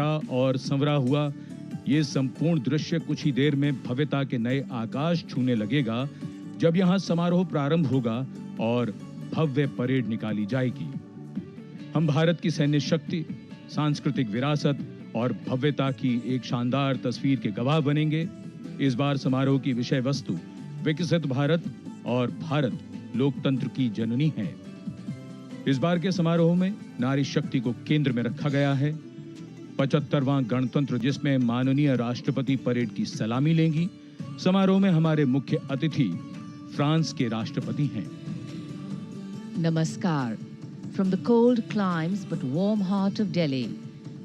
और संवरा हुआ ये संपूर्ण दृश्य कुछ ही देर में भव्यता के नए आकाश छूने लगेगा जब यहाँ समारोह प्रारंभ होगा और भव्य परेड निकाली जाएगी। हम भारत की सैन्य शक्ति, सांस्कृतिक विरासत और भव्यता की एक शानदार तस्वीर के गवाह बनेंगे। इस बार समारोह की विषय वस्तु विकसित भारत और भारत लोकतंत्र की जननी है। इस बार के समारोह में नारी शक्ति को केंद्र में रखा गया है। 75वां गणतंत्र जिसमें माननीय राष्ट्रपति परेड की सलामी लेंगी। समारोह में हमारे मुख्य अतिथि फ्रांस के राष्ट्रपति हैं। Namaskar. From the cold climes but warm heart of Delhi,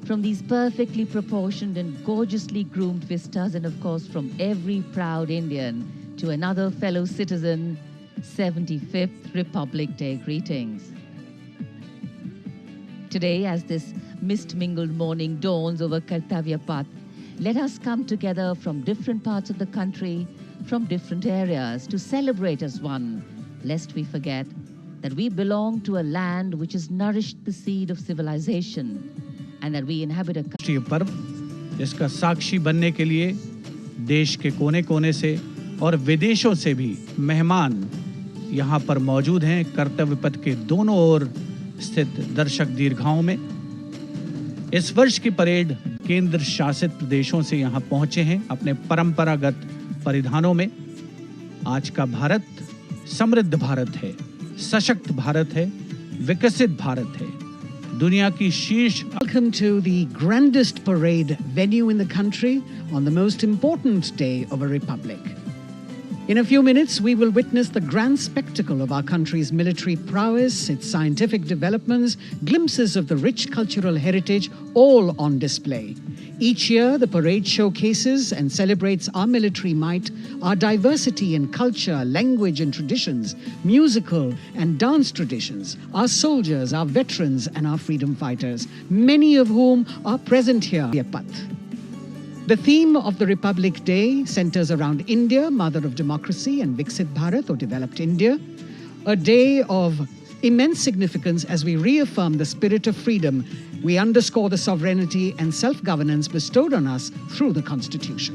from these perfectly proportioned and gorgeously groomed vistas, and of course from every proud Indian to another fellow citizen, 75th Republic Day greetings. Today, as this mist-mingled morning dawns over Kartavya path, let us come together from different parts of the country, from different areas, to celebrate as one, lest we forget that we belong to a land which has nourished the seed of civilization and that we inhabit a राष्ट्रीय पर्व जिसका साक्षी बनने के लिए देश के कोने-कोने से और विदेशों से भी मेहमान यहाँ पर मौजूद हैं। कर्तव्य पथ के दोनों ओर स्थित दर्शक दीर्घाओं में इस वर्ष की परेड केंद्र शासित प्रदेशों से यहाँ पहुंचे हैं अपने परंपरागत परिधानों में। आज का भारत समृद्ध भारत है, सशक्त भारत है, विकसित भारत है, दुनिया की शीर्ष। Welcome to the grandest parade venue in the country on the most important day of a republic. In a few minutes, we will witness the grand spectacle of our country's military prowess, its scientific developments, glimpses of the rich cultural heritage, all on display. Each year, the parade showcases and celebrates our military might, our diversity in culture, language and traditions, musical and dance traditions, our soldiers, our veterans and our freedom fighters, many of whom are present here. The theme of the Republic Day centers around India, mother of democracy, and Viksit Bharat, or developed India, a day of immense significance as we reaffirm the spirit of freedom. We underscore the sovereignty and self-governance bestowed on us through the Constitution.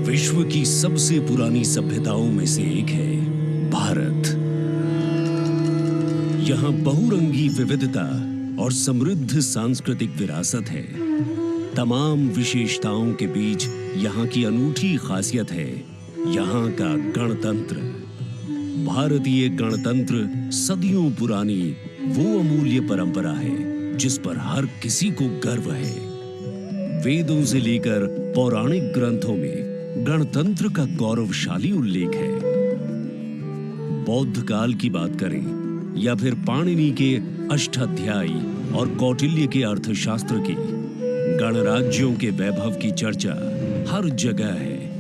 विश्व की सबसे पुरानी सभ्यताओं में से एक है भारत। यहाँ बहुरंगी विविधता और समृद्ध सांस्कृतिक विरासत है। तमाम विशेषताओं के बीच यहाँ की अनूठी खासियत है यहाँ का गणतंत्र। भारतीय गणतंत्र सदियों पुरानी वो अमूल्य परंपरा है जिस पर हर किसी को गर्व है। वेदों से लेकर पौराणिक ग्रंथों में गणतंत्र का गौरवशाली उल्लेख है। बौद्ध काल की बात करें या फिर पाणिनि के अष्टाध्यायी और कौटिल्य के अर्थशास्त्र की, गणराज्यों के वैभव की चर्चा हर जगह है।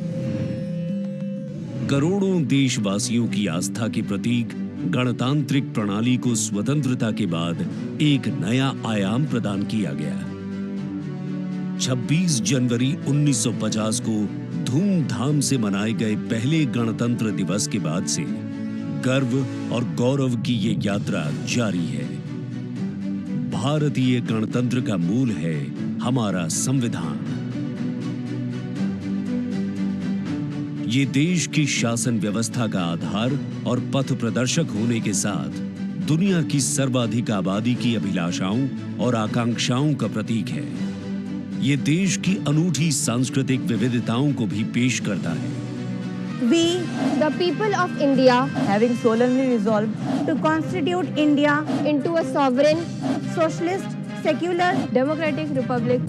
करोड़ों देशवासियों की आस्था के प्रतीक गणतांत्रिक प्रणाली को स्वतंत्रता के बाद एक नया आयाम प्रदान किया गया। 26 जनवरी 1950 को धूमधाम से मनाए गए पहले गणतंत्र दिवस के बाद से गर्व और गौरव की ये यात्रा जारी है। भारतीय गणतंत्र का मूल है हमारा संविधान। ये देश की शासन व्यवस्था का आधार और पथ प्रदर्शक होने के साथ दुनिया की सर्वाधिक आबादी की अभिलाषाओं और आकांक्षाओं का प्रतीक है। ये देश की अनूठी सांस्कृतिक विविधताओं को भी पेश करता है। We, the people of India, having solemnly resolved to constitute India into a sovereign, socialist, secular, democratic republic.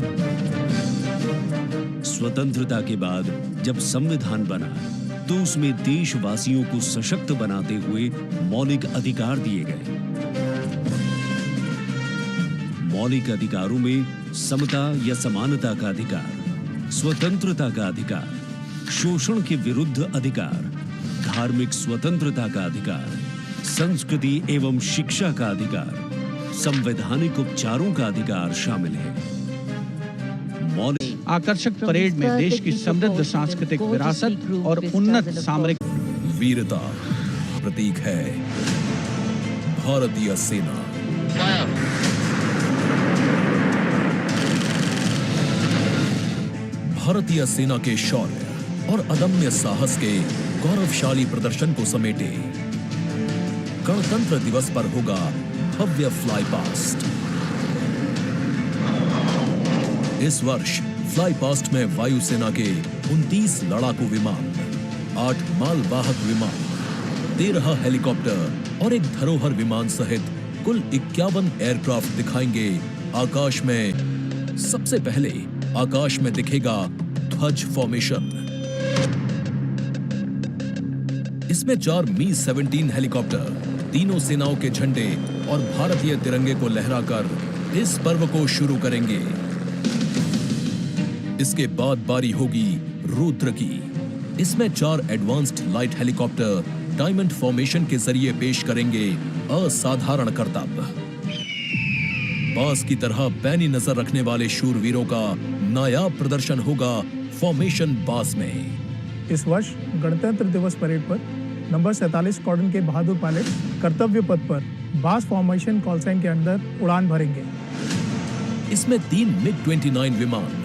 स्वतंत्रता के बाद जब संविधान बना तो उसमें देशवासियों को सशक्त बनाते हुए मौलिक अधिकार दिए गए। मौलिक अधिकारों में समता या समानता का अधिकार, स्वतंत्रता का अधिकार, शोषण के विरुद्ध अधिकार, धार्मिक स्वतंत्रता का अधिकार, संस्कृति एवं शिक्षा का अधिकार, संवैधानिक उपचारों का अधिकार शामिल है। आकर्षक परेड में देश की समृद्ध सांस्कृतिक विरासत और उन्नत सामरिक वीरता प्रतीक है भारतीय सेना। भारतीय सेना के शौर्य और अदम्य साहस के गौरवशाली प्रदर्शन को समेटे गणतंत्र दिवस पर होगा भव्य फ्लाई पास्ट। इस वर्ष फ्लाई पास्ट में वायुसेना के 29 लड़ाकू विमान, 8 मालवाहक विमान, 13 हेलीकॉप्टर और एक धरोहर विमान सहित कुल 51 एयरक्राफ्ट दिखाएंगे आकाश में। सबसे पहले आकाश में दिखेगा ध्वज फॉर्मेशन। इसमें 4 मी-17 हेलीकॉप्टर तीनों सेनाओं के झंडे और भारतीय तिरंगे को लहराकर इस पर्व को शुरू करेंगे। इसके बाद बारी होगी रुद्र की। इसमें 4 advanced light helicopter diamond formation के जरिए पेश करेंगे असाधारण करतब। बास की तरह पैनी नजर रखने वाले शूरवीरों का नायाब प्रदर्शन होगा फॉर्मेशन बास में। इस वर्ष गणतंत्र दिवस परेड पर नंबर 47 स्क्वाड्रन के बहादुर पायलट कर्तव्य पथ पर बास फॉर्मेशन कॉल साइन के अंदर उड़ान भरेंगे। इसमें 3 मिग-29 विमान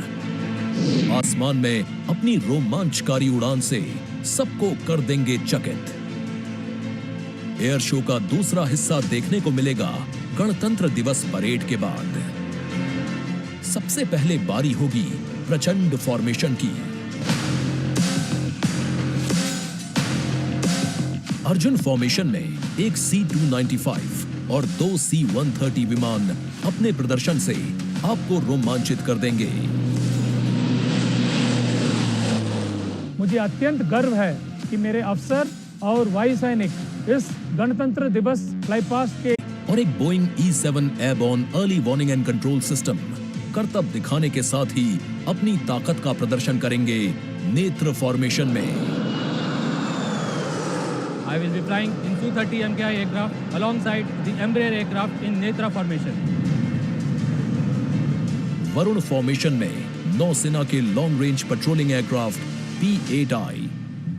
आसमान में अपनी रोमांचकारी उड़ान से सबको कर देंगे चकित। एयर शो का दूसरा हिस्सा देखने को मिलेगा गणतंत्र दिवस परेड के बाद। सबसे पहले बारी होगी प्रचंड फॉर्मेशन की। अर्जुन फॉर्मेशन में एक C-295 और 2 C-130 विमान अपने प्रदर्शन से आपको रोमांचित कर देंगे। मुझे अत्यंत गर्व है कि मेरे अफसर और वायु सैनिक इस गणतंत्र दिवस फ्लाई पास्ट के और एक Boeing E-7 airborne early warning and control system करतब दिखाने के साथ ही अपनी ताकत का प्रदर्शन करेंगे नेत्र फॉर्मेशन में। I will be flying in Su-30 MKI aircraft alongside the Embraer aircraft in Netra formation. Varun formation में नौसेना के long range patrolling aircraft P-8I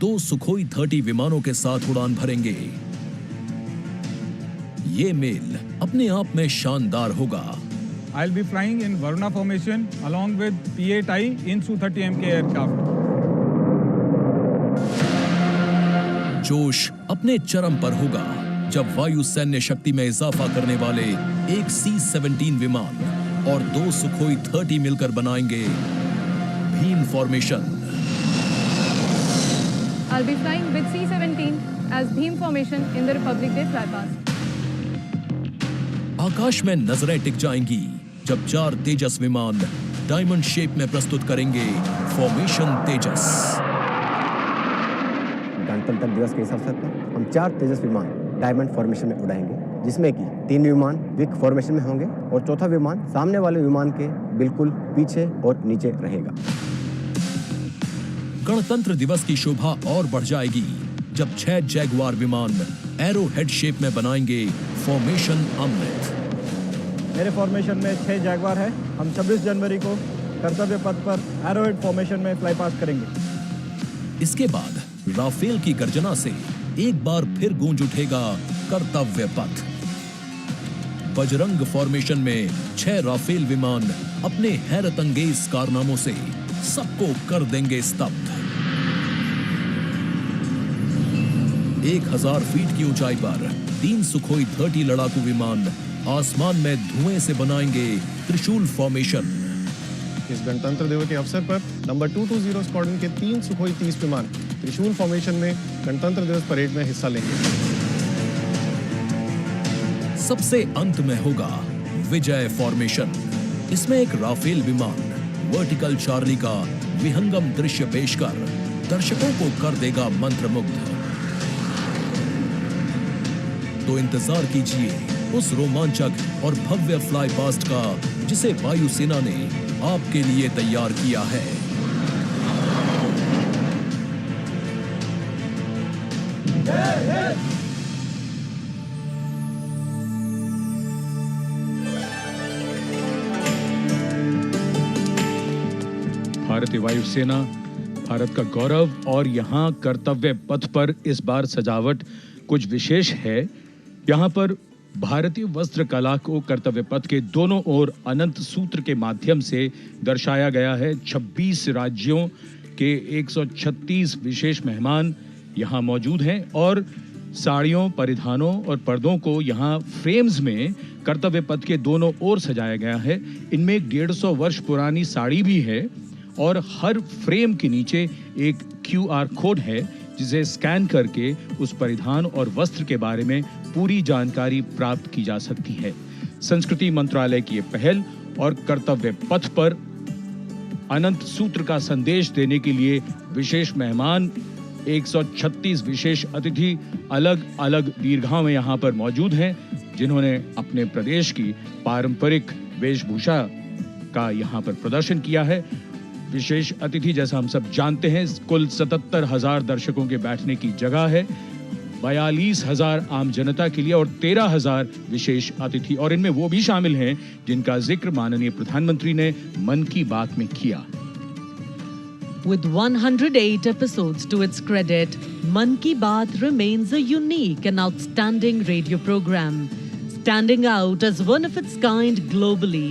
2 Sukhoi 30 विमानों के साथ उड़ान भरेंगे। ये मेल अपने आप में शानदार होगा। I'll be flying in Varuna formation along with P-8I in Su-30 MK aircraft. जोश अपने चरम पर होगा जब वायु सैन्य शक्ति में इजाफा करने वाले एक C-17 विमान और 2 सुखोई 30 मिलकर बनाएंगे Bhim formation. I'll be flying with C-17 as Bhim formation in the Republic Day flypast. आकाश में नजरें टिक जाएंगी जब 4 तेजस विमान डायमंड शेप में प्रस्तुत करेंगे फॉर्मेशन तेजस। गणतंत्र दिवस के इस अवसर पर हम 4 तेजस विमान डायमंड फॉर्मेशन में उड़ाएंगे, जिसमें कि 3 विमान विक फॉर्मेशन में होंगे और चौथा विमान सामने वाले विमान के बिल्कुल पीछे और नीचे रहेगा। गणतंत्र दिवस की शोभा और बढ़ जाएगी जब 6 जैगुआर विमान एरो हेड शेप में बनाएंगे फॉर्मेशन अमृत। मेरे फॉर्मेशन में 6 जैगुआर है। हम 26 जनवरी को कर्तव्य पथ पर एरो हेड फॉर्मेशन में फ्लाई पास्ट करेंगे। इसके बाद राफेल की गर्जना से एक बार फिर गूंज उठेगा कर्तव्य पथ। बजरंग फॉर्मेशन में 6 राफेल विमान अपने हैरतअंगेज कारनामों से सबको कर देंगे स्तब्ध। 1000 फीट की ऊंचाई पर 3 सुखोई 30 लड़ाकू विमान आसमान में धुएं से बनाएंगे त्रिशूल फॉर्मेशन। इस गणतंत्र दिवस के अवसर पर नंबर 220 स्क्वाड्रन के 3 सुखोई 30 विमान त्रिशूल फॉर्मेशन में गणतंत्र दिवस परेड में हिस्सा लेंगे। सबसे अंत में होगा विजय फॉर्मेशन। इसमें एक राफेल विमान वर्टिकल चार्ली का विहंगम दृश्य पेश कर दर्शकों को कर देगा मंत्रमुग्ध। तो इंतजार कीजिए उस रोमांचक और भव्य फ्लाई पास्ट का जिसे वायुसेना ने आपके लिए तैयार किया है। भारतीय वायुसेना, भारत का गौरव, और यहाँ कर्तव्य पथ पर इस बार सजावट कुछ विशेष है। यहाँ पर भारतीय वस्त्र कला को कर्तव्य पथ के दोनों ओर अनंत सूत्र के माध्यम से दर्शाया गया है। 26 राज्यों के 136 विशेष मेहमान यहाँ मौजूद हैं और साड़ियों, परिधानों और पर्दों को यहाँ फ्रेम्स में कर्तव्य पथ के दोनों ओर सजाया गया है। इनमें 150 वर्ष पुरानी साड़ी भी है और हर फ्रेम के नीचे एक QR कोड है जिसे स्कैन करके उस परिधान और वस्त्र के बारे में पूरी जानकारी प्राप्त की जा सकती है। संस्कृति मंत्रालय की ये पहल और कर्तव्य पथ पर अनंत सूत्र का संदेश देने के लिए विशेष मेहमान 136 विशेष अतिथि अलग अलग दीर्घाओं में यहाँ पर मौजूद हैं, जिन्होंने अपने प्रदेश की पारंपरिक वेशभूषा का यहाँ पर प्रदर्शन किया है। विशेष अतिथि, जैसा हम सब जानते हैं, कुल 77,000 दर्शकों के बैठने की जगह है, 42,000 आम जनता के लिए और 13,000 विशेष अतिथि, और इनमें वो भी शामिल हैं जिनका जिक्र माननीय प्रधानमंत्री ने मन की बात में किया। With 108 episodes to its credit, Man Ki Baat remains a unique and outstanding radio program, standing out as one of its kind globally.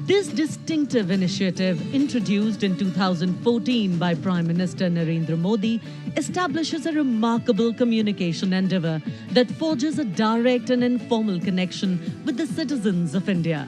This distinctive initiative, introduced in 2014 by Prime Minister Narendra Modi, establishes a remarkable communication endeavor that forges a direct and informal connection with the citizens of India,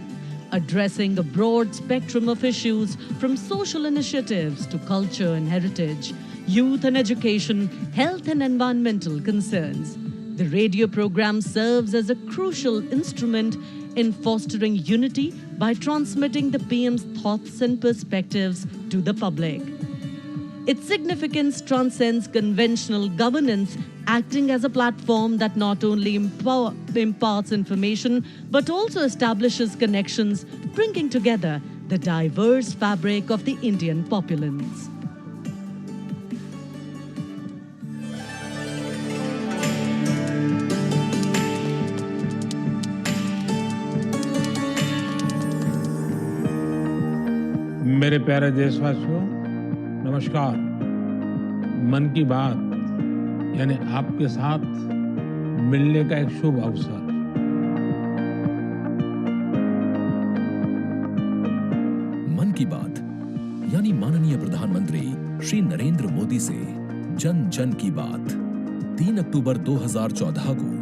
addressing a broad spectrum of issues from social initiatives to culture and heritage, youth and education, health and environmental concerns. The radio program serves as a crucial instrument in fostering unity by transmitting the PM's thoughts and perspectives to the public. Its significance transcends conventional governance, acting as a platform that not only imparts information but also establishes connections, bringing together the diverse fabric of the Indian populace. मेरे प्यारे देशवासियों, नमस्कार। मन की बात यानी आपके साथ मिलने का एक शुभ अवसर। मन की बात यानी माननीय प्रधानमंत्री श्री नरेंद्र मोदी से जन जन की बात। 3 अक्टूबर 2014 को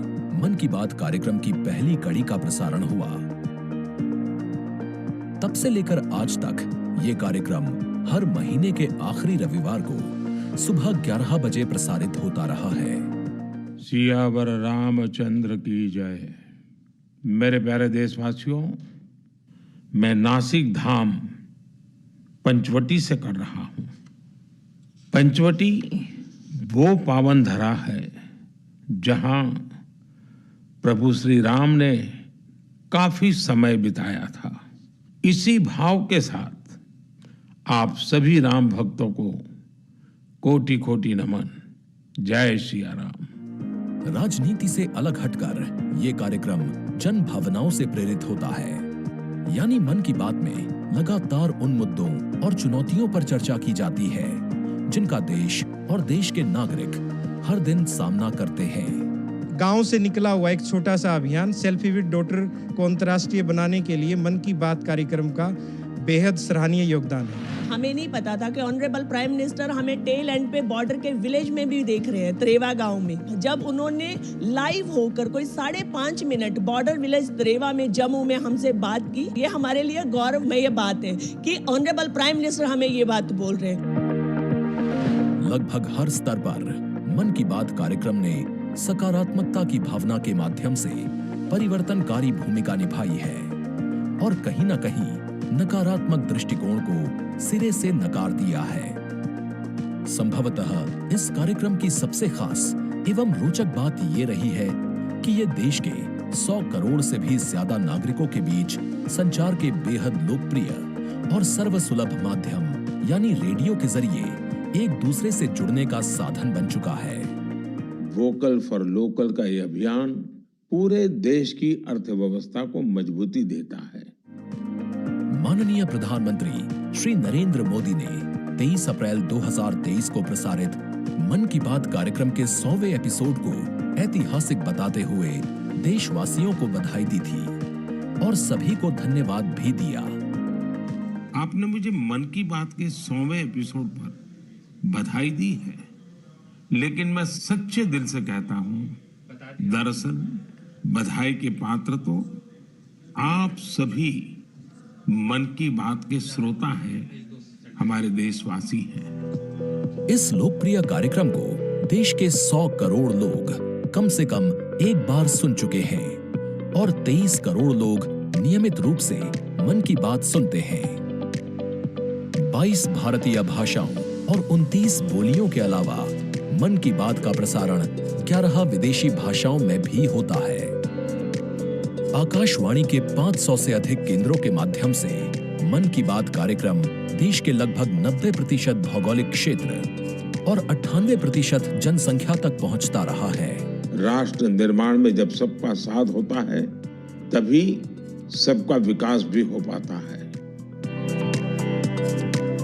मन की बात कार्यक्रम की पहली कड़ी का प्रसारण हुआ। तब से लेकर आज तक ये कार्यक्रम हर महीने के आखिरी रविवार को सुबह 11 बजे प्रसारित होता रहा है। सियावर रामचंद्र की जय। मेरे प्यारे देशवासियों, मैं नासिक धाम पंचवटी से कर रहा हूं। पंचवटी वो पावन धरा है जहां प्रभु श्री राम ने काफी समय बिताया था। इसी भाव के साथ आप सभी राम भक्तों को कोटि कोटि नमन। जय सिया राम। राजनीति से अलग हटकर ये कार्यक्रम जन भावनाओं से प्रेरित होता है। यानी मन की बात में लगातार उन मुद्दों और चुनौतियों पर चर्चा की जाती है जिनका देश और देश के नागरिक हर दिन सामना करते हैं। गांव से निकला हुआ एक छोटा सा अभियान सेल्फी विद डॉटर को अंतर्राष्ट्रीय बनाने के लिए मन की बात कार्यक्रम का बेहद सराहनीय योगदान है। हमें नहीं पता था कि ऑनरेबल प्राइम मिनिस्टर हमें टेल एंड पे बॉर्डर के विलेज में भी देख रहे हैं, त्रेवा गांव में। जब उन्होंने लाइव होकर कोई 5.5 मिनट बॉर्डर विलेज त्रेवा में जम्मू में हमसे बात की, ये हमारे लिए गौरवमय बात है कि ऑनरेबल प्राइम मिनिस्टर हमें ये बात बोल रहे हैं। लगभग हर स्तर पर मन की बात कार्यक्रम ने सकारात्मकता की भावना के माध्यम से परिवर्तनकारी भूमिका निभाई है और कहीं न कहीं नकारात्मक दृष्टिकोण को सिरे से नकार दिया है। संभवतः इस कार्यक्रम की सबसे खास एवं रोचक बात ये रही है कि ये देश के 100 करोड़ से भी ज्यादा नागरिकों के बीच संचार के बेहद लोकप्रिय और सर्वसुलभ माध्यम यानी रेडियो के जरिए एक दूसरे से जुड़ने का साधन बन चुका है। वोकल फॉर लोकल का यह अभियान पूरे देश की अर्थव्यवस्था को मजबूती देता है। माननीय प्रधानमंत्री श्री नरेंद्र मोदी ने 23 अप्रैल 2023 को प्रसारित मन की बात कार्यक्रम के 100वें एपिसोड को ऐतिहासिक बताते हुए देशवासियों को बधाई दी थी और सभी को धन्यवाद भी दिया। आपने मुझे मन की बात के 100वें एपिसोड पर बधाई दी है, लेकिन मैं सच्चे दिल से कहता हूं, दरअसल बधाई के पात्र तो आप सभी मन की बात के श्रोता हैं, हमारे देशवासी हैं। इस लोकप्रिय कार्यक्रम को देश के 100 करोड़ लोग कम से कम एक बार सुन चुके हैं और 23 करोड़ लोग नियमित रूप से मन की बात सुनते हैं। 22 भारतीय भाषाओं और 29 बोलियों के अलावा मन की बात का प्रसारण 11 विदेशी भाषाओं में भी होता है। आकाशवाणी के 500 से अधिक केंद्रों के माध्यम से मन की बात कार्यक्रम देश के लगभग 90% भौगोलिक क्षेत्र और 98% जनसंख्या तक पहुंचता रहा है। राष्ट्र निर्माण में जब सबका साथ होता है, तभी सबका विकास भी हो पाता है।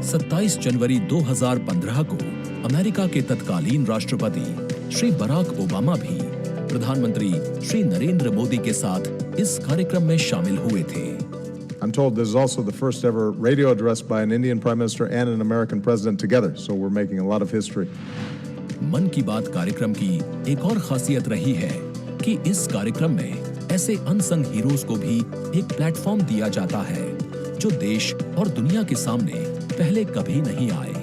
27 जनवरी 2015 को अमेरिका के तत्कालीन राष्ट्रपति श्री बराक ओबामा भी प्रधानमंत्री श्री नरेंद्र मोदी के साथ इस कार्यक्रम में शामिल हुए थे। I'm told this is also the first ever radio address by an Indian Prime Minister and an American President together, so we're making a lot of history. मन की बात कार्यक्रम की एक और खासियत रही है कि इस कार्यक्रम में ऐसे अनसंग हीरोज को भी एक प्लेटफॉर्म दिया जाता है जो देश और दुनिया के सामने पहले कभी नहीं आए।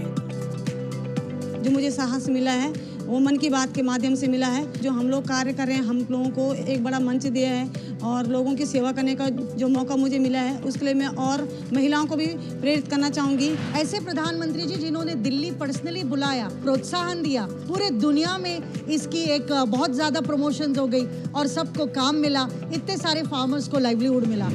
जो मुझे साहस मिला है वो मन की बात के माध्यम से मिला है। जो हम लोग कार्य कर रहे हैं, हम लोगों को एक बड़ा मंच दिया है और लोगों की सेवा करने का जो मौका मुझे मिला है, उसके लिए मैं और महिलाओं को भी प्रेरित करना चाहूंगी। ऐसे प्रधानमंत्री जी जिन्होंने दिल्ली पर्सनली बुलाया, प्रोत्साहन दिया, पूरे दुनिया में इसकी एक बहुत ज्यादा प्रमोशन हो गई और सबको काम मिला, इतने सारे फार्मर्स को लाइवलीहुड मिला।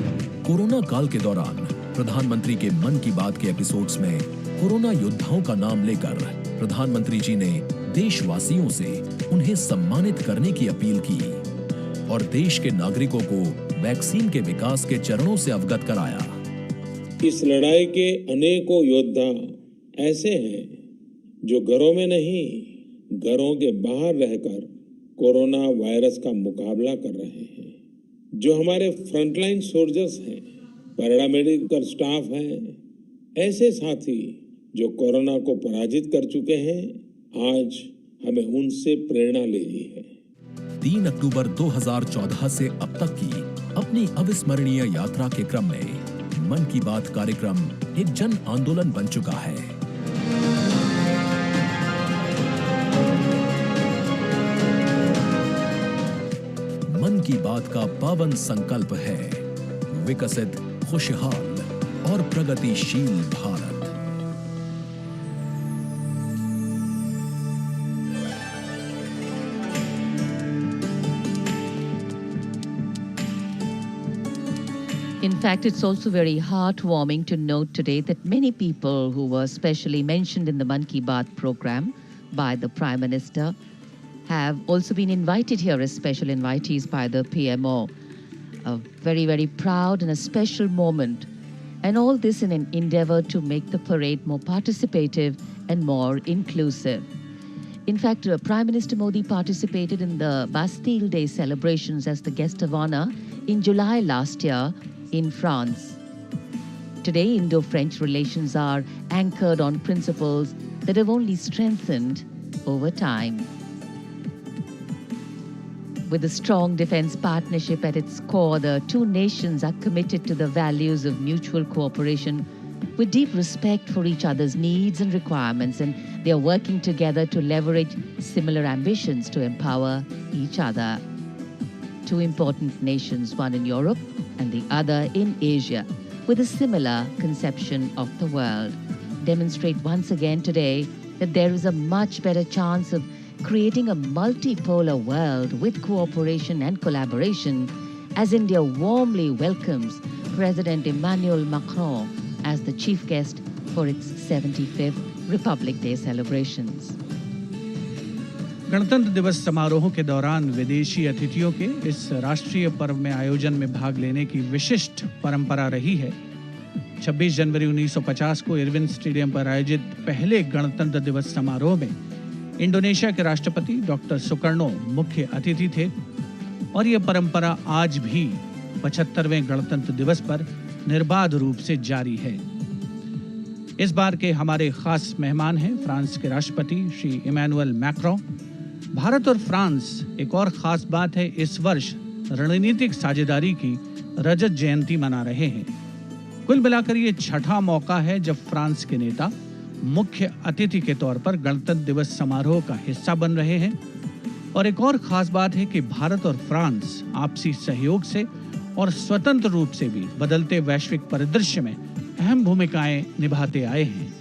कोरोना काल के दौरान प्रधानमंत्री के मन की बात के एपिसोड्स में कोरोना योद्धाओं का नाम लेकर प्रधानमंत्री जी ने देशवासियों से उन्हें सम्मानित करने की अपील की और देश के नागरिकों को वैक्सीन के विकास के चरणों से अवगत कराया। इस लड़ाई के अनेकों योद्धा ऐसे हैं जो घरों में नहीं, घरों के बाहर रहकर कोरोना वायरस का मुकाबला कर रहे हैं। जो हमारे फ्रंटलाइन सोल्जर्स हैं, पैरामेडिकल स्टाफ हैं, ऐसे साथी जो कोरोना को पराजित कर चुके हैं, आज हमें उनसे प्रेरणा लेनी है। 3 अक्टूबर 2014 से अब तक की अपनी अविस्मरणीय यात्रा के क्रम में मन की बात कार्यक्रम एक जन आंदोलन बन चुका है। मन की बात का पावन संकल्प है विकसित, खुशहाल और प्रगतिशील Bharat. In fact, it's also very heartwarming to note today that many people who were specially mentioned in the Man Ki Baat program by the Prime Minister have also been invited here as special invitees by the PMO. A very, very proud and a special moment. And all this in an endeavor to make the parade more participative and more inclusive. In fact, Prime Minister Modi participated in the Bastille Day celebrations as the guest of honor in July last year in France. Today, Indo-French relations are anchored on principles that have only strengthened over time. With a strong defense partnership at its core, the two nations are committed to the values of mutual cooperation with deep respect for each other's needs and requirements, and they are working together to leverage similar ambitions to empower each other. Two important nations, one in Europe and the other in Asia, with a similar conception of the world, demonstrate once again today that there is a much better chance of creating a multipolar world with cooperation and collaboration as India warmly welcomes President Emmanuel Macron as the chief guest for its 75th Republic Day celebrations. गणतंत्र दिवस समारोहों के दौरान विदेशी अतिथियों के इस राष्ट्रीय पर्व में आयोजन में भाग लेने की विशिष्ट परंपरा रही है। 26 जनवरी 1950 को इरविन स्टेडियम पर आयोजित पहले गणतंत्र दिवस समारोह में इंडोनेशिया के राष्ट्रपति डॉक्टर सुकर्णो मुख्य अतिथि थे और यह परंपरा आज भी 75वें गणतंत्र दिवस पर निर्बाध रूप से जारी है। इस बार के हमारे खास मेहमान हैं फ्रांस के राष्ट्रपति श्री इमैनुअल मैक्रों। भारत और फ्रांस, एक और खास बात है, इस वर्ष रणनीतिक साझेदारी की रजत जयंती मना रहे हैं। कुल मिलाकर ये छठा मौका है जब फ्रांस के नेता मुख्य अतिथि के तौर पर गणतंत्र दिवस समारोह का हिस्सा बन रहे हैं। और एक और खास बात है कि भारत और फ्रांस आपसी सहयोग से और स्वतंत्र रूप से भी बदलते वैश्विक परिदृश्य में अहम भूमिकाएं निभाते आए हैं।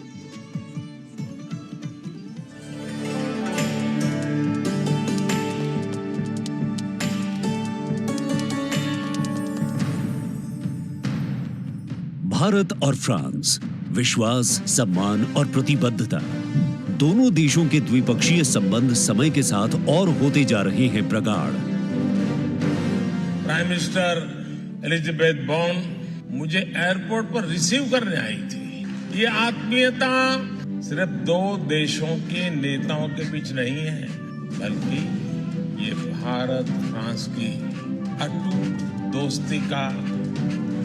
भारत और फ्रांस, विश्वास, सम्मान और प्रतिबद्धता, दोनों देशों के द्विपक्षीय संबंध समय के साथ और होते जा रहे हैं प्रगाढ़। प्राइम मिनिस्टर एलिजाबेथ बॉर्न मुझे एयरपोर्ट पर रिसीव करने आई थी। ये आत्मीयता सिर्फ दो देशों के नेताओं के बीच नहीं है, बल्कि ये भारत फ्रांस की अटूट दोस्ती का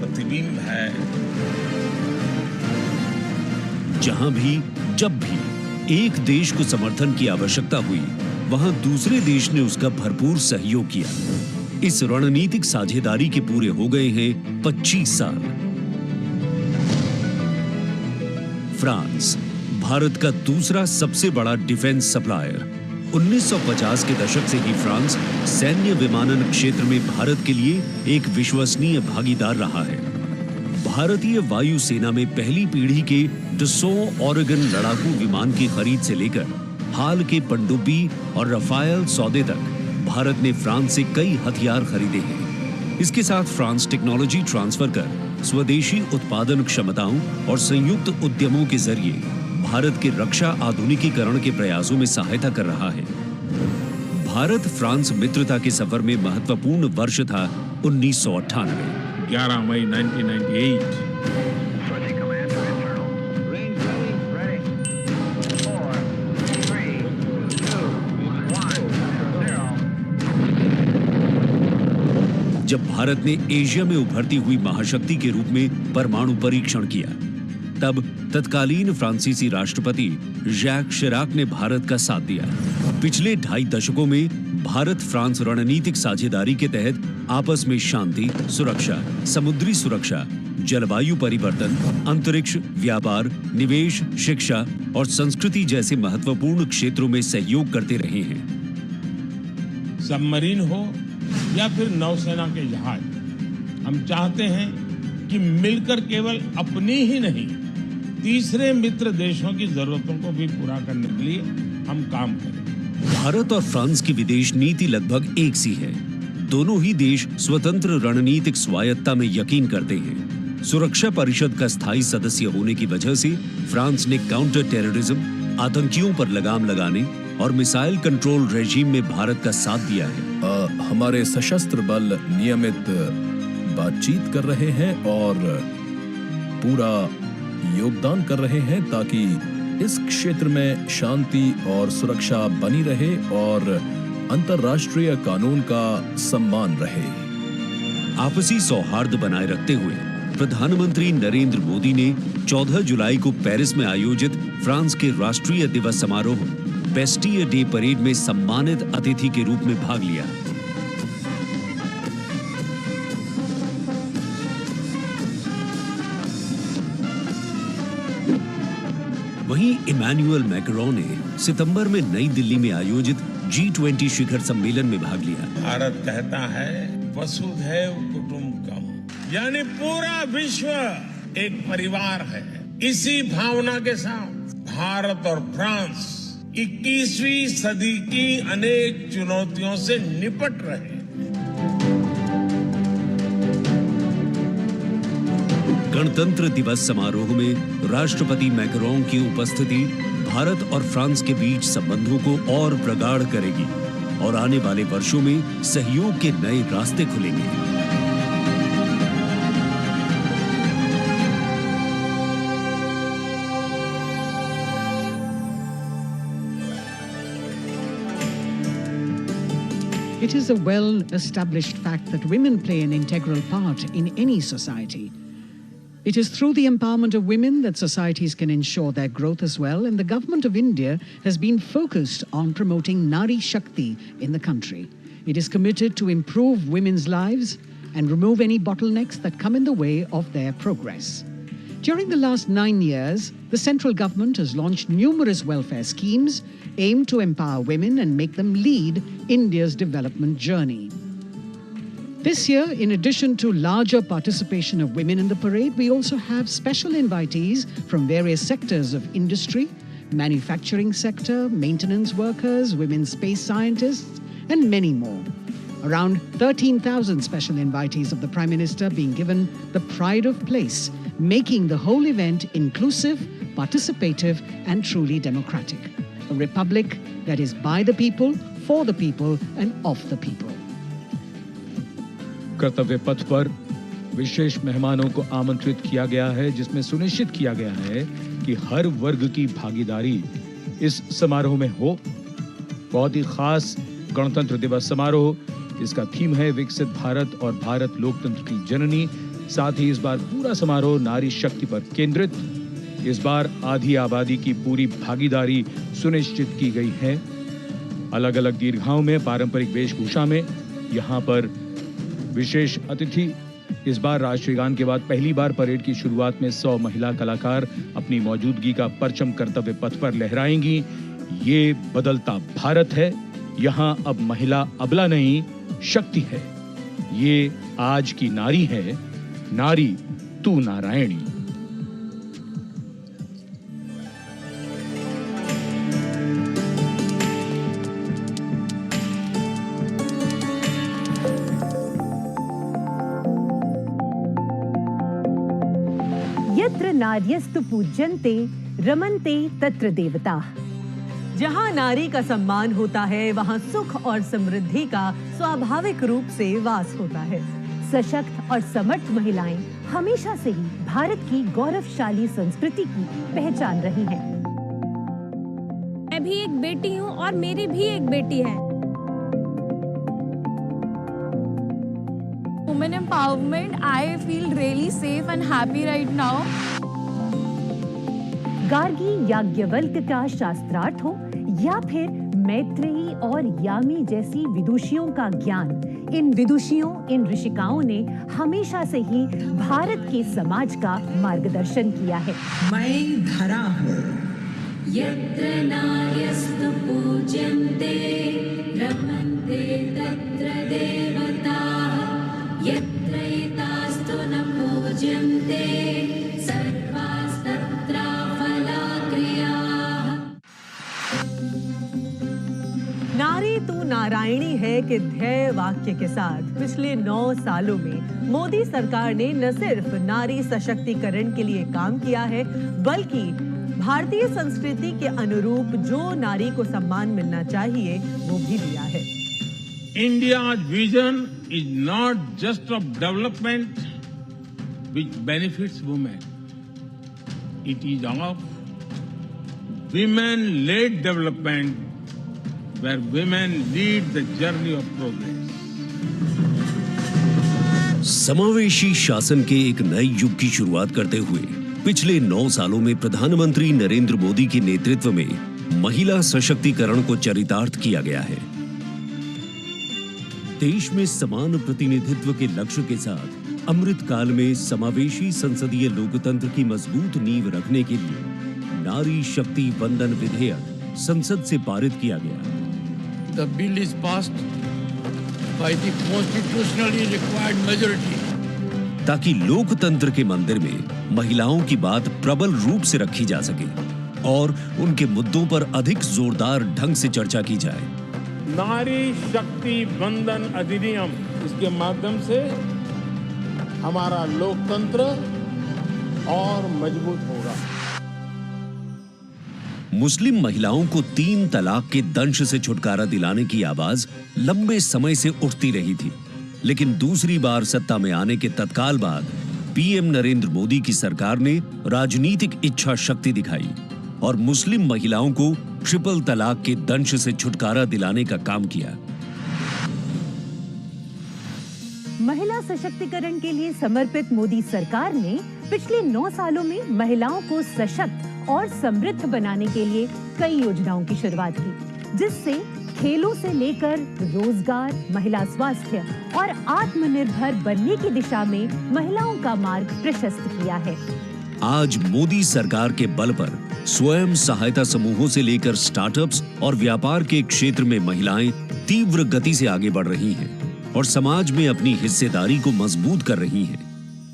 प्रतिबिंब है। जहां भी, जब भी एक देश को समर्थन की आवश्यकता हुई, वहां दूसरे देश ने उसका भरपूर सहयोग किया। इस रणनीतिक साझेदारी के पूरे हो गए हैं 25 साल। फ्रांस, भारत का दूसरा सबसे बड़ा डिफेंस सप्लायर। 1950 के दशक से ही फ्रांस सैन्य विमानन क्षेत्र में भारत के लिए एक विश्वसनीय भागीदार रहा है। भारतीय वायुसेना में पहली पीढ़ी के डसो ओरेगन लड़ाकू विमान की खरीद से लेकर हाल के पनडुब्बी और रफायल सौदे तक भारत ने फ्रांस से कई हथियार खरीदे हैं। इसके साथ फ्रांस टेक्नोलॉजी ट्रांसफर कर स्वदेशी उत्पादन क्षमताओं और संयुक्त उद्यमों के जरिए भारत के रक्षा आधुनिकीकरण के प्रयासों में सहायता कर रहा है। भारत फ्रांस मित्रता के सफर में महत्वपूर्ण वर्ष था 1998। 11 मई 1998। जब भारत ने एशिया में उभरती हुई महाशक्ति के रूप में परमाणु परीक्षण किया, तब तत्कालीन फ्रांसीसी राष्ट्रपति जैक शिराक ने भारत का साथ दिया। पिछले 2.5 दशकों में भारत फ्रांस रणनीतिक साझेदारी के तहत आपस में शांति, सुरक्षा, समुद्री सुरक्षा, जलवायु परिवर्तन, अंतरिक्ष, व्यापार, निवेश, शिक्षा और संस्कृति जैसे महत्वपूर्ण क्षेत्रों में सहयोग करते रहे हैं। सबमरीन हो या फिर नौसेना के जहाज, हम चाहते हैं कि मिलकर केवल अपनी ही नहीं, तीसरे मित्र देशों की जरूरतों को भी पूरा करने के लिए हम काम करें। भारत और फ्रांस की विदेश नीति लगभग एक सी है। दोनों ही देश स्वतंत्र रणनीतिक स्वायत्ता में यकीन करते हैं। सुरक्षा परिषद का स्थायी सदस्य होने की वजह से फ्रांस ने काउंटर टेररिज्म, आतंकियों पर लगाम लगाने और मिसाइल कंट्रोल रेजिम में भारत का साथ दिया है। हमारे सशस्त्र बल नियमित बातचीत कर रहे हैं और पूरा योगदान कर रहे हैं ताकि इस क्षेत्र में शांति और सुरक्षा बनी रहे और अंतर्राष्ट्रीय कानून का सम्मान रहे। आपसी सौहार्द बनाए रखते हुए प्रधानमंत्री नरेंद्र मोदी ने 14 जुलाई को पेरिस में आयोजित फ्रांस के राष्ट्रीय दिवस समारोह बेस्टियर डे परेड में सम्मानित अतिथि के रूप में भाग लिया। वहीं इमैनुअल मैक्रों ने सितंबर में नई दिल्ली में आयोजित G20 शिखर सम्मेलन में भाग लिया। भारत कहता है वसुधैव कुटुंबकम, यानी पूरा विश्व एक परिवार है। इसी भावना के साथ भारत और फ्रांस 21वीं सदी की अनेक चुनौतियों से निपट रहे। गणतंत्र दिवस समारोह में राष्ट्रपति मैक्रों की उपस्थिति भारत और फ्रांस के बीच संबंधों को और प्रगाढ़ करेगी और आने वाले वर्षों में सहयोग के नए रास्ते खुलेंगे। It is a well-established fact that women play an integral part in any society. It is through the empowerment of women that societies can ensure their growth as well, and the government of India has been focused on promoting Nari Shakti in the country. It is committed to improve women's lives and remove any bottlenecks that come in the way of their progress. During the last 9 years, the central government has launched numerous welfare schemes aimed to empower women and make them lead India's development journey. This year, in addition to larger participation of women in the parade, we also have special invitees from various sectors of industry, manufacturing sector, maintenance workers, women space scientists, and many more. Around 13,000 special invitees of the Prime Minister being given the pride of place, making the whole event inclusive, participative, and truly democratic. A republic that is by the people, for the people, and of the people. कर्तव्य पथ पर विशेष मेहमानों को आमंत्रित किया गया है, जिसमें सुनिश्चित किया गया है कि हर वर्ग की भागीदारी इस समारोह में हो। बहुत ही खास गणतंत्र दिवस समारोह, इसका थीम है विकसित भारत और भारत लोकतंत्र की जननी। साथ ही इस बार पूरा समारोह नारी शक्ति पर केंद्रित। इस बार आधी आबादी की पूरी भागीदारी सुनिश्चित की गई है। अलग अलग दीर्घाओं में पारंपरिक वेशभूषा में यहाँ पर विशेष अतिथि। इस बार राष्ट्रीय गान के बाद पहली बार परेड की शुरुआत में 100 महिला कलाकार अपनी मौजूदगी का परचम कर्तव्य पथ पर लहराएंगी। ये बदलता भारत है, यहाँ अब महिला अबला नहीं, शक्ति है। ये आज की नारी है, नारी तू नारायणी। यत्र नार्यस्तु पूज्यन्ते रमन्ते तत्र देवताः। जहाँ नारी का सम्मान होता है, वहाँ सुख और समृद्धि का स्वाभाविक रूप से वास होता है। सशक्त और समर्थ महिलाएं हमेशा से ही भारत की गौरवशाली संस्कृति की पहचान रही हैं। मैं भी एक बेटी हूँ और मेरी भी एक बेटी है। Women empowerment, I feel really safe and happy right now. Gargi Yajnavalkya का शास्त्रार्थ हो या फिर मैत्रेयी और यामी जैसी विदुषियों का ज्ञान, इन विदुषियों, इन ऋषिकाओं ने हमेशा से ही भारत के समाज का मार्गदर्शन किया है। मैं धरा हूँ। यत्र नार्यस्तु पूज्यन्ते रमन्ते तत्र देवताः। यत्र एतास्तु न पूज्यन्ते सर्वास्तत्र फलाक्रियाः। नारी तू नारायणी है के ध्येय वाक्य के साथ पिछले 9 सालों में मोदी सरकार ने न सिर्फ नारी सशक्तिकरण के लिए काम किया है, बल्कि भारतीय संस्कृति के अनुरूप जो नारी को सम्मान मिलना चाहिए वो भी दिया है। India's vision is not just of development which benefits women. It is of women-led development where women lead the journey of progress. समावेशी शासन के एक नए युग की शुरुआत करते हुए पिछले 9 सालों में प्रधानमंत्री नरेंद्र मोदी के नेतृत्व में महिला सशक्तिकरण को चरितार्थ किया गया है। देश में समान प्रतिनिधित्व के लक्ष्य के साथ अमृत काल में समावेशी संसदीय लोकतंत्र की मजबूत नींव रखने के लिए नारी शक्ति वंदन विधेयक संसद से पारित किया गया। The bill is passed by the constitutionally required majority. ताकि लोकतंत्र के मंदिर में महिलाओं की बात प्रबल रूप से रखी जा सके और उनके मुद्दों पर अधिक जोरदार ढंग से चर्चा की जाए। नारी शक्ति वंदन अधिनियम, इसके माध्यम से हमारा लोकतंत्र और मजबूत होगा। मुस्लिम महिलाओं को 3 तलाक के दंश से छुटकारा दिलाने की आवाज लंबे समय से उठती रही थी, लेकिन दूसरी बार सत्ता में आने के तत्काल बाद पीएम नरेंद्र मोदी की सरकार ने राजनीतिक इच्छा शक्ति दिखाई और मुस्लिम महिलाओं को ट्रिपल तलाक के दंश से छुटकारा दिलाने का काम किया। महिला सशक्तिकरण के लिए समर्पित मोदी सरकार ने पिछले 9 सालों में महिलाओं को सशक्त और समृद्ध बनाने के लिए कई योजनाओं की शुरुआत की, जिससे खेलों से लेकर रोजगार, महिला स्वास्थ्य और आत्मनिर्भर बनने की दिशा में महिलाओं का मार्ग प्रशस्त किया है। आज मोदी सरकार के बल पर स्वयं सहायता समूहों से लेकर स्टार्टअप्स और व्यापार के क्षेत्र में महिलाएं तीव्र गति से आगे बढ़ रही हैं और समाज में अपनी हिस्सेदारी को मजबूत कर रही हैं।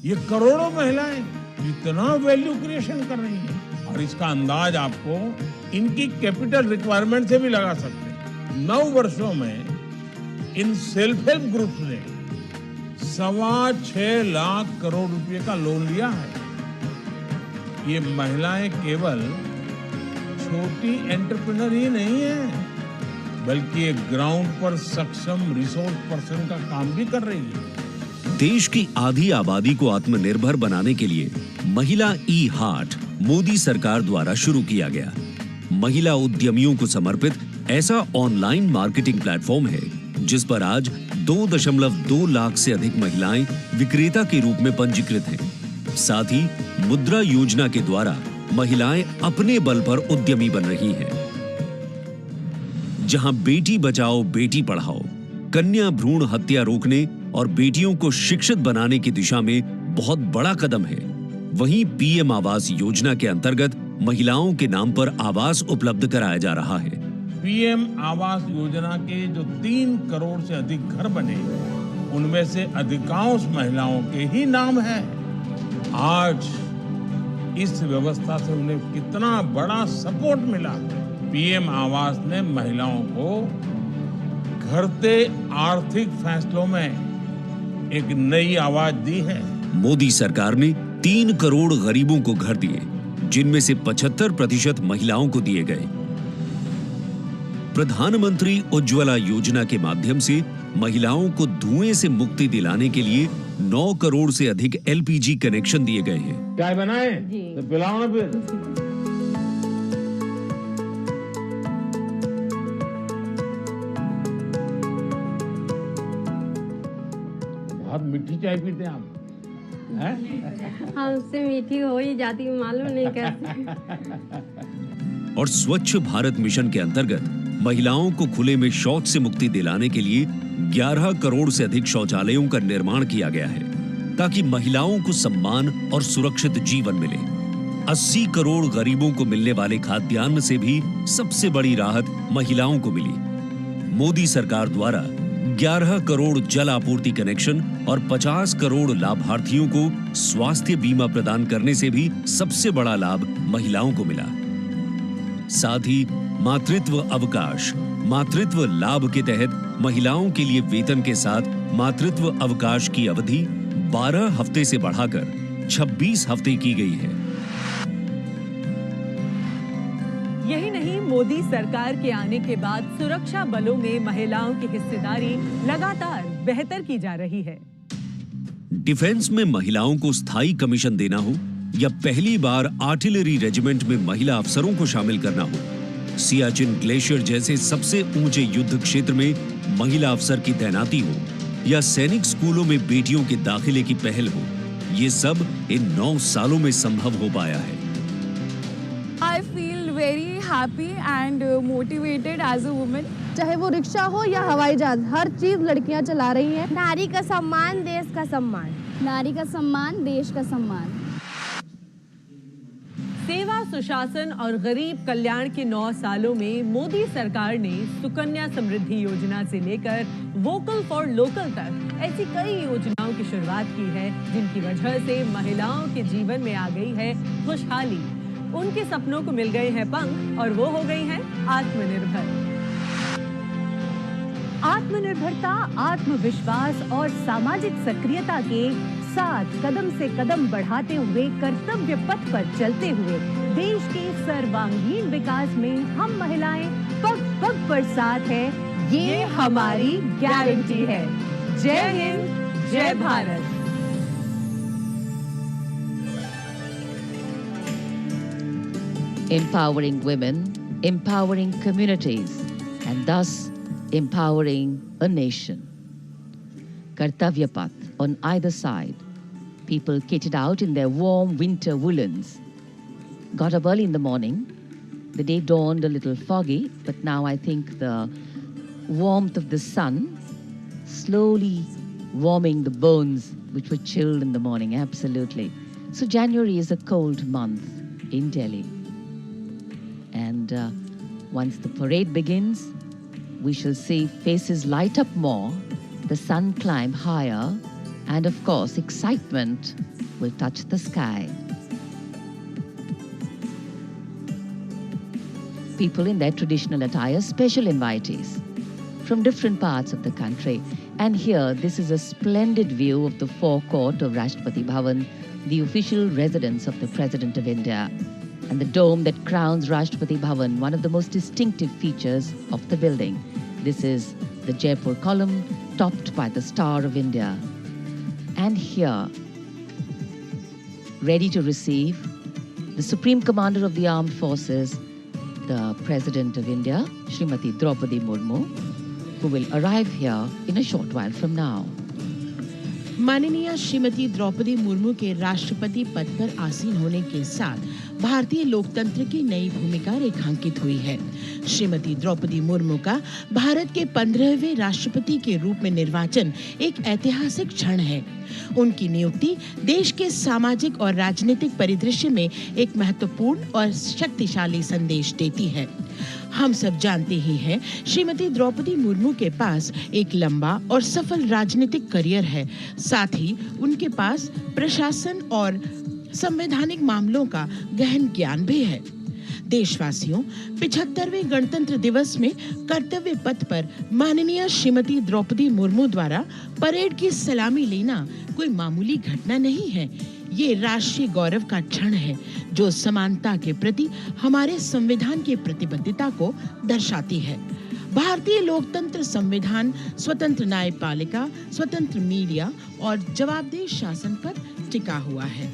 ये करोड़ों महिलाएं इतना वैल्यू क्रिएशन कर रही हैं और इसका अंदाज आपको इनकी कैपिटल रिक्वायरमेंट से भी लगा सकते हैं। 9 वर्षों में इन सेल्फ हेल्प ग्रुप्स ने 6.25 लाख करोड़ रुपए का लोन लिया है। ये महिलाएं केवल छोटी एंटरप्रेन्योर ही नहीं है, बल्कि एक ग्राउंड पर सक्षम रिसोर्स पर्सन का काम भी कर रही है। देश की आधी आबादी को आत्मनिर्भर बनाने के लिए महिला ई हाट मोदी सरकार द्वारा शुरू किया गया। महिला उद्यमियों को समर्पित ऐसा ऑनलाइन मार्केटिंग प्लेटफॉर्म है जिस पर आज 2.2 लाख से अधिक महिलाएं विक्रेता के रूप में पंजीकृत हैं। साथ ही मुद्रा योजना के द्वारा महिलाएं अपने बल पर उद्यमी बन रही हैं। जहां बेटी बचाओ बेटी पढ़ाओ, कन्या भ्रूण हत्या रोकने और बेटियों को शिक्षित बनाने की दिशा में बहुत बड़ा कदम है, वहीं पीएम आवास योजना के अंतर्गत महिलाओं के नाम पर आवास उपलब्ध कराया जा रहा है। पीएम आवास योजना के जो 3 करोड़ से अधिक घर बने, उनमें से अधिकांश महिलाओं के ही नाम है। आज इस व्यवस्था से उन्हें कितना बड़ा सपोर्ट मिला। पीएम आवास ने महिलाओं को घरते आर्थिक फैसलों में एक नई आवाज दी है। मोदी सरकार ने 3 करोड़ गरीबों को घर दिए, जिनमें से 75% महिलाओं को दिए गए। प्रधानमंत्री उज्ज्वला योजना के माध्यम से महिलाओं को धुएं से मुक्ति दिलाने के लिए 9 करोड़ से अधिक एलपीजी कनेक्शन दिए गए हैं। चाय बनाए तो पिलाओ ना फिर। बहुत मीठी चाय पीते हैं आप? हमसे मीठी हो ही जाती, मालूम नहीं कैसे। और स्वच्छ भारत मिशन के अंतर्गत महिलाओं को खुले में शौच से मुक्ति दिलाने के लिए 11 करोड़ से अधिक शौचालयों का निर्माण किया गया है, ताकि महिलाओं को सम्मान और सुरक्षित जीवन मिले। 80 करोड़ गरीबों को मिलने वाले खाद्यान्न से भी सबसे बड़ी राहत महिलाओं को मिली। मोदी सरकार द्वारा 11 करोड़ जल आपूर्ति कनेक्शन और 50 करोड़ लाभार्थियों को स्वास्थ्य बीमा प्रदान करने से भी सबसे बड़ा लाभ महिलाओं को मिला। साथ ही मातृत्व अवकाश, मातृत्व लाभ के तहत महिलाओं के लिए वेतन के साथ मातृत्व अवकाश की अवधि 12 हफ्ते से बढ़ाकर 26 हफ्ते की गई है। यही नहीं, मोदी सरकार के आने के बाद सुरक्षा बलों में महिलाओं की हिस्सेदारी लगातार बेहतर की जा रही है। डिफेंस में महिलाओं को स्थायी कमीशन देना हो या पहली बार आर्टिलरी रेजिमेंट में महिला अफसरों को शामिल करना हो, सियाचिन ग्लेशियर जैसे सबसे ऊंचे युद्ध क्षेत्र में महिला अफसर की तैनाती हो या सैनिक स्कूलों में बेटियों के दाखिले की पहल हो, ये सब इन 9 सालों में संभव हो पाया है। I feel very happy and motivated as a woman. चाहे वो रिक्शा हो या हवाई जहाज, हर चीज लड़कियां चला रही हैं। नारी का सम्मान, देश का सम्मान। नारी का सम्मान, देश का सम्मान। सेवा, सुशासन और गरीब कल्याण के 9 सालों में मोदी सरकार ने सुकन्या समृद्धि योजना से लेकर वोकल फॉर लोकल तक ऐसी कई योजनाओं की शुरुआत की है, जिनकी वजह से महिलाओं के जीवन में आ गई है खुशहाली। उनके सपनों को मिल गए हैं पंख और वो हो गई हैं आत्मनिर्भर। आत्मनिर्भरता, आत्मविश्वास और सामाजिक सक्रियता के साथ कदम से कदम बढ़ाते हुए कर्तव्य पथ पर चलते हुए देश के सर्वांगीण विकास में हम महिलाएं पग पग पर साथ है, ये हमारी गारंटी है। जय हिंद, जय Bharat. Empowering women, empowering communities, and thus empowering a nation. Kartavya path on either side. People kitted out in their warm winter woolens. Got up early in the morning. The day dawned a little foggy, but now I think the warmth of the sun slowly warming the bones which were chilled in the morning, absolutely. So January is a cold month in Delhi. And once the parade begins, we shall see faces light up more, the sun climb higher, and of course, excitement will touch the sky. People in their traditional attire, special invitees from different parts of the country. And here, this is a splendid view of the forecourt of Rashtrapati Bhavan, the official residence of the President of India, and the dome that crowns Rashtrapati Bhavan, one of the most distinctive features of the building. This is the Jaipur column, topped by the Star of India. And here, ready to receive the Supreme Commander of the Armed Forces, the President of India, Srimati Droupadi Murmu, who will arrive here in a short while from now. माननीय श्रीमती द्रौपदी मुर्मू के राष्ट्रपति पद पर आसीन होने के साथ भारतीय लोकतंत्र की नई भूमिका रेखांकित हुई है। श्रीमती द्रौपदी मुर्मू का भारत के 15वें राष्ट्रपति के रूप में निर्वाचन एक ऐतिहासिक क्षण है। उनकी नियुक्ति देश के सामाजिक और राजनीतिक परिदृश्य में एक महत्वपूर्ण और शक्तिशाली संदेश देती है। हम सब जानते ही हैं, श्रीमती द्रौपदी मुर्मू के पास एक लंबा और सफल राजनीतिक करियर है। साथ ही उनके पास प्रशासन और संवैधानिक मामलों का गहन ज्ञान भी है। देशवासियों, 75वें गणतंत्र दिवस में कर्तव्य पथ पर माननीय श्रीमती द्रौपदी मुर्मू द्वारा परेड की सलामी लेना कोई मामूली घटना नहीं है। ये राष्ट्रीय गौरव का क्षण है, जो समानता के प्रति हमारे संविधान की प्रतिबद्धता को दर्शाती है। भारतीय लोकतंत्र संविधान स्वतंत्र न्यायपालिका, स्वतंत्र मीडिया और जवाबदेह शासन पर टिका हुआ है।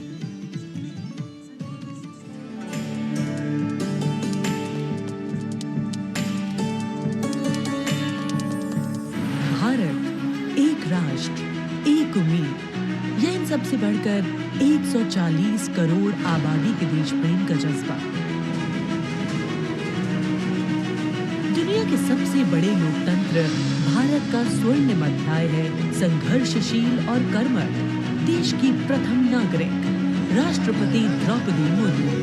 भारत, एक राष्ट्र, एक उम्मीद, यह इन सबसे बढ़कर 140 करोड़ आबादी के देश प्रेम का जज्बा। दुनिया के सबसे बड़े लोकतंत्र भारत का स्वर्णिम अध्याय है संघर्षशील और कर्मठ देश की प्रथम नागरिक राष्ट्रपति द्रौपदी मुर्मू।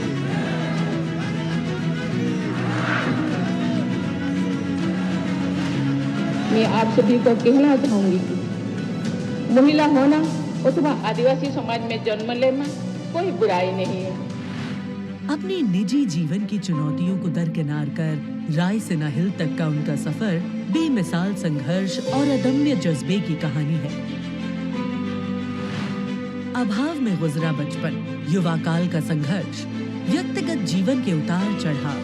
मैं आप सभी को कहना चाहूंगी कि महिला होना अथवा आदिवासी समाज में जन्म लेना कोई बुराई नहीं है। अपने निजी जीवन की चुनौतियों को दरकिनार कर राय से नाहिल तक का उनका सफर बेमिसाल संघर्ष और अदम्य जज्बे की कहानी है। अभाव में गुजरा बचपन, युवा काल का संघर्ष, व्यक्तिगत जीवन के उतार चढ़ाव,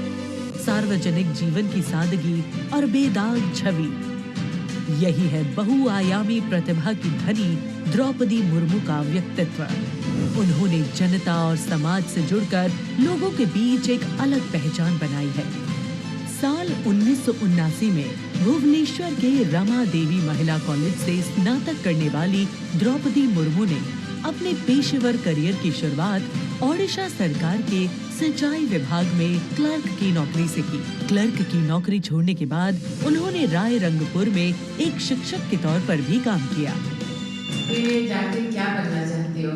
सार्वजनिक जीवन की सादगी और बेदाग छवि, यही है बहुआयामी प्रतिभा की धनी द्रौपदी मुर्मू का व्यक्तित्व। उन्होंने जनता और समाज से जुड़कर लोगों के बीच एक अलग पहचान बनाई है। साल 1979 में भुवनेश्वर के रमा देवी महिला कॉलेज से स्नातक करने वाली द्रौपदी मुर्मू ने अपने पेशेवर करियर की शुरुआत ओडिशा सरकार के सिंचाई विभाग में क्लर्क की नौकरी से की। क्लर्क की नौकरी छोड़ने के बाद उन्होंने राय रंगपुर में एक शिक्षक के तौर पर भी काम किया। जाके क्या बनना चाहती हो?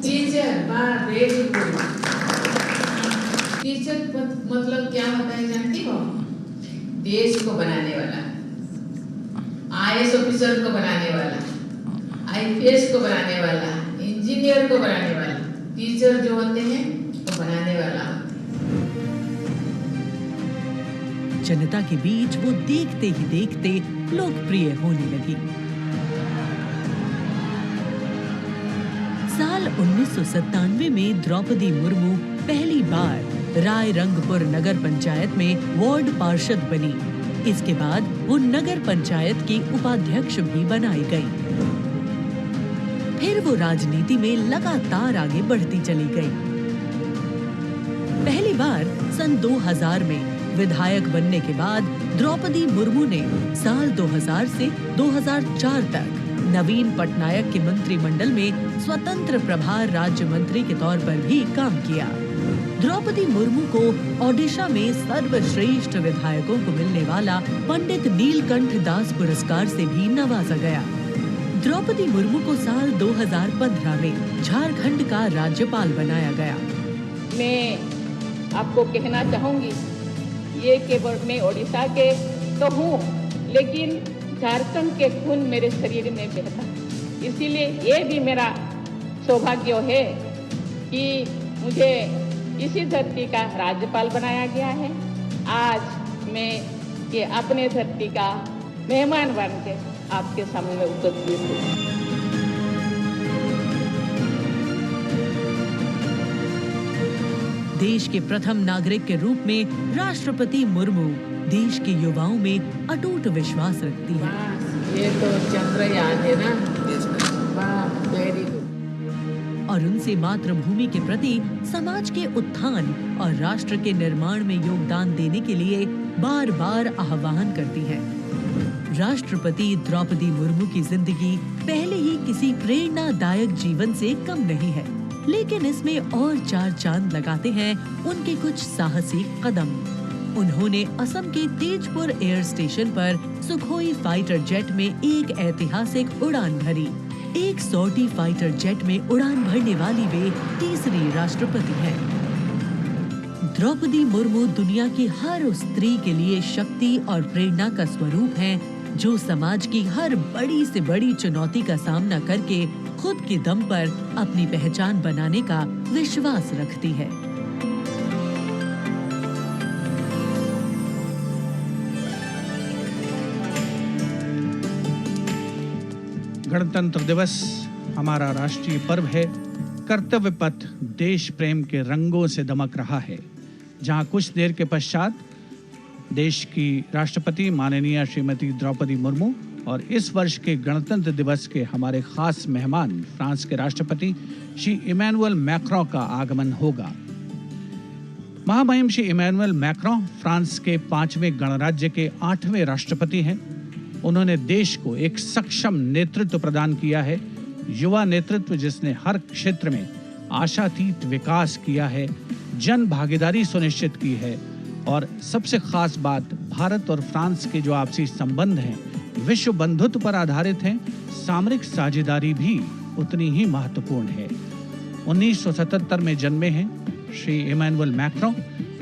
टीचर। Very good. टीचर मतलब क्या होता है जानती हो? देश को बनाने वाला, IAS ऑफिसर को बनाने वाला, IPS को बनाने वाला, इंजीनियर को बनाने वाला। टीचर जो होते हैं वो बनाने वाला। जनता के बीच वो देखते ही देखते लोकप्रिय होने लगी। साल 1997 में द्रौपदी मुर्मू पहली बार राय रंगपुर नगर पंचायत में वार्ड पार्षद बनी। इसके बाद वो नगर पंचायत की उपाध्यक्ष भी बनाई गई। फिर वो राजनीति में लगातार आगे बढ़ती चली गई। पहली बार सन 2000 में विधायक बनने के बाद द्रौपदी मुर्मू ने साल 2000 से 2004 तक नवीन पटनायक के मंत्रिमंडल में स्वतंत्र प्रभार राज्य मंत्री के तौर पर भी काम किया। द्रौपदी मुर्मू को ओडिशा में सर्वश्रेष्ठ विधायकों को मिलने वाला पंडित नीलकंठ दास पुरस्कार से भी नवाजा गया। द्रौपदी मुर्मू को साल 2015 में झारखंड का राज्यपाल बनाया गया। मैं आपको कहना चाहूंगी, ये केवल मैं ओडिशा के तो हूँ, लेकिन झारखंड के खून मेरे शरीर में बहता, इसीलिए ये भी मेरा सौभाग्य है कि मुझे इसी धरती का राज्यपाल बनाया गया है। आज मैं ये अपने धरती का मेहमान बनकर आपके सामने उपस्थित हूँ। देश के प्रथम नागरिक के रूप में राष्ट्रपति मुर्मू देश के युवाओं में अटूट विश्वास रखती है। ये तो चंद्रयान है ना, वाह, वेरी गुड। और उनसे मातृभूमि के प्रति समाज के उत्थान और राष्ट्र के निर्माण में योगदान देने के लिए बार बार आह्वान करती है। राष्ट्रपति द्रौपदी मुर्मू की जिंदगी पहले ही किसी प्रेरणादायक जीवन से कम नहीं है, लेकिन इसमें और चार चांद लगाते हैं उनके कुछ साहसी कदम। उन्होंने असम के तेजपुर एयर स्टेशन पर सुखोई फाइटर जेट में एक ऐतिहासिक उड़ान भरी। एक सॉर्टी फाइटर जेट में उड़ान भरने वाली वे तीसरी राष्ट्रपति हैं। द्रौपदी मुर्मू दुनिया की हर उस स्त्री के लिए शक्ति और प्रेरणा का स्वरूप हैं, जो समाज की हर बड़ी से बड़ी चुनौती का सामना करके खुद के दम पर अपनी पहचान बनाने का विश्वास रखती है। गणतंत्र दिवस हमारा राष्ट्रीय पर्व है। कर्तव्य पथ देश प्रेम के रंगों से दमक रहा है, जहां कुछ देर के पश्चात देश की राष्ट्रपति माननीय श्रीमती द्रौपदी मुर्मू और इस वर्ष के गणतंत्र दिवस के हमारे खास मेहमान फ्रांस के राष्ट्रपति श्री इमैनुअल मैक्रों का आगमन होगा। महामहिम श्री इमैनुअल मैक्रों फ्रांस के 5वें गणराज्य के 8वें राष्ट्रपति हैं। उन्होंने देश को एक सक्षम नेतृत्व प्रदान किया है, युवा नेतृत्व जिसने हर क्षेत्र में आशातीत विकास किया है, जन भागीदारी सुनिश्चित की है और सबसे खास बात, भारत और फ्रांस के जो आपसी संबंध हैं विश्व बंधुत्व पर आधारित हैं। सामरिक साझेदारी भी उतनी ही महत्वपूर्ण है। 1977 में जन्मे हैं श्री इमैनुअल मैक्रों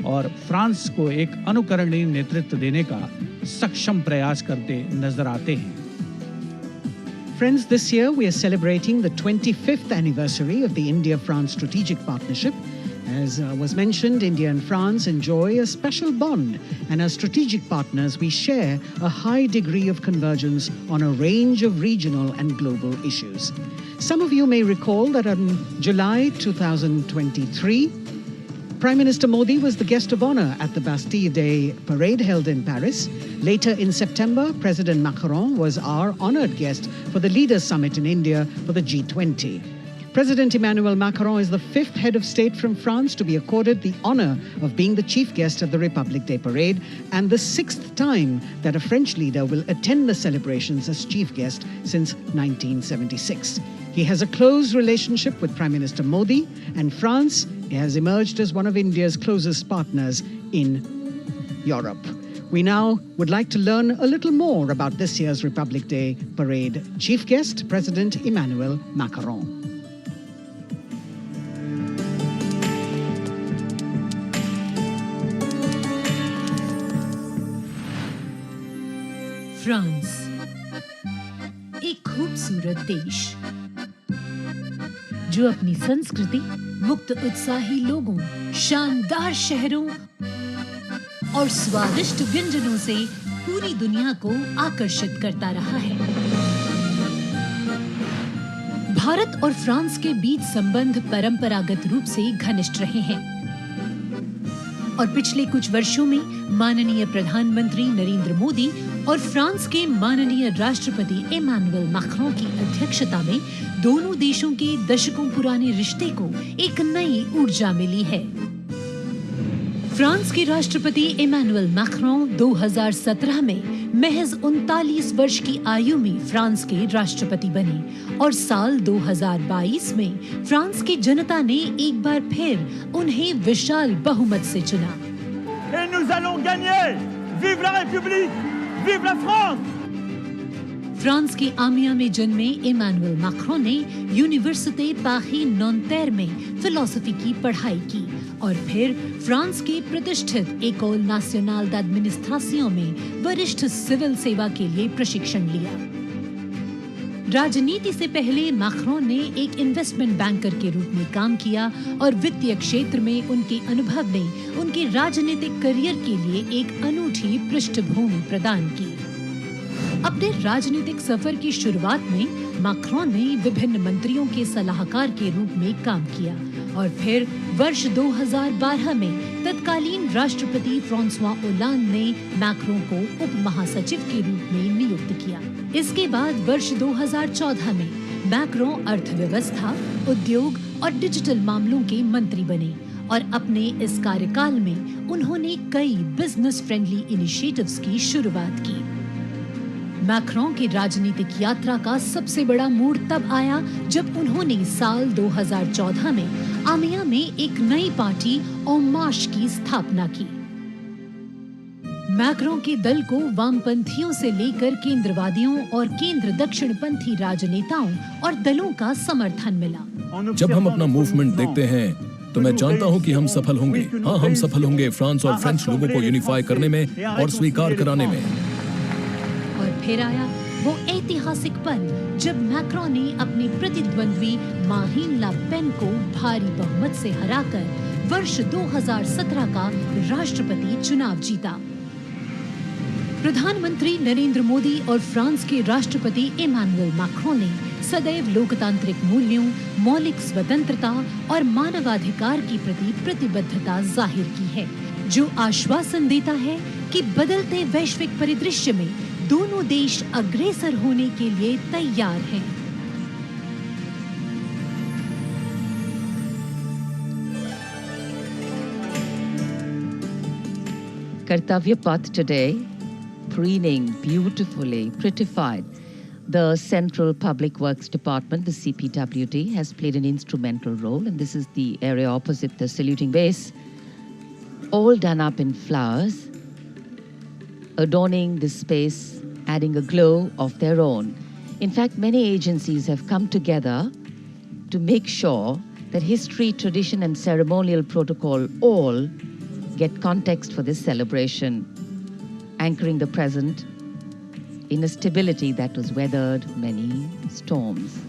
और फ्रांस को एक अनुकरणीय नेतृत्व देने का सक्षम प्रयास करते नजर आते हैं। Friends, this year we are celebrating the 25th anniversary of the India-France strategic partnership. As was mentioned, India and France enjoy a special bond, and as strategic partners, we share a high degree of convergence on a range of regional and global issues. Some of you may recall that in July 2023, Prime Minister Modi was the guest of honor at the Bastille Day parade held in Paris. Later in September, President Macron was our honored guest for the Leaders Summit in India for the G20. President Emmanuel Macron is the 5th head of state from France to be accorded the honor of being the chief guest at the Republic Day parade, and the 6th time that a French leader will attend the celebrations as chief guest since 1976. He has a close relationship with Prime Minister Modi, and France has emerged as one of India's closest partners in Europe. We now would like to learn a little more about this year's Republic Day parade. Chief guest, President Emmanuel Macron. France, एक खूबसूरत देश जो अपनी संस्कृति, मुक्त उत्साही लोगों, शानदार शहरों और स्वादिष्ट व्यंजनों से पूरी दुनिया को आकर्षित करता रहा है। भारत और फ्रांस के बीच संबंध परंपरागत रूप से घनिष्ठ रहे हैं और पिछले कुछ वर्षों में माननीय प्रधानमंत्री नरेंद्र मोदी और फ्रांस के माननीय राष्ट्रपति इमैनुअल मैक्रों की अध्यक्षता में दोनों देशों के दशकों पुराने रिश्ते को एक नई ऊर्जा मिली है। फ्रांस के राष्ट्रपति इमैनुअल मैक्रों 2017 में महज 39 वर्ष की आयु में फ्रांस के राष्ट्रपति बने और साल 2022 में फ्रांस की जनता ने एक बार फिर उन्हें विशाल बहुमत से चुना। Et nous allons gagner! Vive la République! Vive la France! France के आमिया में जन्मे इमैनुअल मैक्रों ने यूनिवर्सिटी पारी नॉन्टेर में फिलोसफी की पढ़ाई की और फिर फ्रांस के प्रतिष्ठित एकोल नाशनल d'administration में वरिष्ठ सिविल सेवा के लिए प्रशिक्षण लिया। राजनीति से पहले मैक्रों ने एक इन्वेस्टमेंट बैंकर के रूप में काम किया और वित्तीय क्षेत्र में उनके अनुभव ने उनके राजनीतिक करियर के लिए एक अनूठी पृष्ठभूमि प्रदान की। अपने राजनीतिक सफर की शुरुआत में मैक्रों ने विभिन्न मंत्रियों के सलाहकार के रूप में काम किया और फिर वर्ष 2012 में तत्कालीन राष्ट्रपति फ्रांसवा ओलांद ने मैक्रों को उप महासचिव के रूप में नियुक्त किया। इसके बाद वर्ष 2014 में मैक्रों अर्थव्यवस्था, उद्योग और डिजिटल मामलों के मंत्री बने और अपने इस कार्यकाल में उन्होंने कई बिजनेस फ्रेंडली इनिशिएटिव्स की शुरुआत की। मैक्रों की राजनीतिक यात्रा का सबसे बड़ा मोड़ तब आया जब उन्होंने साल 2014 में आमिया में एक नई पार्टी En Marche की स्थापना की। मैक्रों के दल को वामपंथियों से लेकर केंद्रवादियों और केंद्र दक्षिणपंथी राजनेताओं और दलों का समर्थन मिला। जब हम अपना मूवमेंट देखते हैं तो मैं जानता हूं कि हम सफल होंगे। हाँ, हम सफल होंगे फ्रांस और फ्रेंच लोगों को यूनिफाई करने में और स्वीकार कराने में। और फिर आया वो ऐतिहासिक पल जब मैक्रों ने अपने प्रतिद्वंद्वी मारीन ला पेन को भारी बहुमत से हराकर वर्ष 2017 का राष्ट्रपति चुनाव जीता। प्रधानमंत्री नरेंद्र मोदी और फ्रांस के राष्ट्रपति इमैनुअल मैक्रों ने सदैव लोकतांत्रिक मूल्यों, मौलिक स्वतंत्रता और मानवाधिकार के प्रति प्रतिबद्धता जाहिर की है, जो आश्वासन देता है कि बदलते वैश्विक परिदृश्य में दोनों देश अग्रसर होने के लिए तैयार हैं। Kartavya path today, preening beautifully prettified. The Central Public Works Department, the CPWD, has played an instrumental role, and this is the area opposite the saluting base, all done up in flowers, adorning this space, adding a glow of their own. In fact, many agencies have come together to make sure that history, tradition, and ceremonial protocol all get context for this celebration, anchoring the present in a stability that was weathered many storms.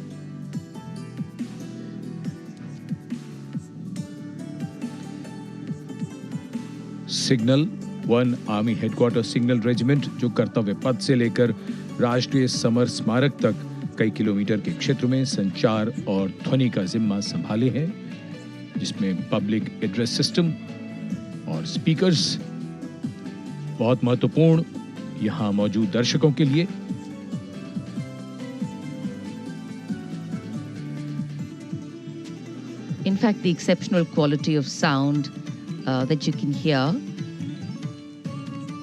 Signal 1 army headquarter signal regiment, जो कर्तव्य पथ से लेकर राष्ट्रीय summer स्मारक तक कई kilometre के क्षेत्र में संचार और ध्वनि का जिम्मा संभाले हैं, जिसमें पब्लिक एड्रेस सिस्टम और स्पीकर्स बहुत महत्वपूर्ण यहां मौजूद दर्शकों के लिए। In fact, the exceptional quality of sound that you can hear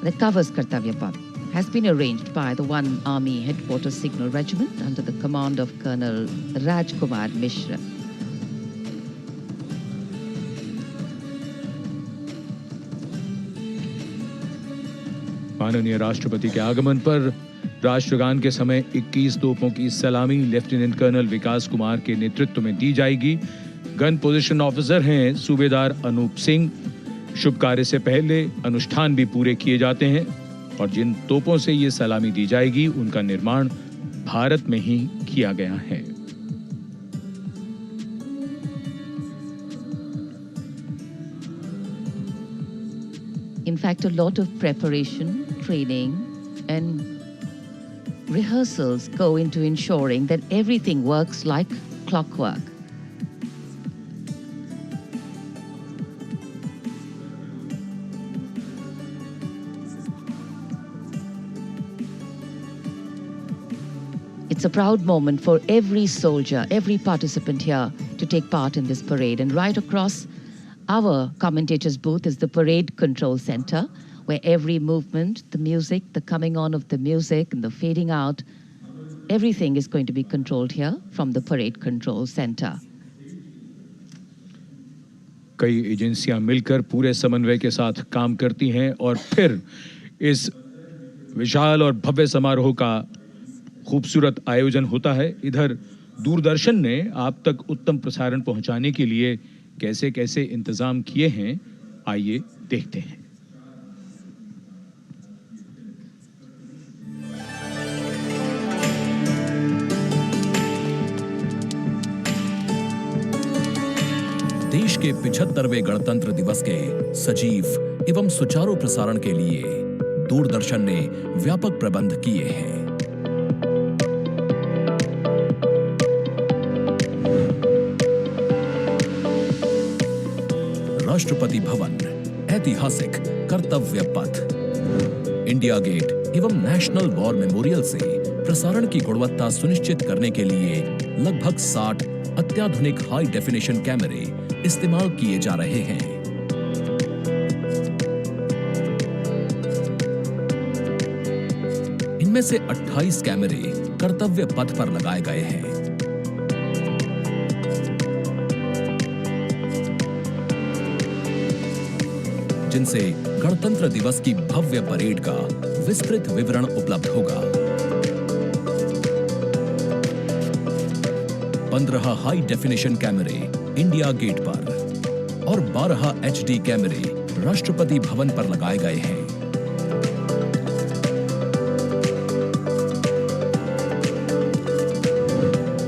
that covers Kartavya Path has been arranged by the 1 Army Headquarters Signal Regiment under the command of Colonel Rajkumar Mishra. माननीय राष्ट्रपति के आगमन पर राष्ट्रगान के समय 21 तोपों की सलामी लेफ्टिनेंट कर्नल विकास कुमार के नेतृत्व में दी जाएगी। गन पोजीशन ऑफिसर हैं सूबेदार अनूप सिंह। शुभ कार्य से पहले अनुष्ठान भी पूरे किए जाते हैं और जिन तोपों से ये सलामी दी जाएगी उनका निर्माण भारत में ही किया गया है। In fact, a lot of preparation, training, and rehearsals go into ensuring that everything works like clockwork. It's a proud moment for every soldier, every participant here to take part in this parade. And right across Our commentators' booth is the parade control center, where every movement, the music, the coming on of the music and the fading out, everything is going to be controlled here from the parade control center. कई एजेंसियां मिलकर पूरे समन्वय के साथ काम करती हैं और फिर इस विशाल और भव्य समारोह का खूबसूरत आयोजन होता है। इधर दूरदर्शन ने आप तक उत्तम प्रसारण पहुंचाने के लिए कैसे कैसे इंतजाम किए हैं, आइए देखते हैं। देश के 75वें गणतंत्र दिवस के सजीव एवं सुचारू प्रसारण के लिए दूरदर्शन ने व्यापक प्रबंध किए हैं। राष्ट्रपति भवन, ऐतिहासिक कर्तव्य पथ, इंडिया गेट एवं नेशनल वॉर मेमोरियल से प्रसारण की गुणवत्ता सुनिश्चित करने के लिए लगभग 60 अत्याधुनिक हाई डेफिनेशन कैमरे इस्तेमाल किए जा रहे हैं। इनमें से 28 कैमरे कर्तव्य पथ पर लगाए गए हैं। जिनसे गणतंत्र दिवस की भव्य परेड का विस्तृत विवरण उपलब्ध होगा। 15 हाई डेफिनेशन कैमरे इंडिया गेट पर और 12 HD कैमरे राष्ट्रपति भवन पर लगाए गए हैं।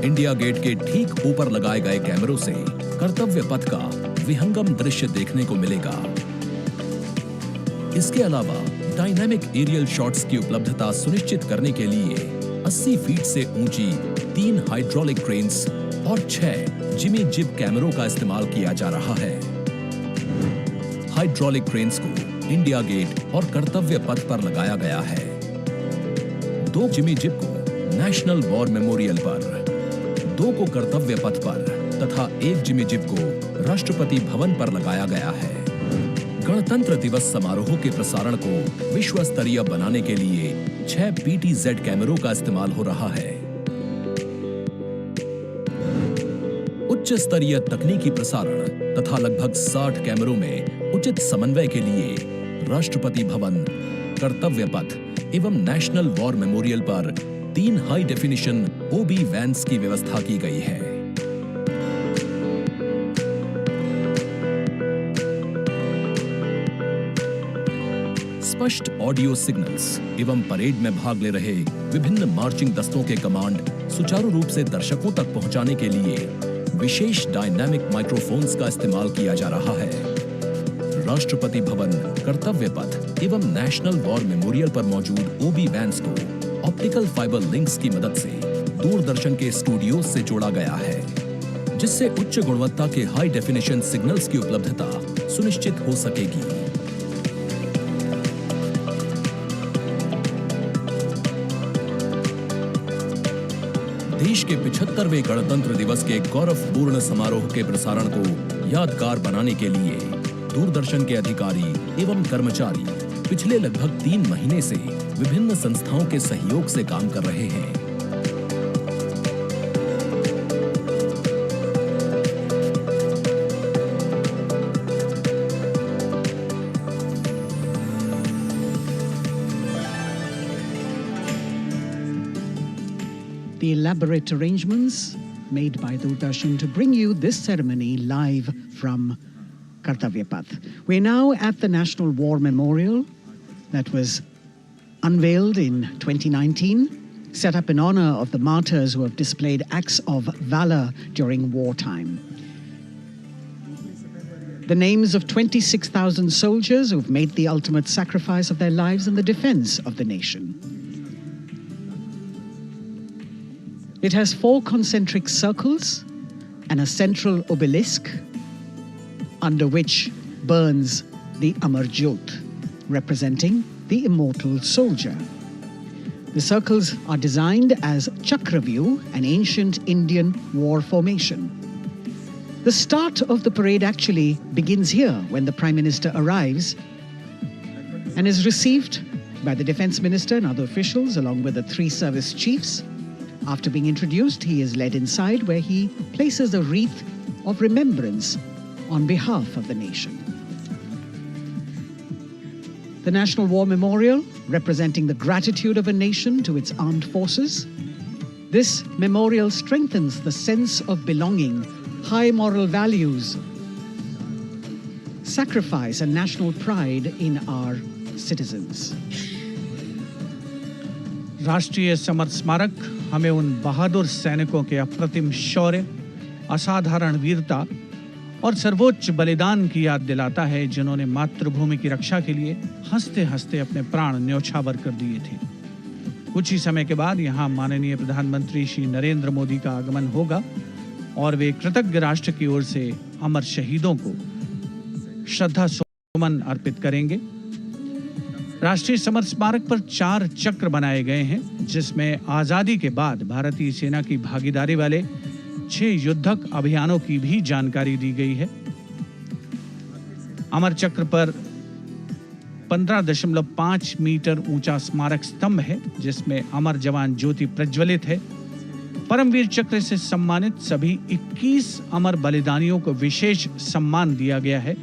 इंडिया गेट के ठीक ऊपर लगाए गए कैमरों से कर्तव्य पथ का विहंगम दृश्य देखने को मिलेगा। इसके अलावा डायनामिक एरियल शॉट्स की उपलब्धता सुनिश्चित करने के लिए 80 फीट से ऊंची 3 हाइड्रोलिक क्रेन्स और 6 जिमी जिब कैमरों का इस्तेमाल किया जा रहा है। हाइड्रोलिक क्रेन्स को इंडिया गेट और कर्तव्य पथ पर लगाया गया है। 2 जिमी जिब को नेशनल वॉर मेमोरियल पर, 2 को कर्तव्य पथ पर तथा 1 जिमी जिब को राष्ट्रपति भवन पर लगाया गया है। गणतंत्र दिवस समारोह के प्रसारण को विश्व स्तरीय बनाने के लिए 6 PTZ कैमरों का इस्तेमाल हो रहा है। उच्च स्तरीय तकनीकी प्रसारण तथा लगभग 60 कैमरों में उचित समन्वय के लिए राष्ट्रपति भवन, कर्तव्य पथ एवं नेशनल वॉर मेमोरियल पर 3 हाई डेफिनेशन OB वैन्स की व्यवस्था की गई है। स्पष्ट ऑडियो सिग्नल्स एवं परेड में भाग ले रहे विभिन्न मार्चिंग दस्तों के कमांड सुचारू रूप से दर्शकों तक पहुंचाने के लिए विशेष डायनामिक माइक्रोफोन्स का इस्तेमाल किया जा रहा है। राष्ट्रपति भवन, कर्तव्य पथ एवं नेशनल वॉर मेमोरियल पर मौजूद OB वैन्स को ऑप्टिकल फाइबर लिंक्स की मदद से दूरदर्शन के स्टूडियो से जोड़ा गया है, जिससे उच्च गुणवत्ता के हाई डेफिनेशन सिग्नल्स की उपलब्धता सुनिश्चित हो सकेगी। देश के 75वें गणतंत्र दिवस के गौरवपूर्ण समारोह के प्रसारण को यादगार बनाने के लिए दूरदर्शन के अधिकारी एवं कर्मचारी पिछले लगभग 3 महीने से विभिन्न संस्थाओं के सहयोग से काम कर रहे हैं। The elaborate arrangements made by Doordarshan to bring you this ceremony live from Kartavya Path. We're now at the National War Memorial that was unveiled in 2019, set up in honor of the martyrs who have displayed acts of valor during wartime. The names of 26,000 soldiers who've made the ultimate sacrifice of their lives in the defense of the nation. It has 4 concentric circles and a central obelisk under which burns the Amar Jyot, representing the immortal soldier. The circles are designed as Chakravyu, an ancient Indian war formation. The start of the parade actually begins here when the Prime Minister arrives and is received by the Defence Minister and other officials along with the 3 service chiefs. After being introduced, he is led inside where he places a wreath of remembrance on behalf of the nation. The National War Memorial, representing the gratitude of a nation to its armed forces. This memorial strengthens the sense of belonging, high moral values, sacrifice and national pride in our citizens. राष्ट्रीय summer स्मारक हमें उन बहादुर सैनिकों के अप्रतिम शौर्य, असाधारण वीरता और सर्वोच्च बलिदान की याद दिलाता है, जिन्होंने मातृभूमि की रक्षा के लिए हंसते हंसते अपने प्राण न्यौछावर कर दिए थे। कुछ ही समय के बाद यहाँ माननीय प्रधानमंत्री श्री नरेंद्र मोदी का आगमन होगा और वे कृतज्ञ राष्ट्र की ओर से अमर शहीदों को श्रद्धा सुमन अर्पित करेंगे। राष्ट्रीय समर स्मारक पर 4 चक्र बनाए गए हैं, जिसमें आजादी के बाद भारतीय सेना की भागीदारी वाले 6 युद्धक अभियानों की भी जानकारी दी गई है। अमर चक्र पर 15.5 मीटर ऊंचा स्मारक स्तंभ है, जिसमें अमर जवान ज्योति प्रज्वलित है। परमवीर चक्र से सम्मानित सभी 21 अमर बलिदानियों को विशेष सम्मान दिया गया है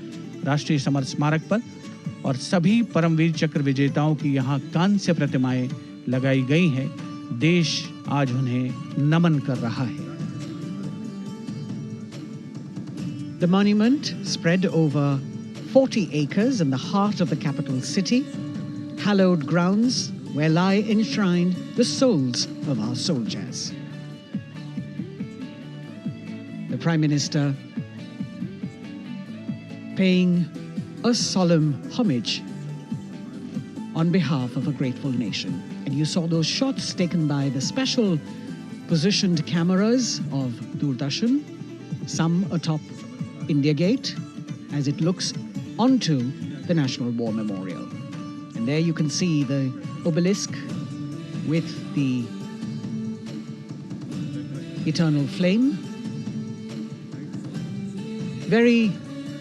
राष्ट्रीय समर स्मारक पर, और सभी परमवीर चक्र विजेताओं की यहाँ कांस्य प्रतिमाएं लगाई गई हैं। देश आज उन्हें नमन कर रहा है। The monument, spread over 40 acres in the heart of the capital city, hallowed grounds where lie enshrined the souls of our soldiers. The Prime Minister paying a solemn homage on behalf of a grateful nation. And you saw those shots taken by the special positioned cameras of Doordarshan, some atop India Gate, as it looks onto the National War Memorial. And there you can see the obelisk with the eternal flame, very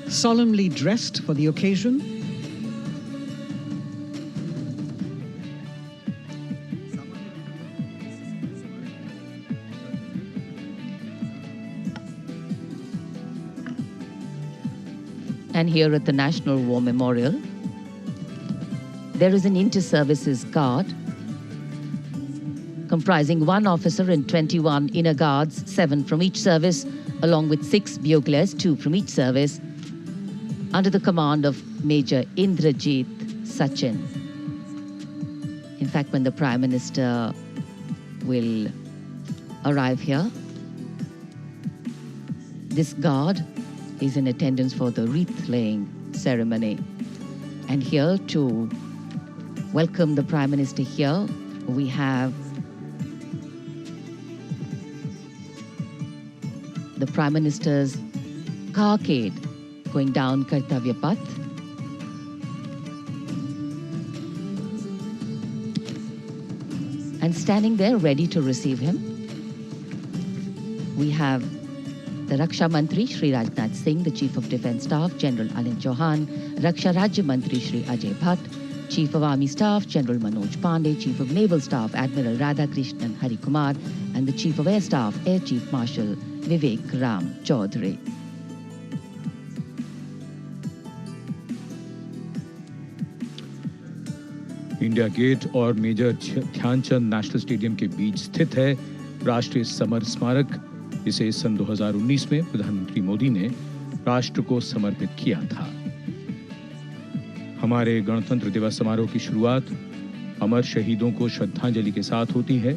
solemnly dressed for the occasion. And here at the National War Memorial, there is an inter-services guard comprising 1 officer and 21 inner guards, 7 from each service, along with 6 buglers, 2 from each service, under the command of Major Indrajit Sachin. In fact, when the Prime Minister will arrive here, this guard is in attendance for the wreath-laying ceremony. And here to welcome the Prime Minister here, we have the Prime Minister's carcade going down Kartavya path. And standing there ready to receive him, we have the Raksha Mantri Shri Rajnath Singh, the Chief of Defence Staff General Anil Chauhan, Raksha Rajya Mantri Shri Ajay Bhatt, Chief of Army Staff General Manoj Pandey, Chief of Naval Staff Admiral Radhakrishnan Hari Kumar, and the Chief of Air Staff Air Chief Marshal Vivek Ram Chaudhary. India Gate और Major Dhyanchand National Stadium के बीच स्थित है राष्ट्रीय summer स्मारक। इसे सन 2019 में प्रधानमंत्री मोदी ने राष्ट्र को समर्पित किया था। हमारे गणतंत्र दिवस समारोह की शुरुआत अमर शहीदों को श्रद्धांजलि के साथ होती है।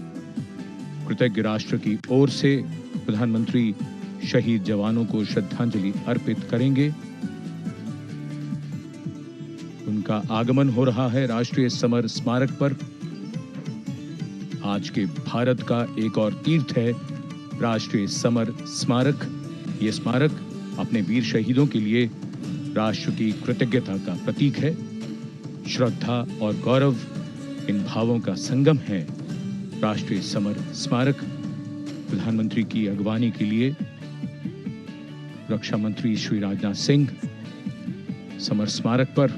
कृतज्ञ राष्ट्र की ओर से प्रधानमंत्री शहीद जवानों को श्रद्धांजलि अर्पित करेंगे। उनका आगमन हो रहा है राष्ट्रीय समर स्मारक पर। आज के भारत का एक और तीर्थ है राष्ट्रीय समर स्मारक। ये स्मारक अपने वीर शहीदों के लिए राष्ट्र की कृतज्ञता का प्रतीक है। श्रद्धा और गौरव इन भावों का संगम है राष्ट्रीय समर स्मारक। प्रधानमंत्री की अगवानी के लिए रक्षा मंत्री श्री राजनाथ सिंह समर स्मारक पर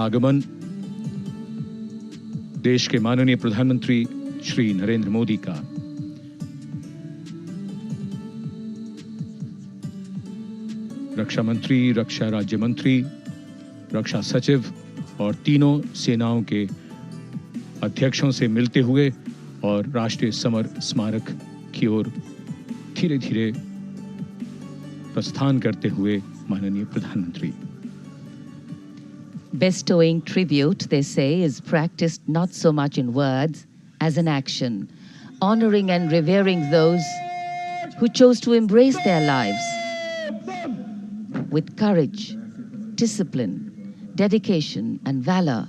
आगमन देश के माननीय प्रधानमंत्री श्री नरेंद्र मोदी का रक्षा मंत्री, रक्षा राज्य मंत्री, रक्षा सचिव और तीनों सेनाओं के अध्यक्षों से मिलते हुए और राष्ट्रीय समर स्मारक की ओर धीरे धीरे प्रस्थान करते हुए माननीय प्रधानमंत्री। Bestowing tribute, they say, is practiced not so much in words as in action, honoring and revering those who chose to embrace their lives with courage, discipline, dedication, and valor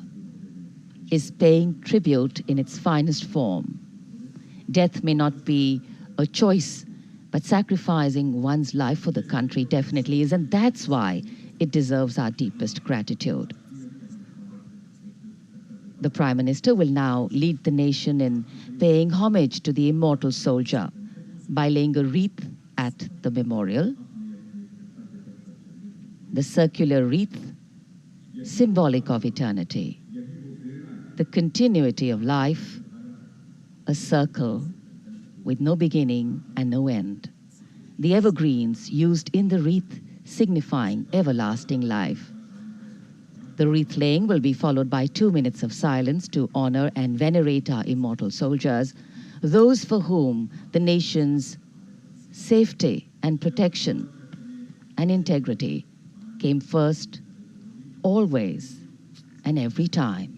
is paying tribute in its finest form. Death may not be a choice, but sacrificing one's life for the country definitely is, and that's why it deserves our deepest gratitude. The Prime Minister will now lead the nation in paying homage to the immortal soldier by laying a wreath at the memorial. The circular wreath, symbolic of eternity, the continuity of life, a circle with no beginning and no end. The evergreens used in the wreath signifying everlasting life. The wreath laying will be followed by 2 minutes of silence to honor and venerate our immortal soldiers, those for whom the nation's safety and protection and integrity came first, always and every time.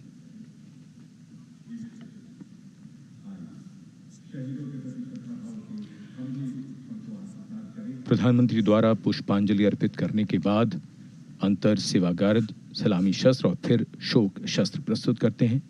प्रधानमंत्री द्वारा पुष्पांजलि अर्पित करने के बाद अंतर सेवागार्द सलामी शस्त्र और फिर शोक शस्त्र प्रस्तुत करते हैं।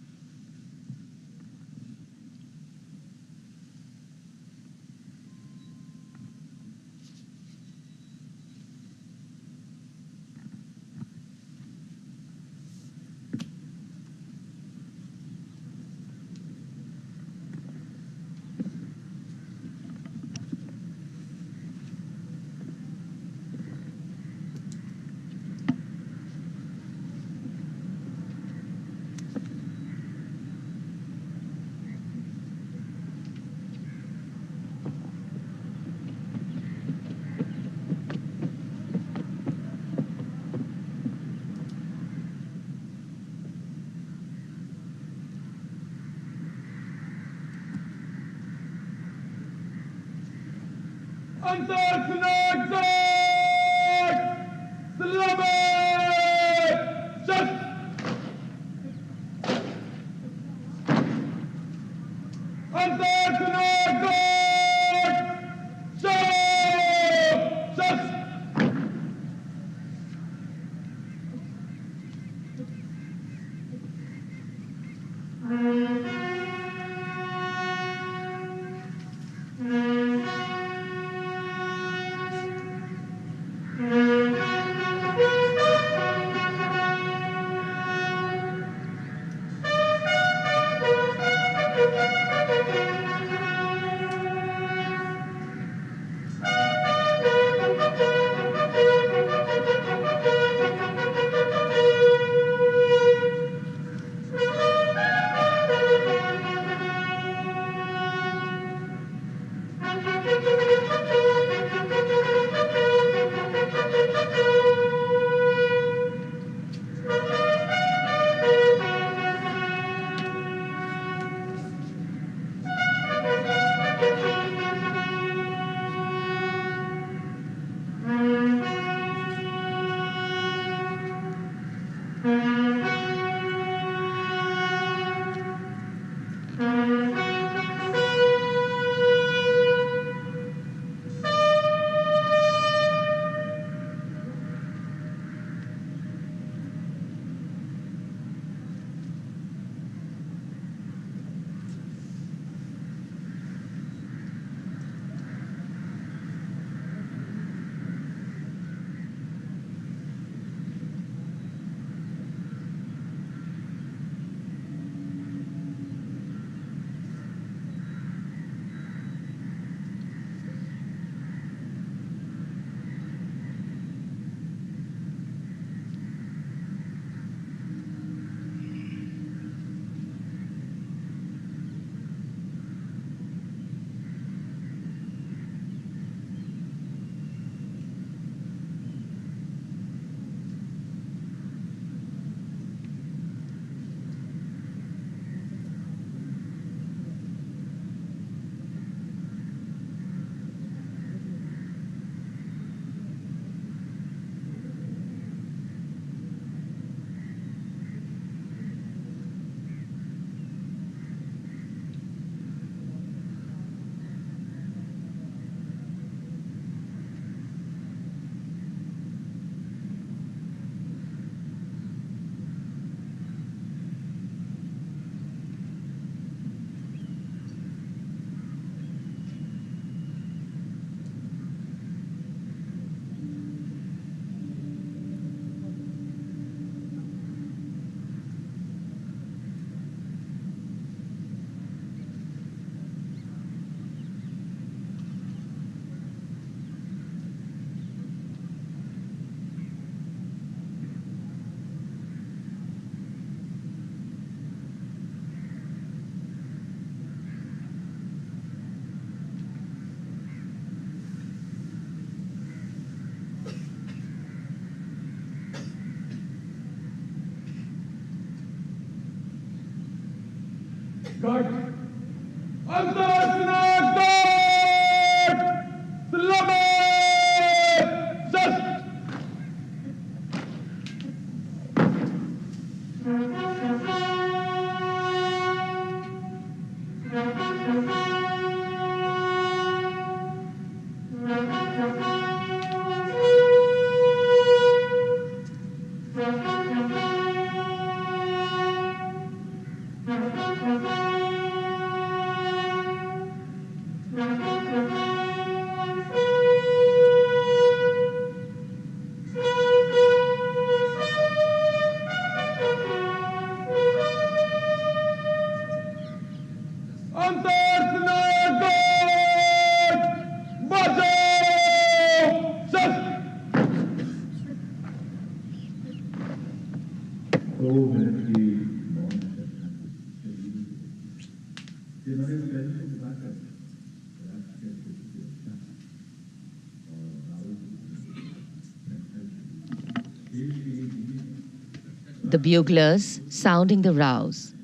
The buglers sounding the rouse,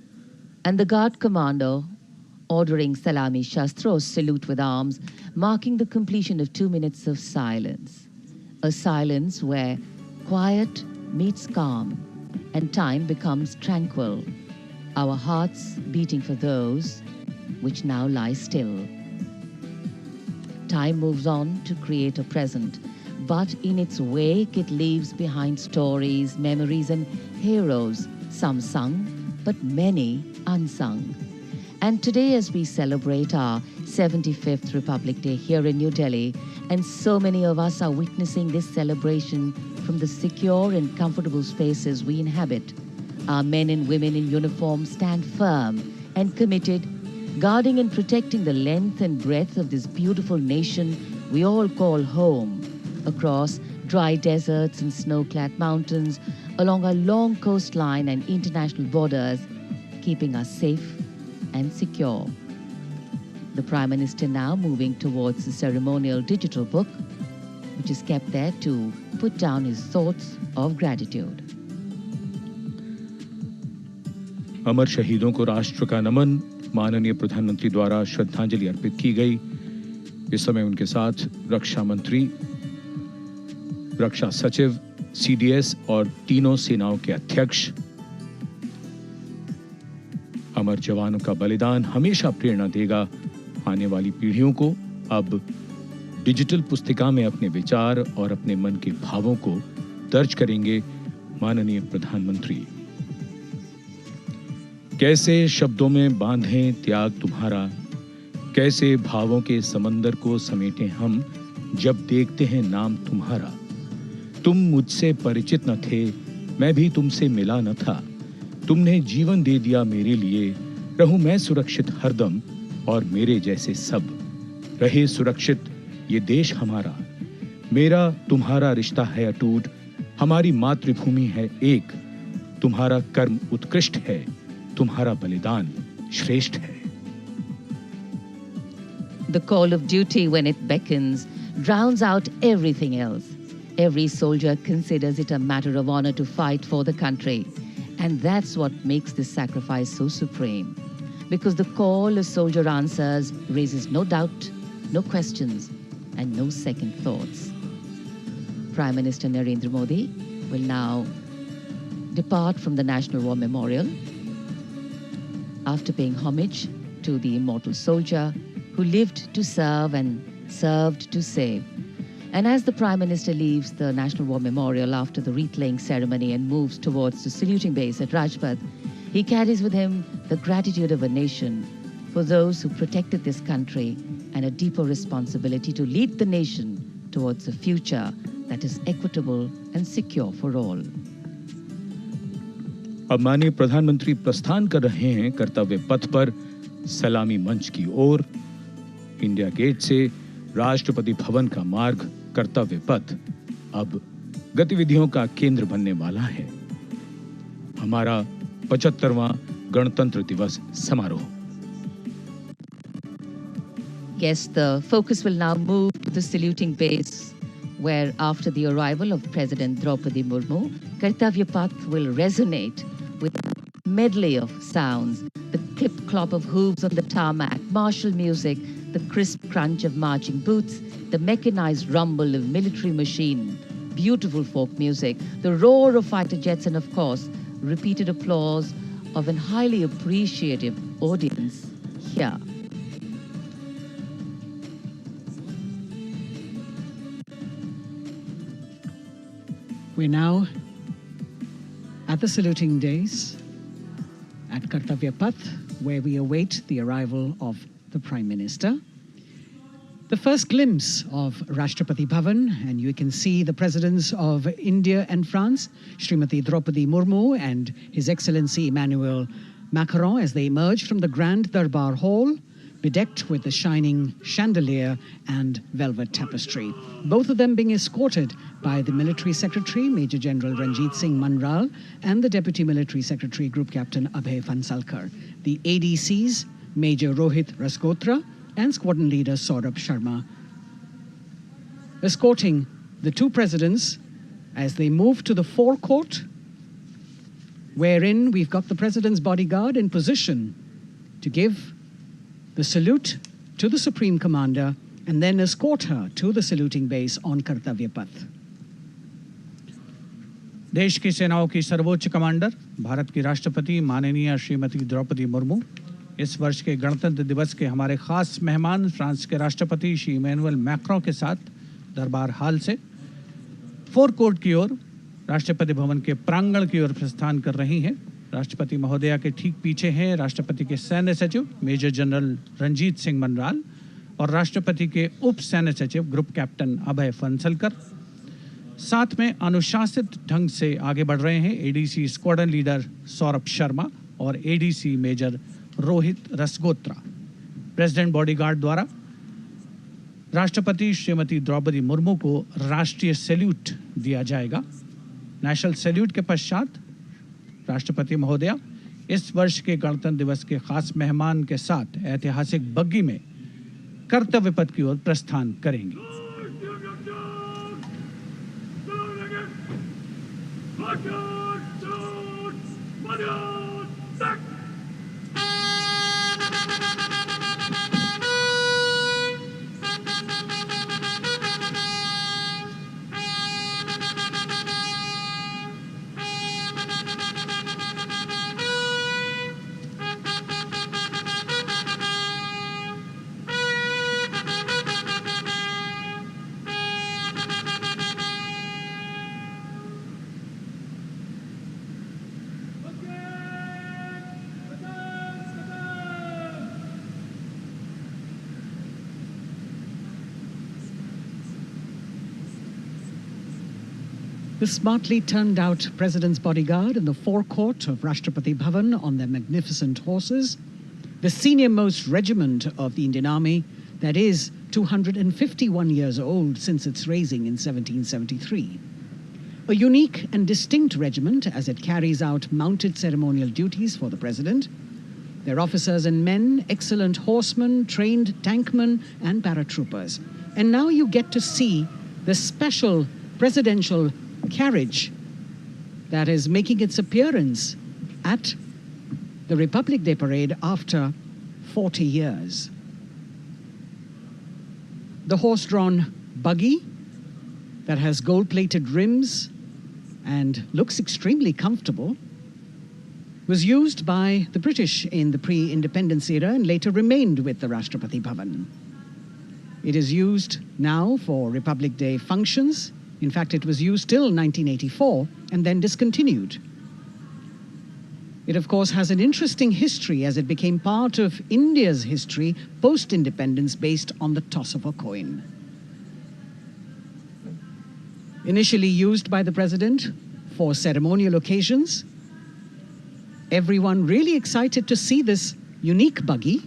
and the guard commander ordering Salami Shastros salute with arms, marking the completion of 2 minutes of silence. A silence where quiet meets calm and time becomes tranquil, our hearts beating for those which now lie still. Time moves on to create a present, but in its wake it leaves behind stories, memories and heroes, some sung, but many unsung. And today, as we celebrate our 75th Republic Day here in New Delhi, and so many of us are witnessing this celebration from the secure and comfortable spaces we inhabit, our men and women in uniform stand firm and committed, guarding and protecting the length and breadth of this beautiful nation we all call home, across dry deserts and snow-clad mountains, along our long coastline and international borders, keeping us safe and secure. The Prime Minister now moving towards the ceremonial digital book, which is kept there to put down his thoughts of gratitude. अमर शहीदों को राष्ट्र का नमन, माननीय प्रधानमंत्री द्वारा श्रद्धांजलि अर्पित की गई। इस समय उनके साथ रक्षा मंत्री, रक्षा सचिव, सीडीएस और तीनों सेनाओं के अध्यक्ष। अमर जवानों का बलिदान हमेशा प्रेरणा देगा आने वाली पीढ़ियों को। अब डिजिटल पुस्तिका में अपने विचार और अपने मन के भावों को दर्ज करेंगे माननीय प्रधानमंत्री। कैसे शब्दों में बांधें त्याग तुम्हारा, कैसे भावों के समंदर को समेटें हम जब देखते हैं नाम तुम्हारा। तुम मुझसे परिचित न थे, मैं भी तुमसे मिला न था, तुमने जीवन दे दिया मेरे लिए, रहूं मैं सुरक्षित हरदम और मेरे जैसे सब, रहे सुरक्षित ये देश हमारा। मेरा तुम्हारा रिश्ता है अटूट, हमारी मातृभूमि है एक, तुम्हारा कर्म उत्कृष्ट है, तुम्हारा बलिदान श्रेष्ठ है। The call of duty, when it beckons, drowns out everything else. Every soldier considers it a matter of honor to fight for the country. And that's what makes this sacrifice so supreme. Because the call a soldier answers raises no doubt, no questions, and no second thoughts. Prime Minister Narendra Modi will now depart from the National War Memorial after paying homage to the immortal soldier who lived to serve and served to save. And as the Prime Minister leaves the National War Memorial after the wreath-laying ceremony and moves towards the saluting base at Rajpath, he carries with him the gratitude of a nation for those who protected this country and a deeper responsibility to lead the nation towards a future that is equitable and secure for all. अब माननीय प्रधानमंत्री प्रस्थान कर रहे हैं कर्तव्य पथ पर सलामी मंच की ओर। इंडिया गेट से राष्ट्रपति भवन का मार्ग कर्तव्य पथ अब गतिविधियों का केंद्र बनने वाला है। हमारा 75वां गणतंत्र दिवस समारोह। Yes, the focus will now move to the saluting base, where after the arrival of President Droupadi Murmu, Kartavya Path will resonate with a medley of sounds, the clip-clop of hooves on the tarmac, martial music, the crisp crunch of marching boots, the mechanized rumble of military machine, beautiful folk music, the roar of fighter jets, and of course, repeated applause of an highly appreciative audience here. We're now at the saluting days at Kartavya Path, where we await the arrival of the Prime Minister. The first glimpse of Rashtrapati Bhavan, and you can see the presidents of India and France, Srimati Droupadi Murmu and His Excellency Emmanuel Macron, as they emerge from the Grand Darbar Hall, bedecked with the shining chandelier and velvet tapestry. Both of them being escorted by the Military Secretary, Major General Ranjit Singh Manral, and the Deputy Military Secretary, Group Captain Abhay Phansalkar. The ADCs, Major Rohit Rasgotra and Squadron Leader Saurabh Sharma, escorting the two presidents as they move to the forecourt, wherein we've got the President's bodyguard in position to give the salute to the Supreme Commander and then escort her to the saluting base on Kartavya Path. देश की सेनाओं की सर्वोच्च commander Bharat की राष्ट्रपति माननीय श्रीमती द्रौपदी मुर्मू इस वर्ष के गणतंत्र दिवस के हमारे खास मेहमान फ्रांस के राष्ट्रपति श्री इमैनुअल मैक्रों के साथ दरबार हाल से फोर कोर्ट की ओर राष्ट्रपति भवन के प्रांगण की ओर प्रस्थान कर रही हैं। राष्ट्रपति महोदया के ठीक पीछे हैं राष्ट्रपति के सैन्य सचिव मेजर जनरल रंजीत सिंह मनराल और राष्ट्रपति के उप सैन्य सचिव ग्रुप कैप्टन अभय फंसलकर। साथ में अनुशासित ढंग से आगे बढ़ रहे हैं ADC squadron leader Saurabh Sharma और ADC major Rohit Rasgotra. President bodyguard द्वारा राष्ट्रपति श्रीमती द्रौपदी मुर्मू को राष्ट्रीय सैल्यूट दिया जाएगा। नेशनल सैल्यूट के पश्चात राष्ट्रपति महोदया इस वर्ष के गणतंत्र दिवस के खास मेहमान के साथ ऐतिहासिक बग्गी में कर्तव्य पथ की ओर प्रस्थान करेंगी। The smartly turned out President's bodyguard in the forecourt of Rashtrapati Bhavan on their magnificent horses, the senior-most regiment of the Indian Army that is 251 years old since its raising in 1773. A unique and distinct regiment as it carries out mounted ceremonial duties for the President. Their officers and men, excellent horsemen, trained tankmen and paratroopers. And now you get to see the special presidential carriage that is making its appearance at the Republic Day Parade after 40 years. The horse-drawn buggy that has gold-plated rims and looks extremely comfortable was used by the British in the pre-independence era and later remained with the Rashtrapati Bhavan. It is used now for Republic Day functions. In fact, it was used till 1984 and then discontinued. It, of course, has an interesting history as it became part of India's history post-independence based on the toss of a coin. Initially used by the President for ceremonial occasions, everyone really excited to see this unique buggy.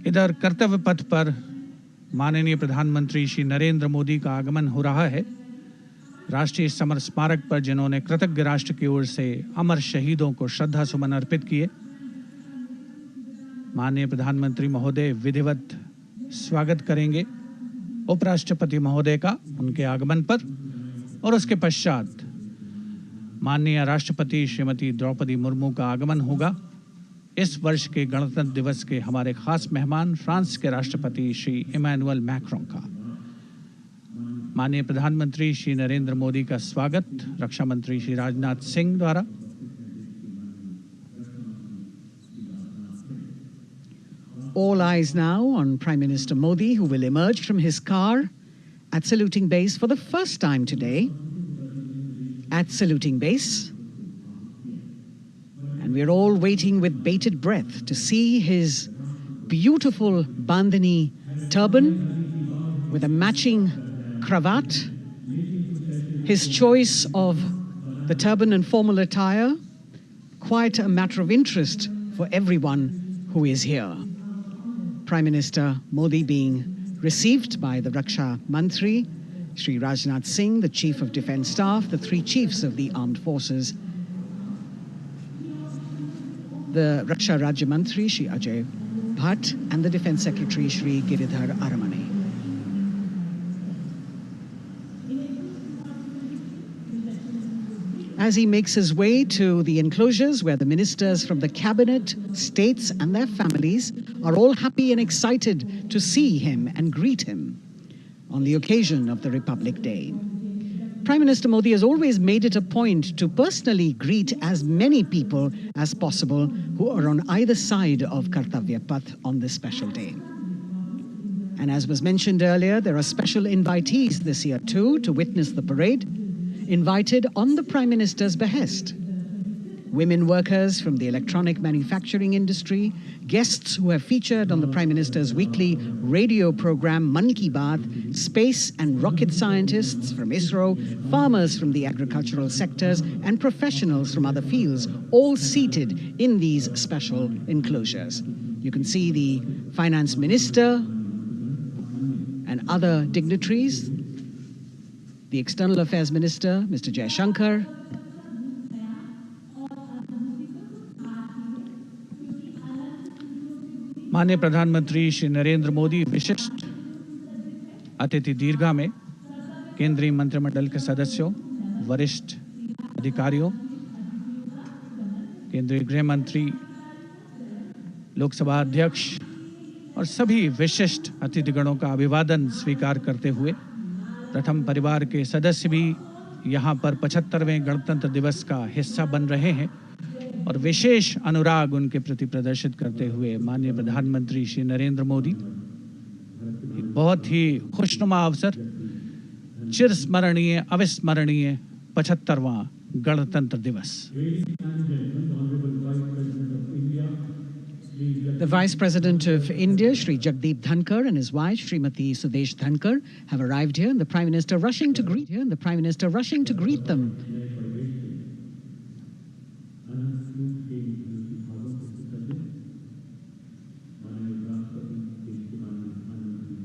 इधर कर्तव्य पथ पर माननीय प्रधानमंत्री श्री नरेंद्र मोदी का आगमन हो रहा है। राष्ट्रीय समर स्मारक पर जिन्होंने कृतज्ञ राष्ट्र की ओर से अमर शहीदों को श्रद्धा सुमन अर्पित किए, माननीय प्रधानमंत्री महोदय विधिवत स्वागत करेंगे उपराष्ट्रपति महोदय का उनके आगमन पर और उसके पश्चात माननीय राष्ट्रपति श्रीमती द्रौपदी मुर्मू का आगमन होगा। इस वर्ष के गणतंत्र दिवस के हमारे खास मेहमान फ्रांस के राष्ट्रपति श्री इमैनुअल मैक्रों का। माननीय प्रधानमंत्री श्री नरेंद्र मोदी का स्वागत रक्षा मंत्री श्री राजनाथ सिंह द्वारा। All eyes now on Prime Minister Modi, who will emerge from his car at saluting base for the first time today. At saluting base. And we're all waiting with bated breath to see his beautiful bandhani turban with a matching cravat. His choice of the turban and formal attire, quite a matter of interest for everyone who is here. Prime Minister Modi being received by the Raksha Mantri, Shri Rajnath Singh, the Chief of Defence Staff, the three chiefs of the armed forces, the Raksha Rajya Mantri, Shri Ajay Bhatt, and the Defence Secretary, Shri Giridhar Aramane. As he makes his way to the enclosures where the ministers from the cabinet, states and their families are all happy and excited to see him and greet him on the occasion of the Republic Day. Prime Minister Modi has always made it a point to personally greet as many people as possible who are on either side of Kartavya Path on this special day. And as was mentioned earlier, there are special invitees this year too to witness the parade, invited on the Prime Minister's behest. Women workers from the electronic manufacturing industry, guests who have featured on the Prime Minister's weekly radio program Mann Ki Baat, space and rocket scientists from ISRO, farmers from the agricultural sectors, and professionals from other fields, all seated in these special enclosures. You can see the Finance Minister and other dignitaries, the External Affairs Minister, Mr. Jaishankar, माननीय प्रधानमंत्री श्री नरेंद्र मोदी विशिष्ट अतिथि दीर्घा में केंद्रीय मंत्रिमंडल के सदस्यों, वरिष्ठ अधिकारियों, केंद्रीय गृह मंत्री, लोकसभा अध्यक्ष और सभी विशिष्ट अतिथिगणों का अभिवादन स्वीकार करते हुए प्रथम परिवार के सदस्य भी यहाँ पर 75वें गणतंत्र दिवस का हिस्सा बन रहे हैं और विशेष अनुराग उनके प्रति प्रदर्शित करते हुए माननीय प्रधानमंत्री श्री नरेंद्र मोदी बहुत ही खुशनुमा अवसर, चिरस्मरणीय अविस्मरणीय 75वां गणतंत्र दिवस। The Vice President of India, Shri Jagdeep Dhankar, and his wife, Srimati Sudesh Dhankar, have arrived here, and the Prime Minister rushing to greet them.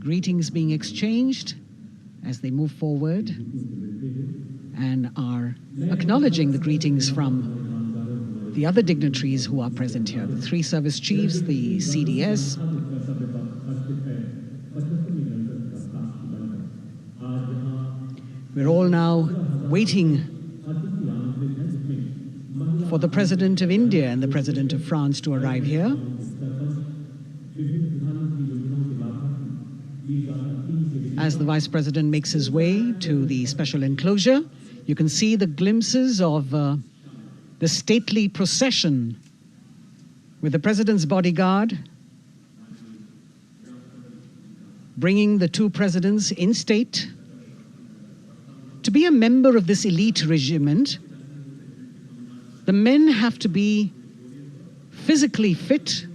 Greetings being exchanged as they move forward and are acknowledging the greetings from the other dignitaries who are present here, the three service chiefs, the CDS. We're all now waiting for the President of India and the President of France to arrive here. As the Vice President makes his way to the special enclosure, you can see the glimpses of the stately procession with the President's bodyguard bringing the two presidents in state. To be a member of this elite regiment, the men have to be physically fit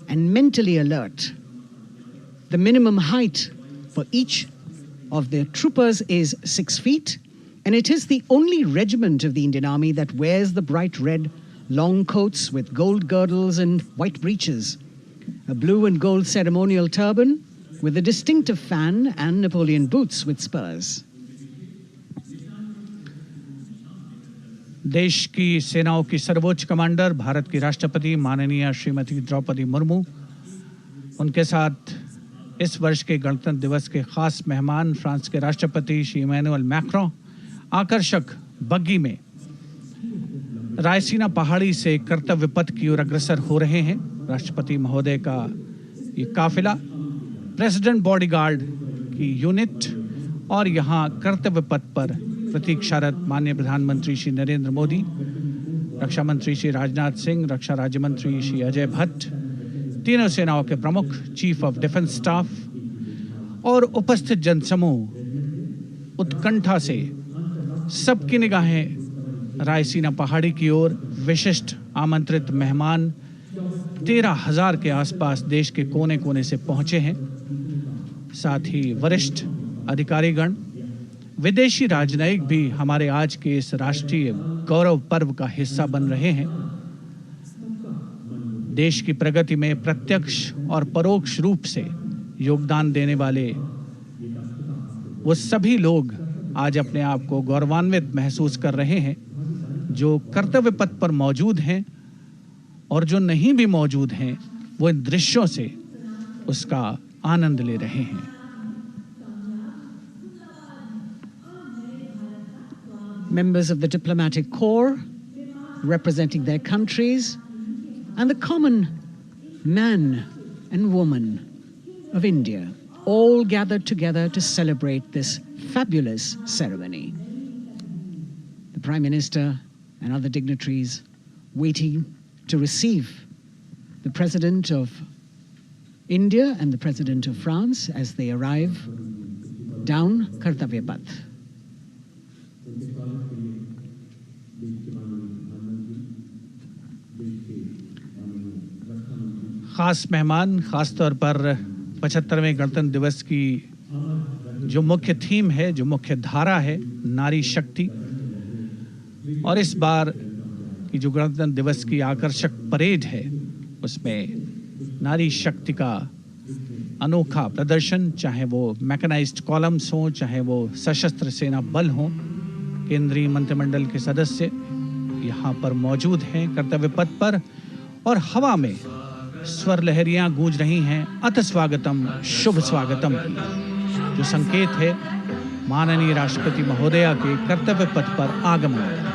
and mentally alert. The minimum height for each of the troopers is 6 feet, and it is the only regiment of the Indian Army that wears the bright red long coats with gold girdles and white breeches, a blue and gold ceremonial turban with a distinctive fan and Napoleon boots with spurs. देश की सेनाओं की सर्वोच्च commander Bharat की राष्ट्रपति माननीय श्रीमती द्रौपदी मुर्मू, उनके साथ इस वर्ष के गणतंत्र दिवस के खास मेहमान फ्रांस के राष्ट्रपति श्री इमैनुअल मैक्रों आकर्षक बग्गी में रायसीना पहाड़ी से कर्तव्य पथ की ओर अग्रसर हो रहे हैं। राष्ट्रपति महोदय का ये काफिला, प्रेसिडेंट बॉडीगार्ड की यूनिट और यहाँ कर्तव्य पथ पर प्रतीक्षारत माननीय प्रधानमंत्री श्री नरेंद्र मोदी, रक्षा मंत्री श्री राजनाथ सिंह, रक्षा राज्य मंत्री श्री अजय भट्ट, तीनों सेनाओं के प्रमुख, चीफ ऑफ डिफेंस स्टाफ और उपस्थित जनसमूह उत्कंठा से सबकी निगाहें रायसीना पहाड़ी की ओर। विशिष्ट आमंत्रित मेहमान 13,000 के आसपास देश के कोने कोने से पहुंचे हैं। साथ ही वरिष्ठ अधिकारीगण, विदेशी राजनयिक भी हमारे आज के इस राष्ट्रीय गौरव पर्व का हिस्सा बन रहे हैं। देश की प्रगति में प्रत्यक्ष और परोक्ष रूप से योगदान देने वाले वो सभी लोग आज अपने आप को गौरवान्वित महसूस कर रहे हैं, जो कर्तव्य पथ पर मौजूद हैं और जो नहीं भी मौजूद हैं, वो इन दृश्यों से उसका आनंद ले रहे हैं। Members of the diplomatic corps representing their countries and the common man and woman of India all gathered together to celebrate this fabulous ceremony. The Prime Minister and other dignitaries waiting to receive the President of India and the President of France as they arrive down Kartavya Path. खास मेहमान, खास तौर पर 75वें गणतंत्र दिवस की जो मुख्य थीम है, जो मुख्य धारा है, नारी शक्ति, और इस बार की जो गणतंत्र दिवस की आकर्षक परेड है उसमें नारी शक्ति का अनोखा प्रदर्शन, चाहे वो मैकेनाइज्ड कॉलम्स हों, चाहे वो सशस्त्र सेना बल हों। केंद्रीय मंत्रिमंडल के सदस्य यहाँ पर मौजूद हैं कर्तव्य पथ पर, और हवा में स्वर लहरियां गूंज रही हैं अथ स्वागतम, शुभ स्वागतम, जो संकेत है माननीय राष्ट्रपति महोदया के कर्तव्य पथ पर आगमन का।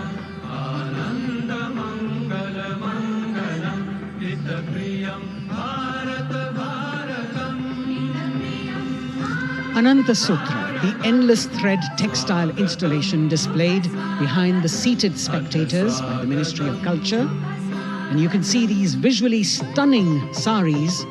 Ananta Sutra, the endless thread textile installation displayed behind the seated spectators by the Ministry of Culture. And you can see these visually stunning saris,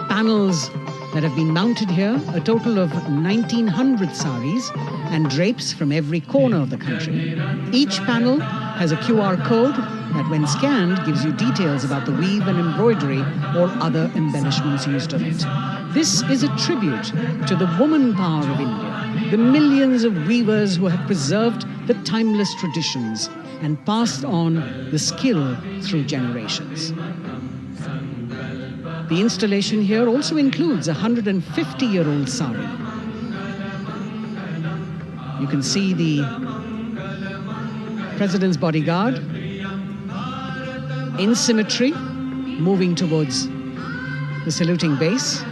panels that have been mounted here, a total of 1,900 saris and drapes from every corner of the country. Each panel has a QR code that when scanned gives you details about the weave and embroidery or other embellishments used on it. This is a tribute to the woman power of India, the millions of weavers who have preserved the timeless traditions and passed on the skill through generations. The installation here also includes a 150-year-old sari. You can see the President's bodyguard in symmetry moving towards the saluting base,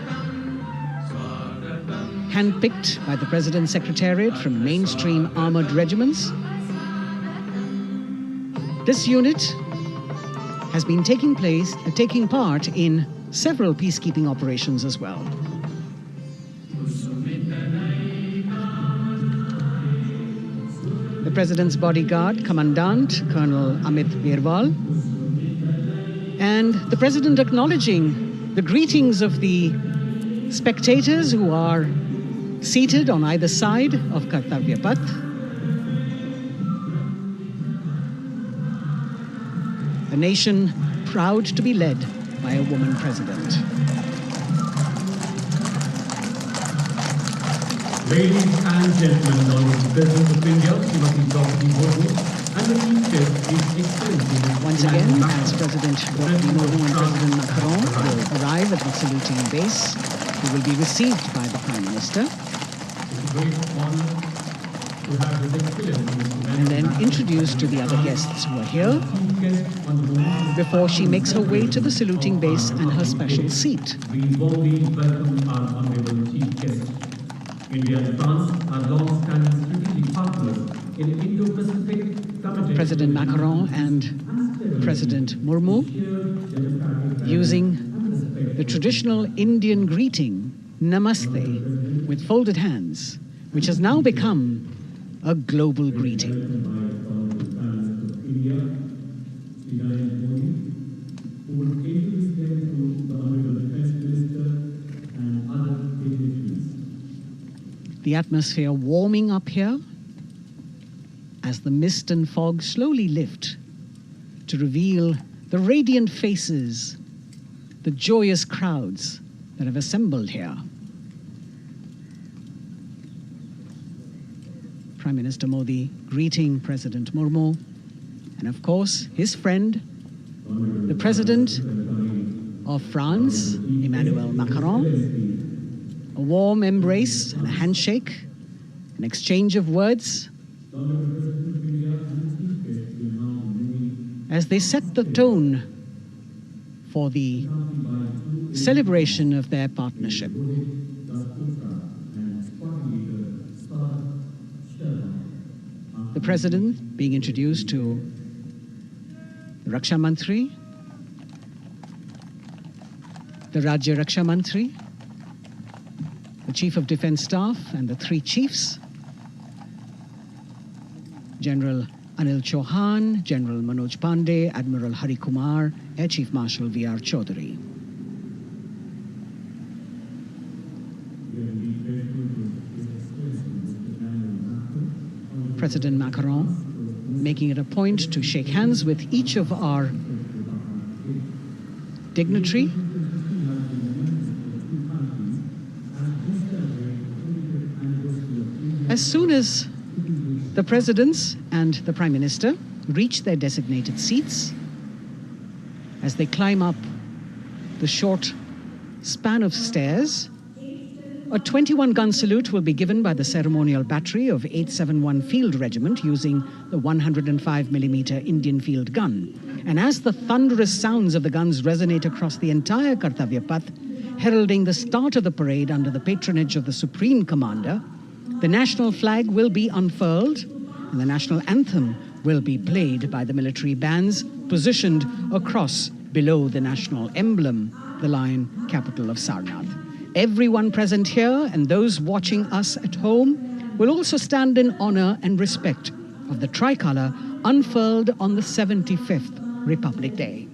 handpicked by the President's Secretariat from mainstream armored regiments. This unit has been taking part in several peacekeeping operations as well. The President's bodyguard, Commandant Colonel Amit Birwal, and the President acknowledging the greetings of the spectators who are seated on either side of Kartavya Path. A nation proud to be led by a woman president. Ladies and gentlemen, on the President of India, Srimati Droupadi Murmu, and the Chief Guest is Excellency. Once again, as President Droupadi Murmu and President Macron will arrive at the saluting base, who will be received by the Prime Minister. It's a great honor to have His Excellency and then introduced to the other guests who are here before she makes her way to the saluting base and her special seat. We warmly welcome our honorable Chief Guest. India and France are long-standing strategic partners in Indo-Pacific summit. President Macron and President Murmu using the traditional Indian greeting, Namaste, with folded hands, which has now become a global greeting. The atmosphere warming up here as the mist and fog slowly lift to reveal the radiant faces, the joyous crowds that have assembled here. Prime Minister Modi greeting President Murmu, and of course his friend, the President of France, Emmanuel Macron. A warm embrace and a handshake, an exchange of words as they set the tone for the celebration of their partnership. The President being introduced to the Raksha Mantri, the Rajya Raksha Mantri, the Chief of Defence Staff and the three chiefs, General Anil Chauhan, General Manoj Pandey, Admiral Hari Kumar, Air Chief Marshal V.R. Chaudhary. President Macron making it a point to shake hands with each of our dignitary. As soon as the presidents and the Prime Minister reach their designated seats, as they climb up the short span of stairs, a 21-gun salute will be given by the ceremonial battery of 871 Field Regiment using the 105mm Indian field gun. And as the thunderous sounds of the guns resonate across the entire Kartavya Path, heralding the start of the parade under the patronage of the Supreme Commander, the national flag will be unfurled and the national anthem will be played by the military bands positioned across below the national emblem, the lion capital of Sarnath. Everyone present here and those watching us at home will also stand in honor and respect of the tricolour unfurled on the 75th Republic Day.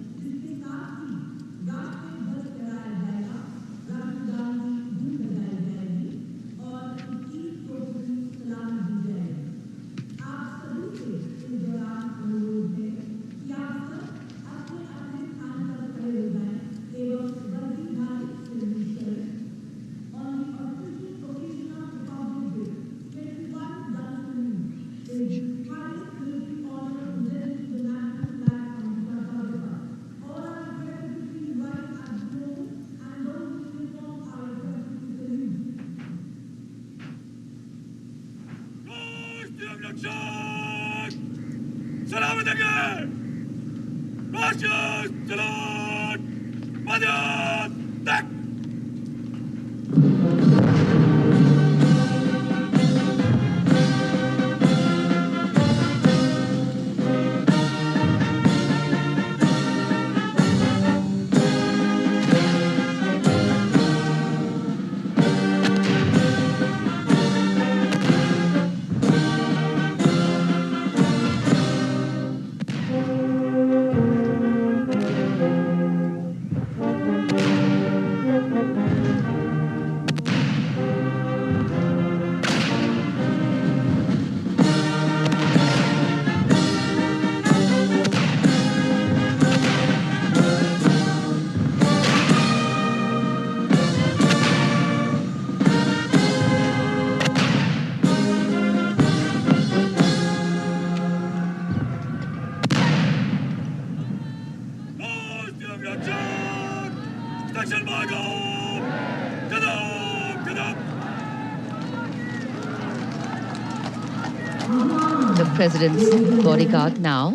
The President's bodyguard now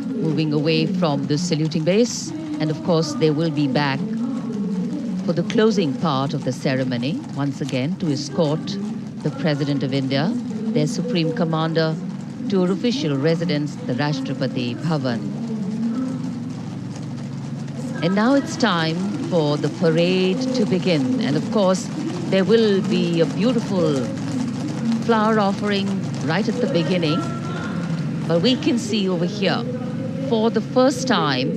moving away from the saluting base, and of course they will be back for the closing part of the ceremony once again to escort the President of India their Supreme Commander, to her official residence, the Rashtrapati Bhavan. And now it's time for the parade to begin. And of course, there will be a beautiful flower offering right at the beginning. But we can see over here, for the first time,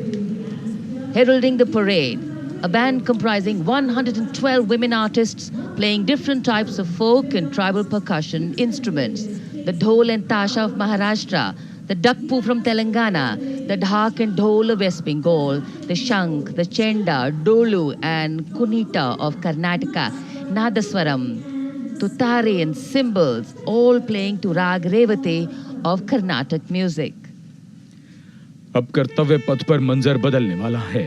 heralding the parade, a band comprising 112 women artists playing different types of folk and tribal percussion instruments. The dhol and tasha of Maharashtra, the dakpu from Telangana, the dhak and dhol of West Bengal, the shank, the chenda, dolu and kunita of Karnataka, nadaswaram, tutari and cymbals, all playing to rag revati of Carnatic music. अब कर्तव्य पथ पर मंजर बदलने वाला है।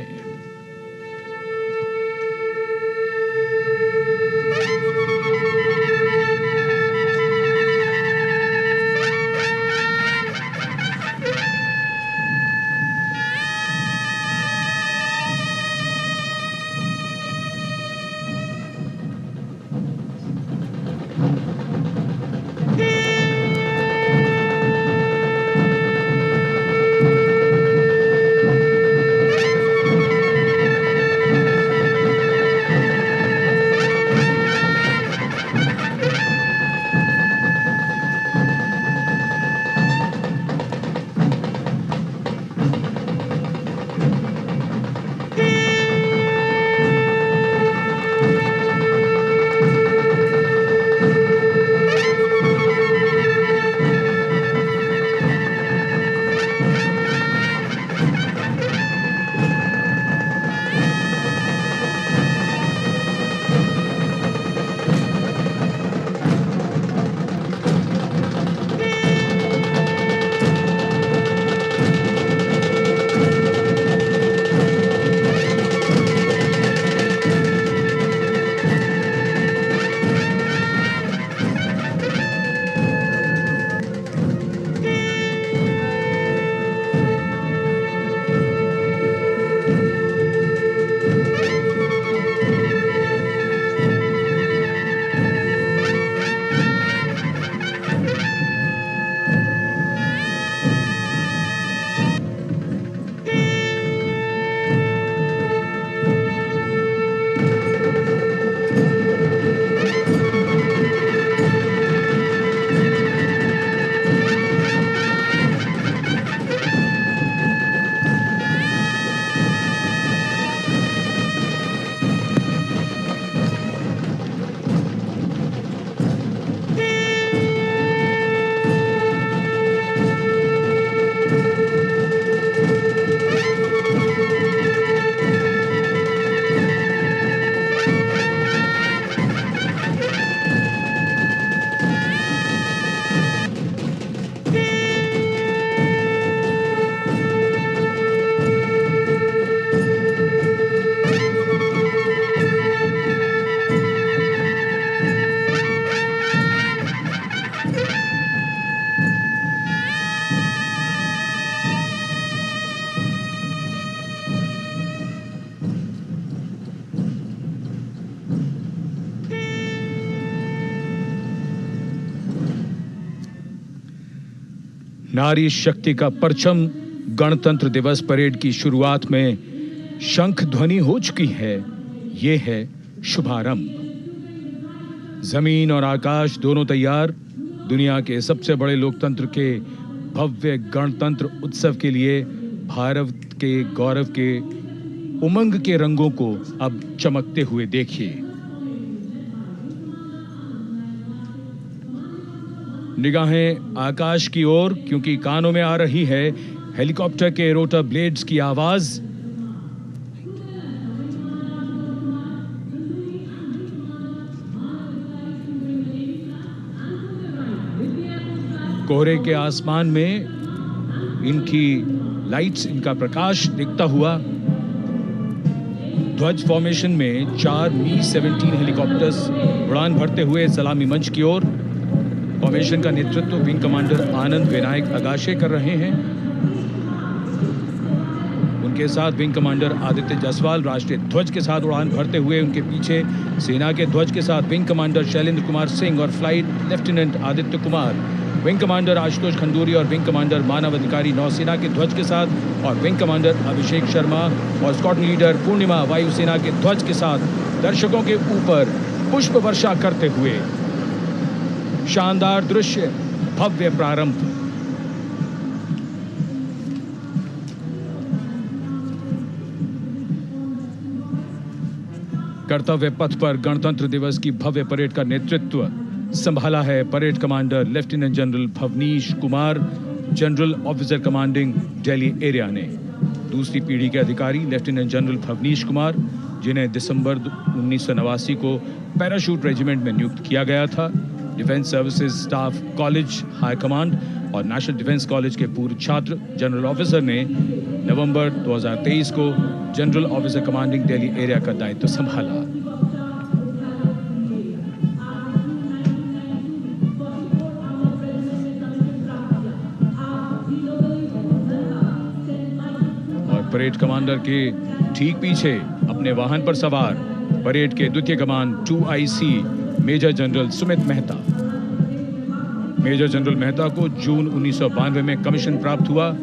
नारी शक्ति का परचम गणतंत्र दिवस परेड की शुरुआत में शंख ध्वनि हो चुकी है। ये है शुभारंभ। जमीन और आकाश दोनों तैयार दुनिया के सबसे बड़े लोकतंत्र के भव्य गणतंत्र उत्सव के लिए भारत के गौरव के उमंग के रंगों को अब चमकते हुए देखिए। निगाहें आकाश की ओर, क्योंकि कानों में आ रही है हेलीकॉप्टर के रोटर ब्लेड्स की आवाज। कोहरे के आसमान में इनकी लाइट्स, इनका प्रकाश दिखता हुआ ध्वज फॉर्मेशन में 4 मी-17 हेलीकॉप्टर्स उड़ान भरते हुए सलामी मंच की ओर। फॉर्मेशन का नेतृत्व विंग कमांडर आनंद विनायक अगाशे कर रहे हैं। उनके साथ विंग कमांडर आदित्य जायसवाल राष्ट्रीय ध्वज के साथ उड़ान भरते हुए उनके पीछे सेना के ध्वज के साथ विंग कमांडर शैलेंद्र कुमार सिंह और flight lieutenant Aditya Kumar, wing commander Ashutosh Khanduri और विंग कमांडर मानव अधिकारी नौसेना के ध्वज के साथ और विंग कमांडर अभिषेक शर्मा और स्क्वाड्रन लीडर पूर्णिमा वायुसेना के ध्वज के साथ दर्शकों के ऊपर पुष्प वर्षा करते हुए। शानदार दृश्य, भव्य प्रारंभ। कर्तव्य पथ पर गणतंत्र दिवस की भव्य परेड का नेतृत्व संभाला है parade commander lieutenant general Bhavnish Kumar, general officer commanding Delhi area ने। दूसरी पीढ़ी के अधिकारी लेफ्टिनेंट जनरल भवनीश कुमार, जिन्हें दिसंबर 1989 को पैराशूट रेजिमेंट में नियुक्त किया गया था, defence services staff college high command और नेशनल डिफेंस कॉलेज के पूर्व छात्र जनरल ऑफिसर ने नवंबर 2023 को general officer commanding Delhi area का दायित्व संभाला। और परेड कमांडर के ठीक पीछे अपने वाहन पर सवार परेड के द्वितीय कमान 2IC major general Sumit Mehta. Major general Mehta को जून 1992 में कमीशन प्राप्त हुआ।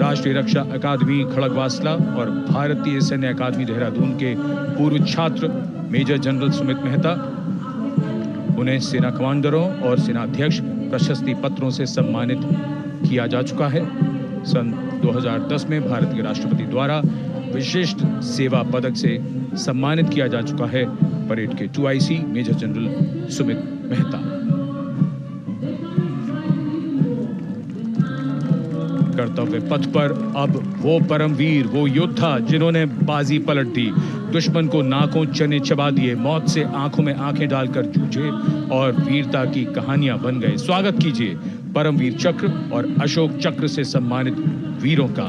राष्ट्रीय रक्षा अकादमी खड़गवासला और भारतीय सैन्य अकादमी देहरादून के पूर्व छात्र मेजर जनरल सुमित मेहता। उन्हें सेना कमांडरों और सेनाध्यक्ष प्रशस्ति पत्रों से सम्मानित किया जा चुका है। सन 2010 में भारत के राष्ट्रपति द्वारा विशिष्ट सेवा पदक से सम्मानित किया जा चुका है परेड के 2IC major general Sumit Mehta. कर्तव्य पथ पर अब वो परमवीर, वो योद्धा जिन्होंने बाजी पलट दी, दुश्मन को नाकों चने चबा दिए, मौत से आंखों में आंखें डालकर जूझे और वीरता की कहानियां बन गए। स्वागत कीजिए परमवीर चक्र और अशोक चक्र से सम्मानित वीरों का।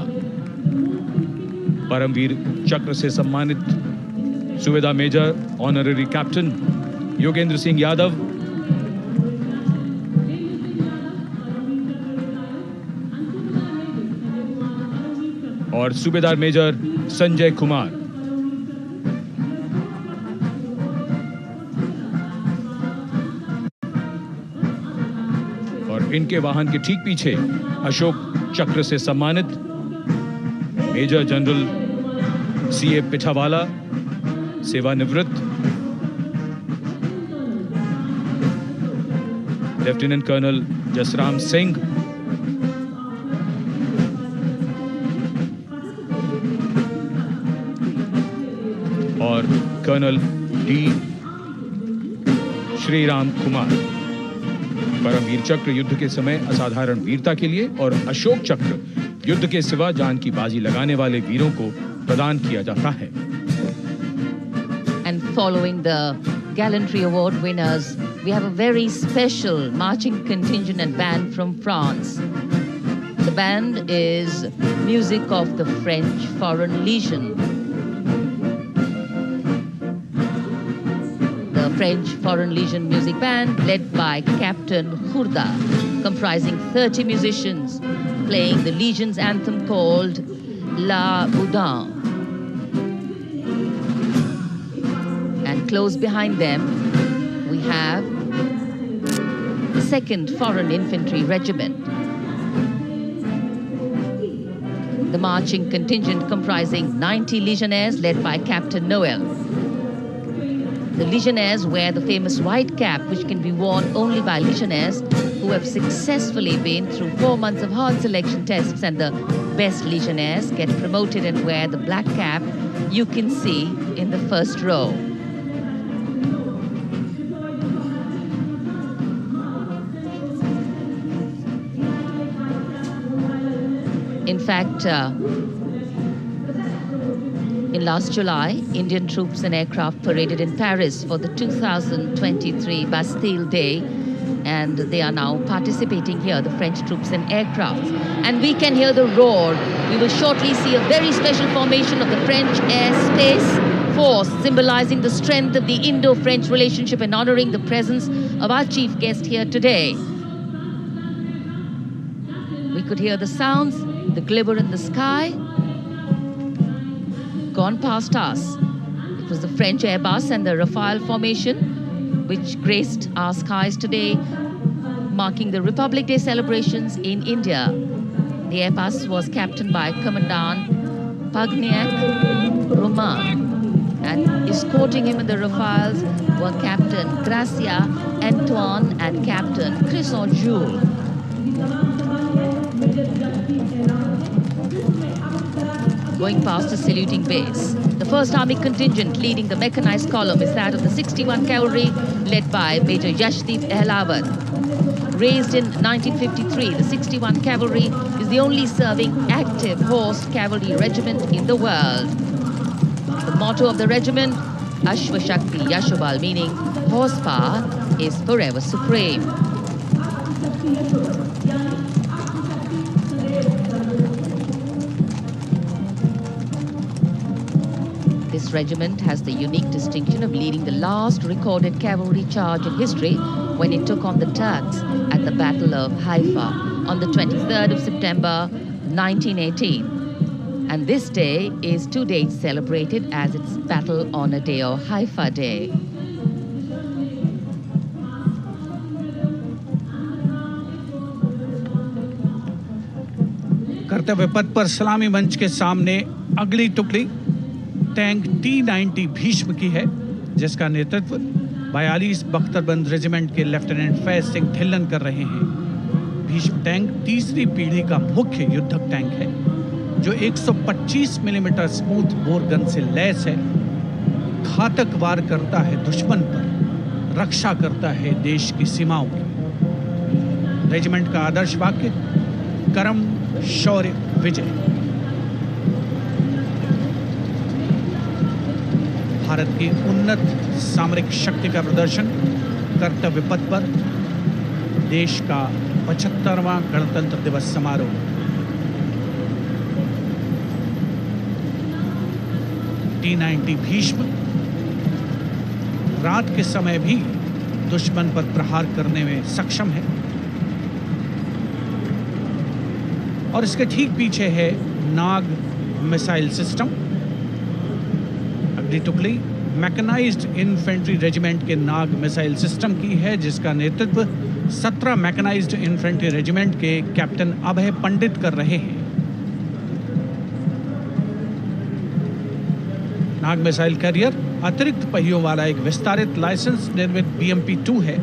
परमवीर चक्र से सम्मानित Subedar major honorary captain Yogendra Singh Yadav, और सूबेदार मेजर संजय कुमार। और इनके वाहन के ठीक पीछे अशोक चक्र से सम्मानित मेजर जनरल CA पिठावाला, सेवानिवृत्त, लेफ्टिनेंट कर्नल जसराम सिंह, और कर्नल D श्रीराम कुमार। परमवीर चक्र युद्ध के समय असाधारण वीरता के लिए और अशोक चक्र युद्ध के सिवा जान की बाजी लगाने वाले वीरों को प्रदान किया जाता है। And following the gallantry award winners, we have a very special marching contingent and band from France. The band is music of the French Foreign Legion. The French Foreign Legion music band led by Captain Khurda, comprising 30 musicians, playing the Legion's anthem called La Boudin. And close behind them, we have the 2nd Foreign Infantry Regiment. The marching contingent comprising 90 Legionnaires led by Captain Noel. The Legionnaires wear the famous white cap, which can be worn only by Legionnaires who have successfully been through 4 months of hard selection tests, and the best Legionnaires get promoted and wear the black cap you can see in the first row. In fact, in last July, Indian troops and aircraft paraded in Paris for the 2023 Bastille Day, and they are now participating here, the French troops and aircrafts. And we can hear the roar. We will shortly see a very special formation of the French Air Space Force, symbolizing the strength of the Indo-French relationship and honoring the presence of our chief guest here today. We could hear the sounds, the glimmer in the sky. gone past us. It was the French Airbus and the Rafale formation which graced our skies today, marking the Republic Day celebrations in India. The Airbus was captained by Commandant Pagniak Roman, and escorting him in the Rafales were Captain Gracia Antoine and Captain Crisson Jules. Going past the saluting base, the 1st Army contingent leading the mechanized column is that of the 61 Cavalry, led by Major Yashdeep Ehlawat. Raised in 1953, the 61 Cavalry is the only serving active horse cavalry regiment in the world. The motto of the regiment, Ashwa Shakti Yashobal, meaning horsepower is forever supreme. This regiment has the unique distinction of leading the last recorded cavalry charge in history when it took on the Turks at the Battle of Haifa on the 23rd of September 1918. And this day is to date celebrated as its Battle Honor Day or Haifa Day. कर्तव्य पथ पर सलामी मंच के सामने अगली टुकड़ी tank T-90 Bhishma की है, जिसका नेतृत्व 42 बख्तरबंद रेजिमेंट के लेफ्टिनेंट फैज सिंह ढिल्लन कर रहे हैं। भीष्म टैंक तीसरी पीढ़ी का मुख्य युद्धक टैंक है, जो 125 मिलीमीटर स्मूथ बोर गन से लैस है, घातक वार करता है दुश्मन पर, रक्षा करता है देश की सीमाओं की। रेजिमेंट का आदर्श वाक्य कर्म शौर्य विजय। भारत की उन्नत सामरिक शक्ति का प्रदर्शन कर्तव्य पथ पर देश का 75वां गणतंत्र दिवस समारोह। T-90 भीष्म रात के समय भी दुश्मन पर प्रहार करने में सक्षम है और इसके ठीक पीछे है नाग मिसाइल सिस्टम। अगली टुकड़ी मैकेनाइज्ड इन्फेंट्री रेजिमेंट के नाग मिसाइल सिस्टम की है, जिसका नेतृत्व 17 मैकेनाइज्ड इन्फेंट्री रेजिमेंट के कैप्टन अभय पंडित कर रहे हैं। नाग मिसाइल कैरियर अतिरिक्त पहियों वाला एक विस्तारित लाइसेंस निर्मित BMP-2 है,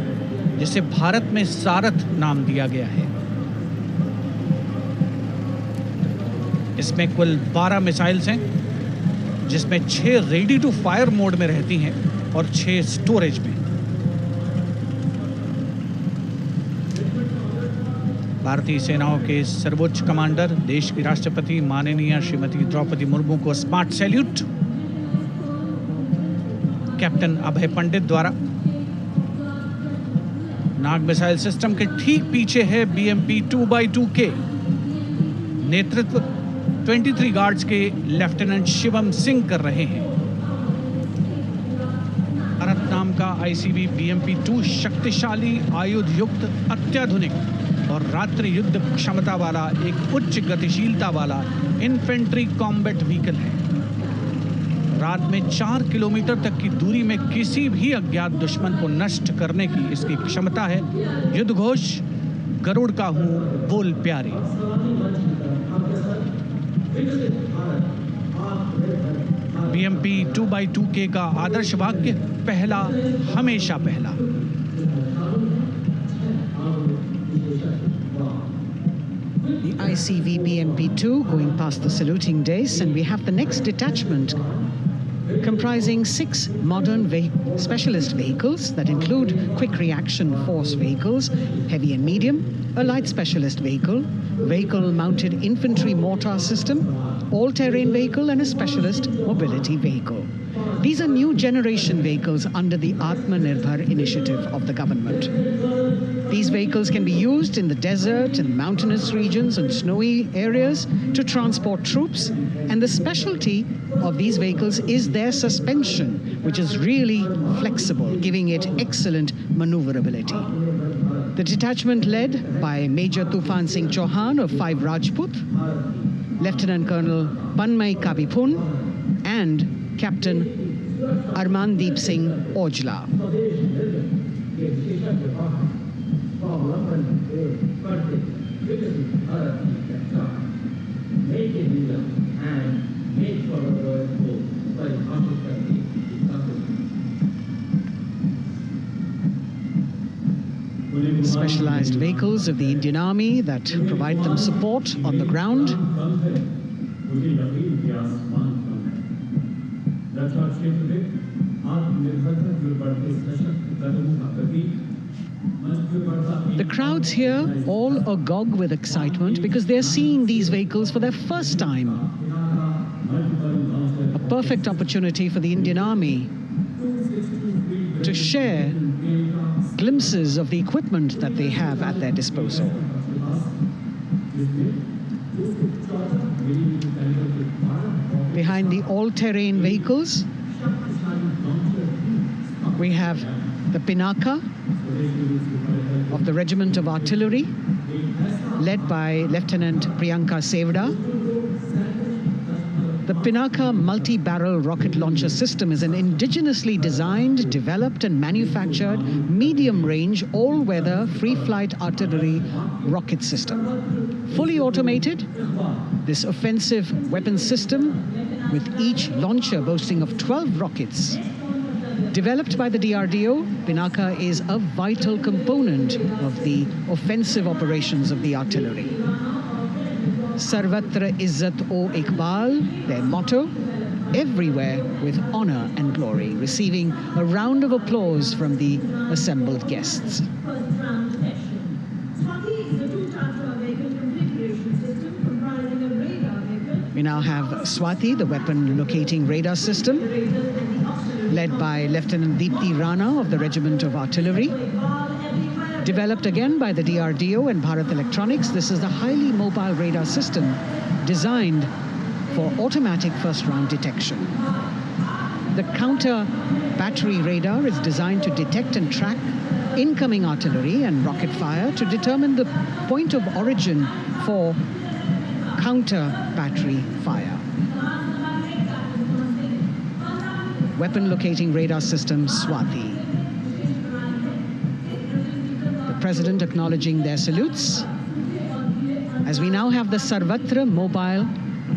जिसे भारत में सारथ नाम दिया गया है। इसमें कुल 12 मिसाइल्स हैं, जिसमें 6 रेडी टू फायर मोड में रहती हैं और 6 स्टोरेज में। भारतीय सेनाओं के सर्वोच्च कमांडर देश की राष्ट्रपति माननीय श्रीमती द्रौपदी मुर्मू को स्मार्ट सैल्यूट कैप्टन अभय पंडित द्वारा। नाग मिसाइल सिस्टम के ठीक पीछे है BMP-2x2K। नेतृत्व 23 गार्ड्स के लेफ्टिनेंट शिवम सिंह कर रहे हैं। भारत नाम का ICV BMP-2 शक्तिशाली आयुध युक्त अत्याधुनिक और रात्रि युद्ध क्षमता वाला एक उच्च गतिशीलता वाला इन्फेंट्री कॉम्बैट व्हीकल है। रात में 4 किलोमीटर तक की दूरी में किसी भी अज्ञात दुश्मन को नष्ट करने की इसकी क्षमता है। युद्ध घोष गरुड़ का हूं बोल प्यारे। BMP-2x2K का आदर्श वाक्य पहला हमेशा पहला। The ICV BMP-2 going past the saluting dais, and we have the next detachment comprising 6 modern specialist vehicles that include quick reaction force vehicles, heavy and medium, a light specialist vehicle, vehicle-mounted infantry mortar system, all-terrain vehicle, and a specialist mobility vehicle. These are new generation vehicles under the Atmanirbhar initiative of the government. These vehicles can be used in the desert and mountainous regions and snowy areas to transport troops, and the specialty of these vehicles is their suspension, which is really flexible, giving it excellent maneuverability. The detachment led by Major Tufan Singh Chauhan of 5 Rajput, Lieutenant Colonel Panmay Kabipun, and Captain Armandeep Singh Ojla. Specialized vehicles of the Indian Army that provide them support on the ground. The crowds here all agog with excitement because they're seeing these vehicles for their first time. A perfect opportunity for the Indian Army to share glimpses of the equipment that they have at their disposal. Behind the all-terrain vehicles, we have the Pinaka of the Regiment of Artillery, led by Lieutenant Priyanka Sevda. The Pinaka multi-barrel rocket launcher system is an indigenously designed, developed and manufactured medium-range, all-weather, free-flight artillery rocket system. Fully automated, this offensive weapon system, with each launcher boasting of 12 rockets. Developed by the DRDO, Pinaka is a vital component of the offensive operations of the artillery. Sarvatra Izzat-o Iqbal, their motto, everywhere with honor and glory, receiving a round of applause from the assembled guests. We now have Swati, the weapon locating radar system, led by Lieutenant Deepti Rana of the Regiment of Artillery. Developed again by the DRDO and Bharat Electronics, this is a highly mobile radar system designed for automatic first-round detection. The counter battery radar is designed to detect and track incoming artillery and rocket fire to determine the point of origin for counter battery fire. Weapon locating radar system Swati. The President acknowledging their salutes, as we now have the Sarvatra mobile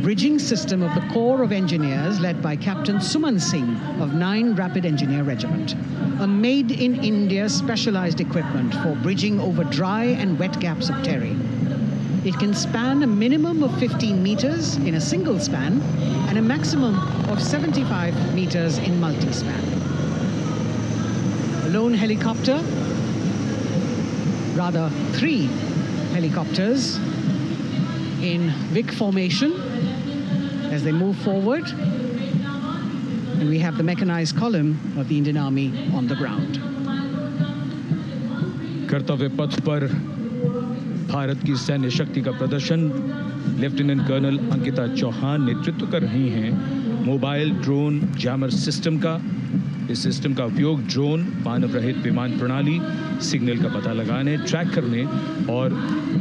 bridging system of the Corps of Engineers led by Captain Suman Singh of 9 Rapid Engineer Regiment, a made-in-India specialized equipment for bridging over dry and wet gaps of terrain. It can span a minimum of 15 meters in a single span and a maximum of 75 meters in multi-span. A lone helicopter, rather 3 helicopters in Vic formation as they move forward. And we have the mechanized column of the Indian Army on the ground. कर्तव्य पथ पर भारत की सैन्य शक्ति का प्रदर्शन lieutenant colonel Ankita Chauhan नेतृत्व कर रही हैं मोबाइल ड्रोन जैमर सिस्टम का। इस सिस्टम का उपयोग ड्रोन, मानव रहित विमान प्रणाली, सिग्नल का पता लगाने, ट्रैक करने और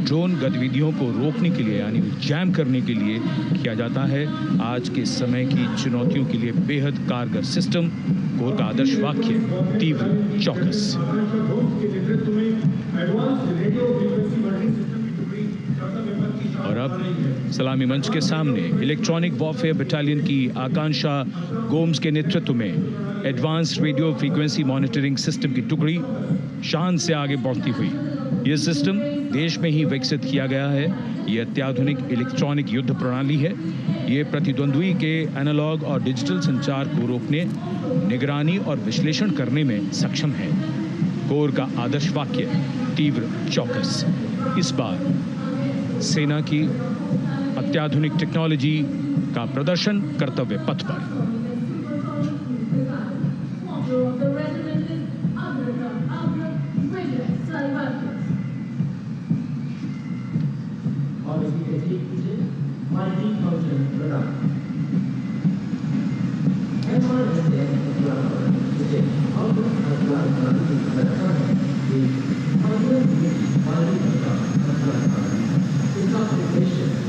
ड्रोन गतिविधियों को रोकने के लिए यानी जैम करने के लिए किया जाता है। आज के समय की चुनौतियों के लिए बेहद कारगर सिस्टम। कोर का आदर्श वाक्य तीव्र चौकस। और अब सलामी मंच के सामने इलेक्ट्रॉनिक वॉरफेयर बटालियन की आकांक्षा गोम्स के नेतृत्व में advance radio frequency monitoring system की टुकड़ी शान से आगे बढ़ती हुई। यह सिस्टम देश में ही विकसित किया गया है। यह अत्याधुनिक इलेक्ट्रॉनिक युद्ध प्रणाली है। यह प्रतिद्वंद्वी के एनालॉग और डिजिटल संचार को रोकने, निगरानी और विश्लेषण करने में सक्षम है। कोर का आदर्श वाक्य तीव्र चौकस। इस बार सेना की अत्याधुनिक टेक्नोलॉजी का प्रदर्शन कर्तव्य पथ पर।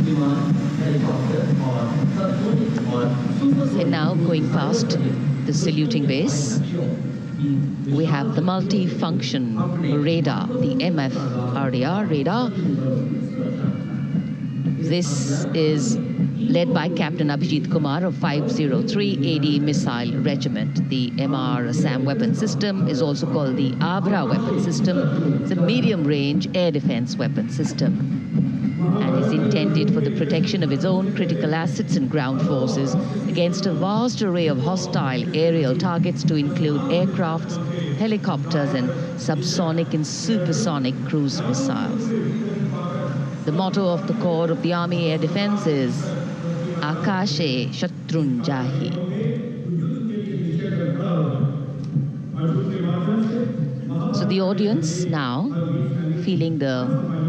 विमान, हेलीकॉप्टर और सबमरीन और And now going past the saluting base, we have the multi-function radar, the MFRDR radar. This is led by Captain Abhijit Kumar of 503 AD Missile Regiment. The MR SAM weapon system is also called the Abra weapon system. It's a medium-range air defense weapon system and is intended for the protection of its own critical assets and ground forces against a vast array of hostile aerial targets to include aircrafts, helicopters, and subsonic and supersonic cruise missiles. The motto of the Corps of the Army Air Defense is Akashe Shatrun Jahi. So the audience now feeling the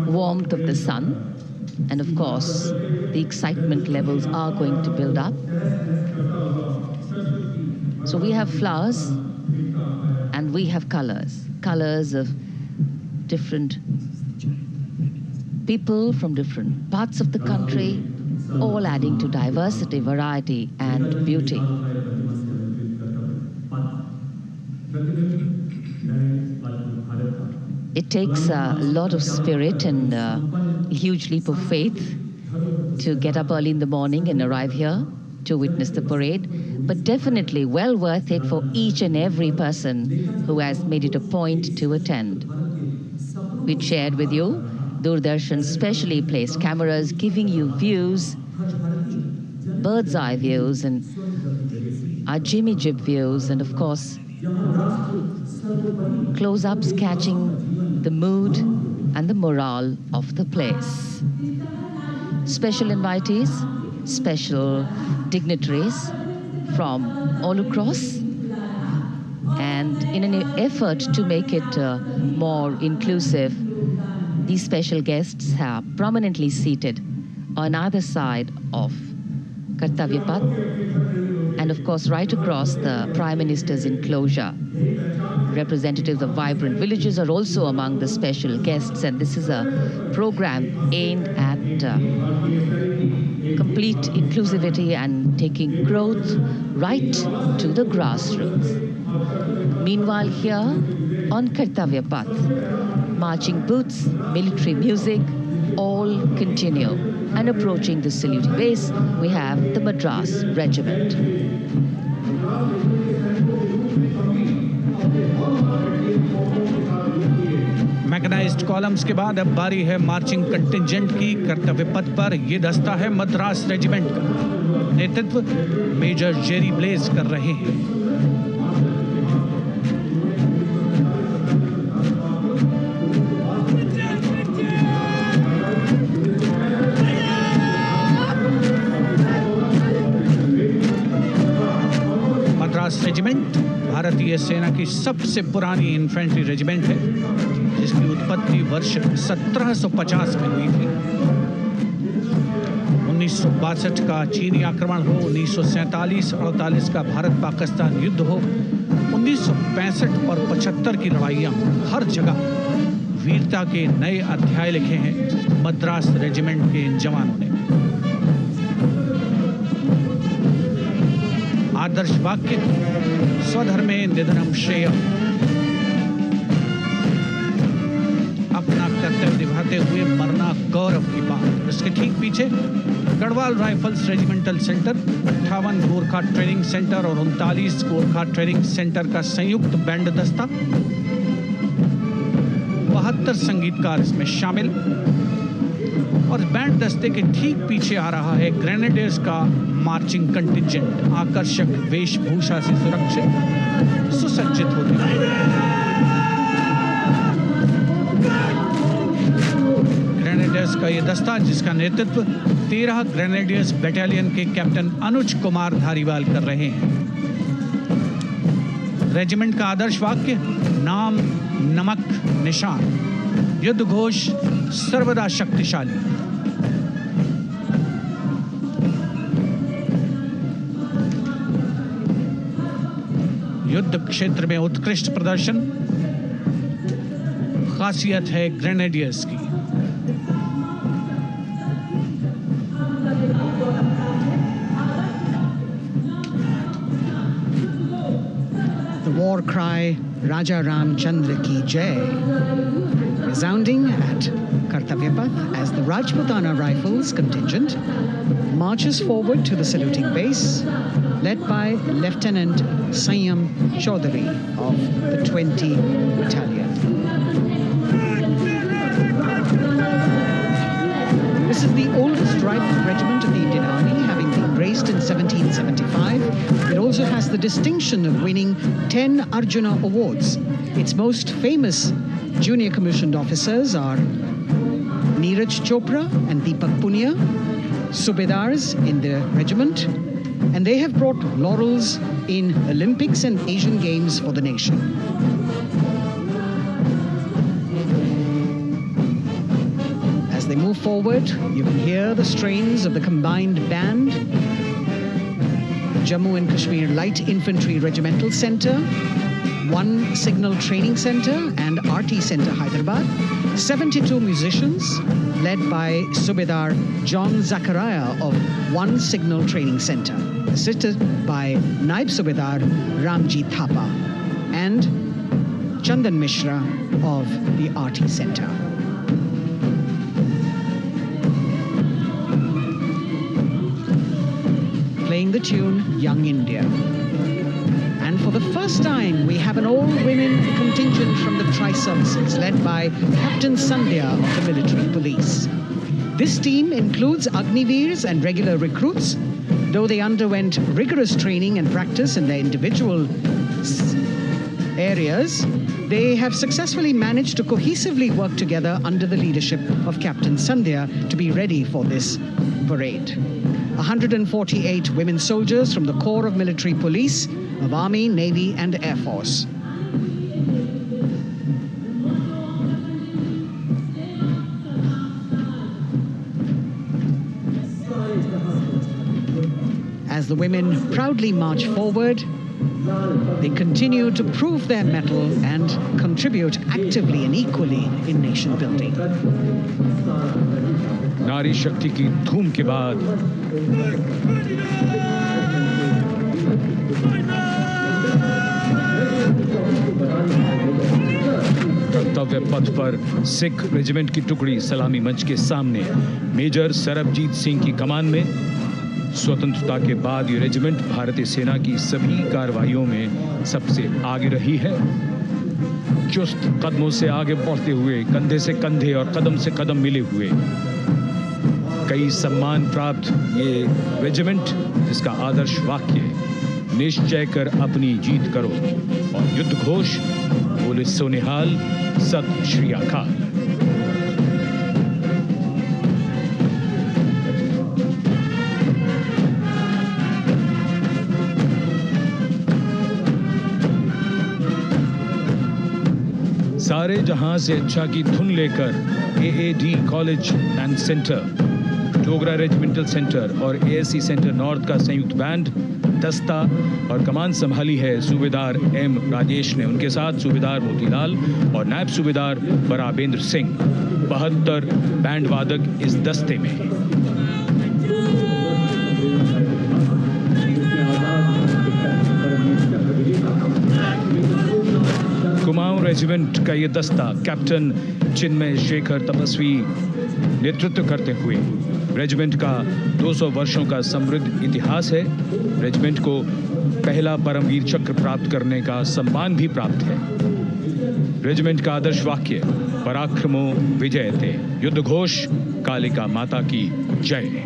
warmth of the sun, and of course the excitement levels are going to build up. So we have flowers and we have colors of different people from different parts of the country, all adding to diversity, variety, and beauty. It takes a lot of spirit and a huge leap of faith to get up early in the morning and arrive here to witness the parade, but definitely well worth it for each and every person who has made it a point to attend. We shared with you Doordarshan's specially placed cameras giving you views, bird's eye views, and our Jimmy Jib views, and of course, close-ups catching the mood and the morale of the place. Special invitees, special dignitaries from all across, and in an effort to make it more inclusive, these special guests are prominently seated on either side of Kartavya Path, and of course right across the Prime Minister's enclosure. Representatives of vibrant villages are also among the special guests, and this is a program aimed at complete inclusivity and taking growth right to the grassroots. Meanwhile, here on Kartavya Path, marching boots, military music, all continue. And approaching the saluting base, we have the Madras Regiment. Mechanized columns के बाद अब बारी है marching contingent की। कर्तव्य पथ पर ये दस्ता है मद्रास रेजिमेंट का। नेतृत्व मेजर जेरी ब्लेज कर रहे हैं। मद्रास रेजिमेंट भारतीय सेना की सबसे पुरानी इन्फेंट्री रेजिमेंट है, जिसकी उत्पत्ति वर्ष 1750 में हुई थी। 1962 का चीनी आक्रमण हो, 1947-48 का भारत पाकिस्तान युद्ध हो, 1965 और 75 की लड़ाइयाँ, हर जगह वीरता के नए अध्याय लिखे हैं मद्रास रेजिमेंट के इन जवानों ने। आदर्श वाक्य स्वधर्मे निधनम श्रेय, अपना कर्तव्य निभाते हुए मरना गौरव की बात। इसके ठीक पीछे Garhwal rifles regimental centre, 58 Gorkha training centre और 39 गोरखा ट्रेनिंग सेंटर का संयुक्त बैंड दस्ता, 72 संगीतकार इसमें शामिल। और बैंड दस्ते के ठीक पीछे आ रहा है ग्रेनेडियर्स का मार्चिंग कंटिंजेंट, आकर्षक वेशभूषा से सुरक्षित सुसज्जित होते हैं। ग्रेनेडियर्स का ये दस्ता, जिसका नेतृत्व 13 ग्रेनेडियर्स बटालियन के कैप्टन अनुज कुमार धारीवाल कर रहे हैं। रेजिमेंट का आदर्श वाक्य नाम नमक निशान, युद्ध घोष सर्वदा शक्तिशाली। युद्ध क्षेत्र में उत्कृष्ट प्रदर्शन खासियत है ग्रेनेडियर्स की। war cry Raja Ramchandra Ki Jai, resounding at Kartavya Path as the Rajputana Rifles contingent marches forward to the saluting base, led by Lieutenant Sanyam Chaudhary of the 20 Battalion. This is the oldest rifle regiment of the Indian Army, having been raised in 1775. It also has the distinction of winning 10 Arjuna Awards. Its most famous junior commissioned officers are Neeraj Chopra and Deepak Punia, Subedars in the regiment, and they have brought laurels in Olympics and Asian Games for the nation. As they move forward, you can hear the strains of the combined band, Jammu and Kashmir Light Infantry Regimental Centre, 1 Signal Training Centre and RT Centre Hyderabad, 72 musicians led by Subedar John Zachariah of 1 Signal Training Centre, assisted by Naib Subedar Ramji Thapa and Chandan Mishra of the RT Centre. Playing the tune Young India. And for the first time, we have an all-women contingent from the Tri-Services, led by Captain Sandhya of the military police. This team includes Agniveers and regular recruits. Though they underwent rigorous training and practice in their individual areas, they have successfully managed to cohesively work together under the leadership of Captain Sandhya to be ready for this parade. 148 women soldiers from the Corps of Military Police of Army, Navy and Air Force. As the women proudly march forward, they continue to prove their mettle and contribute actively and equally in nation building. नारी शक्ति की धूम के बाद कर्तव्य पथ पर Sikh regiment की टुकड़ी सलामी मंच के सामने मेजर सरबजीत सिंह की कमान में। स्वतंत्रता के बाद ये रेजिमेंट भारतीय सेना की सभी कार्रवाइयों में सबसे आगे रही है। चुस्त कदमों से आगे बढ़ते हुए, कंधे से कंधे और कदम से कदम मिले हुए, कई सम्मान प्राप्त ये रेजिमेंट, जिसका आदर्श वाक्य निश्चय कर अपनी जीत करो और युद्ध घोष बोले सोनिहाल सत श्री अकाल। सारे जहां से अच्छा की धुन लेकर AAD college and centre, Dogra regimental centre और ASC सेंटर नॉर्थ का संयुक्त बैंड, दस्ता और कमान संभाली है सूबेदार M राजेश ने। उनके साथ सूबेदार मोतीलाल और नायब सूबेदार बराबेंद्र सिंह, 72 बैंड वादक इस दस्ते में। कुमाऊं रेजिमेंट का ये दस्ता कैप्टन चिन्मय शेखर तपस्वी नेतृत्व करते हुए, रेजिमेंट का 200 वर्षों का समृद्ध इतिहास है। रेजिमेंट को पहला परमवीर चक्र प्राप्त करने का सम्मान भी प्राप्त है। रेजिमेंट का आदर्श वाक्य पराक्रमो विजयते, युद्ध घोष कालिका माता की जय।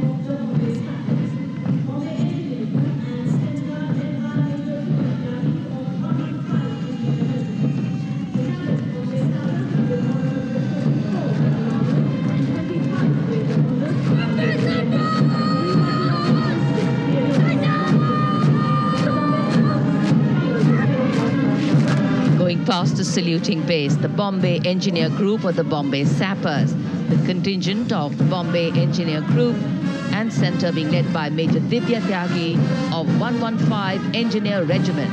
Past the saluting base, the Bombay Engineer Group or the Bombay Sappers, the contingent of the Bombay Engineer Group and Centre being led by Major Divya Tyagi of 115 Engineer Regiment.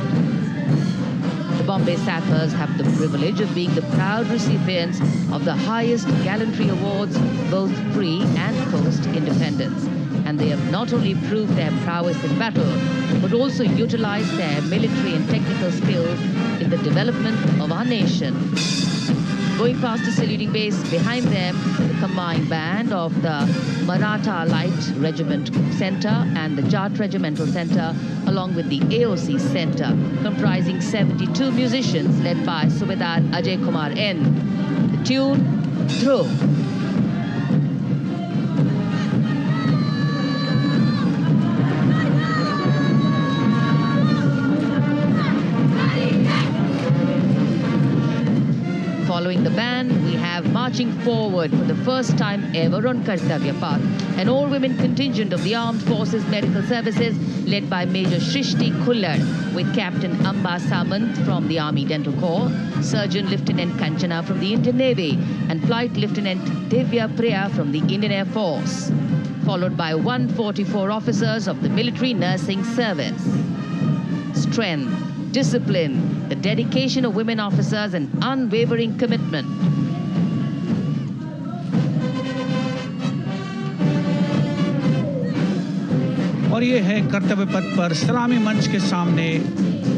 The Bombay Sappers have the privilege of being the proud recipients of the highest gallantry awards, both pre and post-independence. And they have not only proved their prowess in battle, but also utilized their military and technical skills in the development of our nation. Going past the saluting base, behind them, the combined band of the Maratha Light Regiment Center and the Jat Regimental Center, along with the AOC Center, comprising 72 musicians led by Subedar Ajay Kumar N. The tune, Dhruv. Following the band, we have marching forward for the first time ever on Kartavya Path, an all-women contingent of the Armed Forces Medical Services led by Major Shrishti Khullar, with Captain Amba Samant from the Army Dental Corps, Surgeon Lieutenant Kanchana from the Indian Navy, and Flight Lieutenant Divya Priya from the Indian Air Force, followed by 144 officers of the Military Nursing Service. Strength, discipline, the dedication of women officers, and unwavering commitment. और ये है कर्तव्य पथ पर सलामी मंच के सामने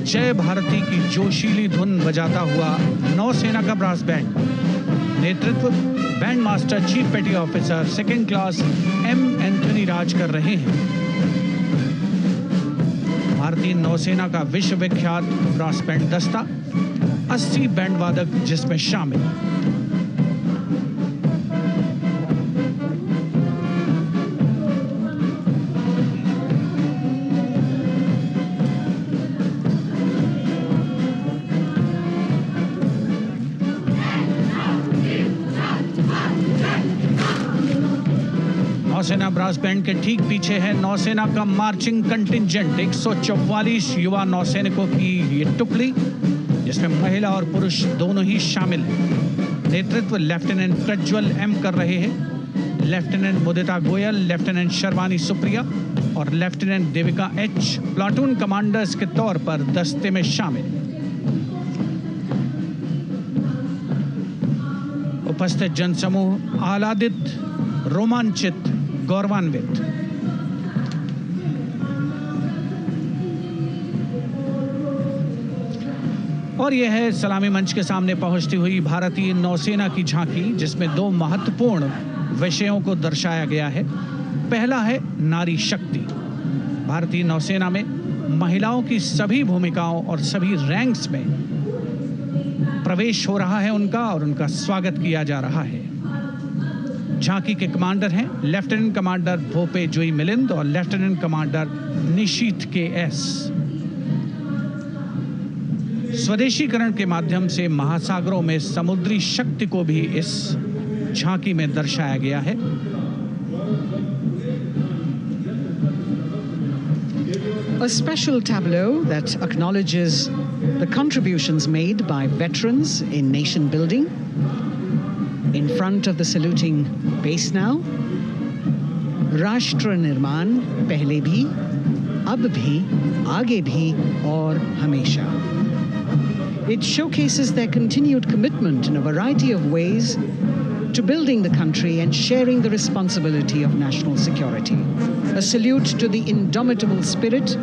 जय भारती की जोशीली धुन बजाता हुआ नौसेना का ब्रास बैंड। नेतृत्व band master chief petty officer second class M Anthony Raj कर रहे हैं। भारतीय नौसेना का विश्व विख्यात ब्रास बैंड दस्ता, 80 बैंड वादक जिसमें शामिल। नौसेना ब्रास बैंड के ठीक पीछे है नौसेना का मार्चिंग कंटिंजेंट, 144 युवा नौसैनिकों की ये टुकड़ी, जिसमें महिला और पुरुष दोनों ही शामिल हैं। नेतृत्व लेफ्टिनेंट प्रज्वल एम कर रहे हैं। लेफ्टिनेंट मुदिता गोयल, लेफ्टिनेंट शर्वानी सुप्रिया और lieutenant Devika H platoon commanders के तौर पर दस्ते में शामिल। उपस्थित जनसमूह आह्लादित, रोमांचित, गौरवान्वित। और यह है सलामी मंच के सामने पहुंचती हुई भारतीय नौसेना की झांकी, जिसमें दो महत्वपूर्ण विषयों को दर्शाया गया है। पहला है नारी शक्ति। भारतीय नौसेना में महिलाओं की सभी भूमिकाओं और सभी रैंक्स में प्रवेश हो रहा है उनका, और उनका स्वागत किया जा रहा है। झांकी के कमांडर हैं लेफ्टिनेंट कमांडर भोपे जोई मिलिंद और लेफ्टिनेंट कमांडर निशीथ के एस। स्वदेशीकरण के माध्यम से महासागरों में समुद्री शक्ति को भी इस झांकी में दर्शाया गया है। A special tableau that acknowledges the contributions made by veterans in nation building. In front of the saluting base now, Rashtra Nirman pehle bhi, ab bhi, aage bhi aur hamesha. It showcases their continued commitment in a variety of ways to building the country and sharing the responsibility of national security. A salute to the indomitable spirit,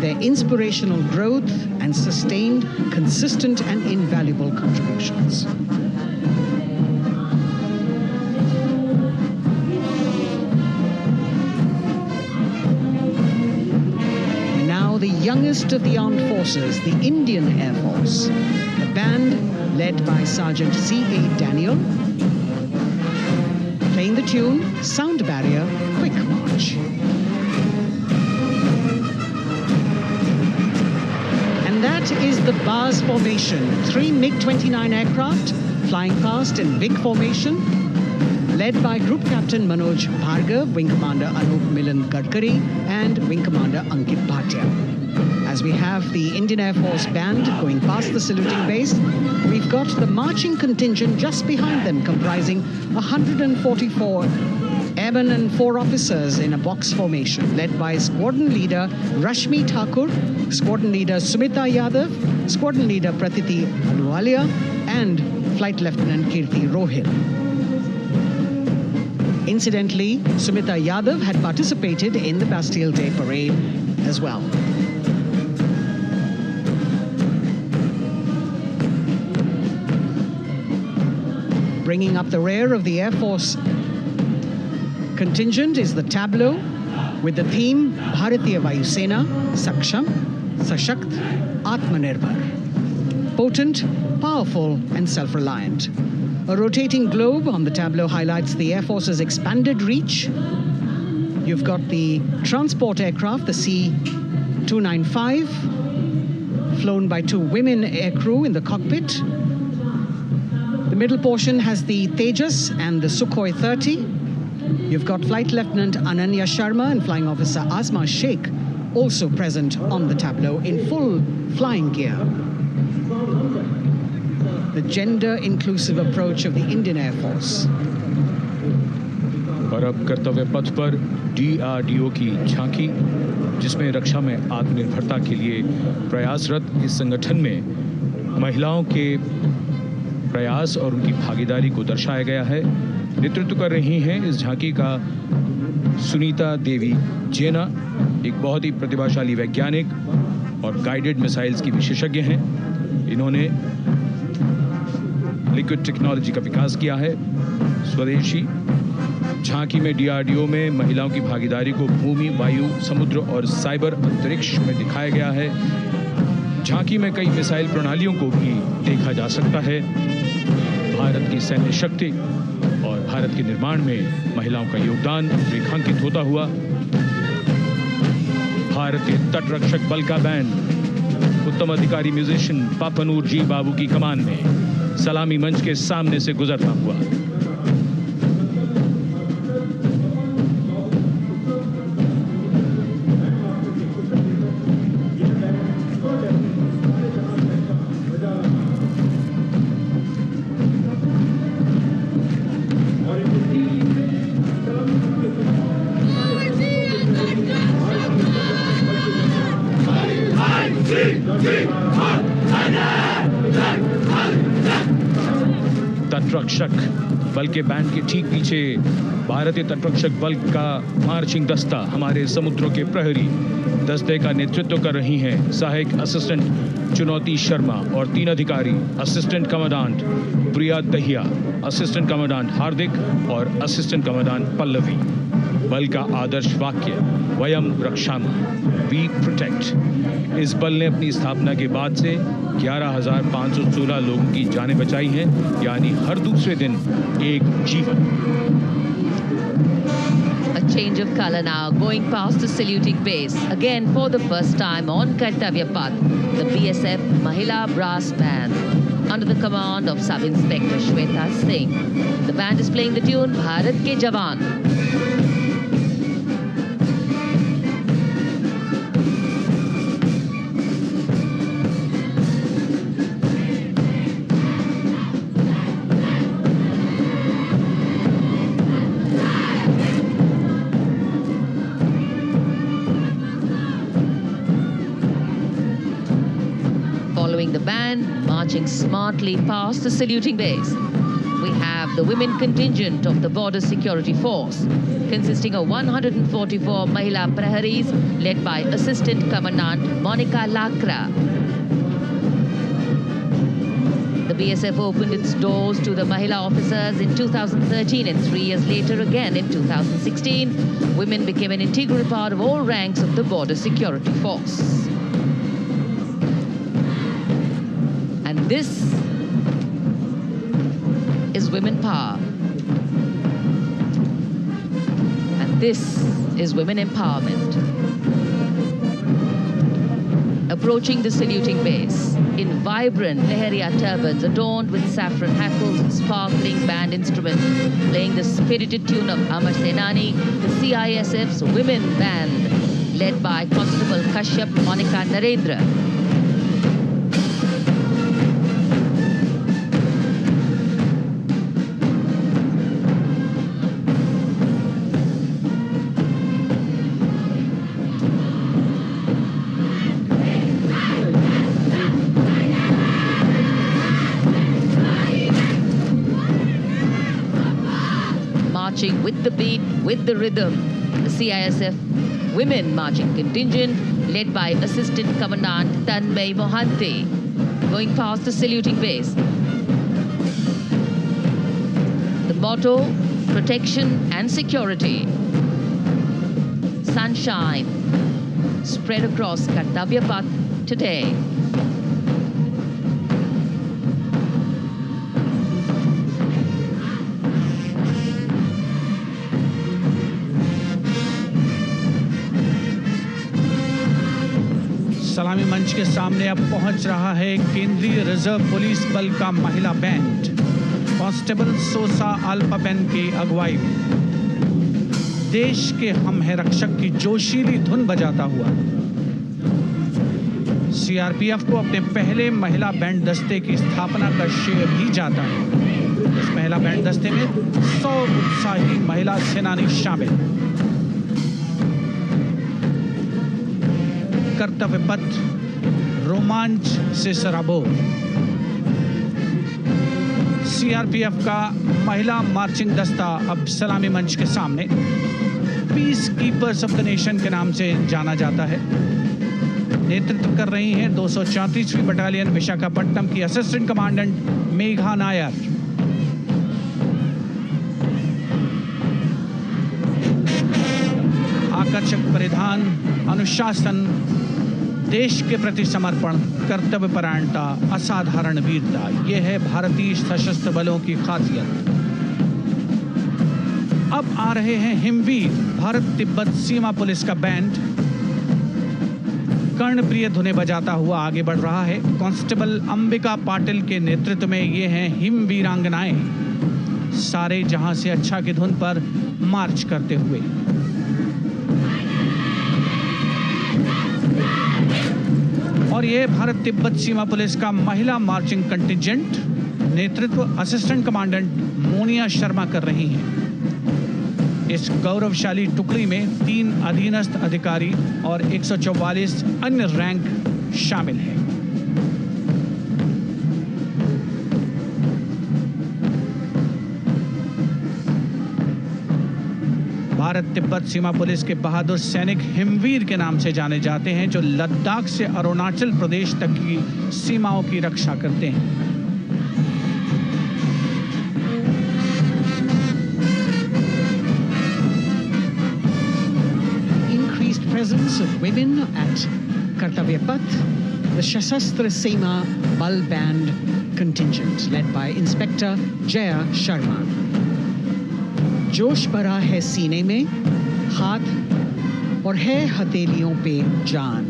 their inspirational growth, and sustained, consistent, and invaluable contributions. The youngest of the armed forces, the Indian Air Force, the band led by Sergeant C.A. Daniel, playing the tune Sound Barrier Quick March. And that is the bars formation, 3 MiG-29 aircraft flying past in big formation, led by Group Captain Manoj Bhargav, Wing Commander Anup Milan Gadkari, and Wing Commander Ankit Bhatia. As we have the Indian Air Force band going past the saluting base, we've got the marching contingent just behind them, comprising 144 Air 7 and 4 officers in a box formation, led by Squadron Leader Rashmi Thakur, Squadron Leader Sumita Yadav, Squadron Leader Pratiti Aluwalia, and Flight Lieutenant Kirti Rohil. Incidentally, Sumita Yadav had participated in the Bastille Day parade as well. Bringing up the rear of the Air Force contingent is the tableau with the theme Bharatiya Vayu Sena, Saksham, Sashakt, Atmanirbhar. Potent, powerful, and self-reliant. A rotating globe on the tableau highlights the Air Force's expanded reach. You've got the transport aircraft, the C-295, flown by 2 women aircrew in the cockpit. The middle portion has the Tejas and the Sukhoi 30. You've got Flight Lieutenant Ananya Sharma and Flying Officer Asma Sheikh also present on the tableau in full flying gear. The gender-inclusive approach of the Indian Air Force. और अब कर्तव्य पथ पर DRDO की झांकी, जिसमें रक्षा में आत्मनिर्भरता के लिए प्रयासरत इस संगठन में महिलाओं के प्रयास और उनकी भागीदारी को दर्शाया गया है। नेतृत्व कर रही हैं इस झांकी का सुनीता देवी जेना, एक बहुत ही प्रतिभाशाली वैज्ञानिक और गाइडेड मिसाइल्स की विशेषज्ञ हैं। इन्होंने लिक्विड टेक्नोलॉजी का विकास किया है, स्वदेशी। झांकी में DRDO में महिलाओं की भागीदारी को भूमि, वायु, समुद्र और साइबर अंतरिक्ष में दिखाया गया है। झांकी में कई मिसाइल प्रणालियों को भी देखा जा सकता है। भारत की सैन्य शक्ति और भारत के निर्माण में महिलाओं का योगदान रेखांकित होता हुआ। भारतीय तटरक्षक बल का बैंड उत्तम अधिकारी म्यूजिशियन पापनूर जी बाबू की कमान में सलामी मंच के सामने से गुजरता हुआ। तटरक्षक बल के बैंड के ठीक पीछे भारतीय तटरक्षक बल का मार्चिंग दस्ता हमारे समुद्रों के प्रहरी दस्ते का नेतृत्व कर रही हैं सहायक असिस्टेंट चुनौती शर्मा और 3 अधिकारी, असिस्टेंट कमांडेंट प्रिया दहिया, असिस्टेंट कमांडेंट हार्दिक और असिस्टेंट कमांडेंट पल्लवी। बल का आदर्श वाक्य वयम रक्षामः, वी प्रोटेक्ट। इस बल ने अपनी स्थापना के बाद से 11,516 लोगों की जानें बचाई हैं, यानी हर दूसरे दिन एक जीवन। A change of color now, going past the saluting base. Again, for the first time on Kartavya Path, the BSF Mahila Brass Band, under the command of Sub-Inspector Shweta Singh. The band is playing the tune Bharat Ke Jawan. Following the band, marching smartly past the saluting base, we have the women contingent of the Border Security Force, consisting of 144 Mahila Praharis, led by Assistant Commandant Monica Lakra. The BSF opened its doors to the Mahila officers in 2013, and 3 years later again in 2016, women became an integral part of all ranks of the Border Security Force. And this is women power. And this is women empowerment. Approaching the saluting base in vibrant Leheria turbans adorned with saffron hackles and sparkling band instruments, playing the spirited tune of Amar Senani, the CISF's women band, led by Constable Kashyap Monica Narendra. beat with the rhythm. The CISF women marching contingent led by Assistant Commandant Tanmay Mohante going past the saluting base. The motto, protection and security. Sunshine spread across Kartavya Path today. सलामी मंच के सामने अब पहुंच रहा है केंद्रीय reserve police बल का महिला बैंड कांस्टेबल सोसा अल्पाबेन की अगुवाई में देश के हम है रक्षक की जोशीली धुन बजाता हुआ सीआरपीएफ को अपने पहले महिला बैंड दस्ते की स्थापना का श्रेय भी जाता है। इस महिला बैंड दस्ते में 100 उत्साही महिला सेनानी शामिल। कर्तव्य पथ रोमांच से सराबोर। सीआरपीएफ का महिला मार्चिंग दस्ता अब सलामी मंच के सामने peace keepers of the nation के नाम से जाना जाता है। नेतृत्व कर रही हैं 234वीं बटालियन विशाखापट्टनम की असिस्टेंट कमांडेंट मेघा नायर। आकर्षक परिधान, अनुशासन, देश के प्रति समर्पण, कर्तव्य परायणता, असाधारण वीरता, ये है भारतीय सशस्त्र बलों की खासियत। अब आ रहे हैं हिमवीर भारत तिब्बत सीमा पुलिस का बैंड कर्णप्रिय धुनें बजाता हुआ आगे बढ़ रहा है। कांस्टेबल अंबिका पाटिल के नेतृत्व में ये हैं हिमवीरांगनाएं सारे जहां से अच्छा की धुन पर मार्च करते हुए। और ये भारत तिब्बत सीमा पुलिस का महिला मार्चिंग कंटिजेंट नेतृत्व असिस्टेंट कमांडेंट मोनिया शर्मा कर रही हैं। इस गौरवशाली टुकड़ी में 3 अधीनस्थ अधिकारी और 144 अन्य रैंक शामिल हैं। भारत तिब्बत सीमा पुलिस के बहादुर सैनिक हिमवीर के नाम से जाने जाते हैं, जो लद्दाख से अरुणाचल प्रदेश तक की सीमाओं की रक्षा करते हैं। Increased presence of women at Kartavya Path, the Shasastra Seema Bal Band contingent led by Inspector Jaya Sharma. जोश भरा है सीने में, हाथ और है हथेलियों पे जान.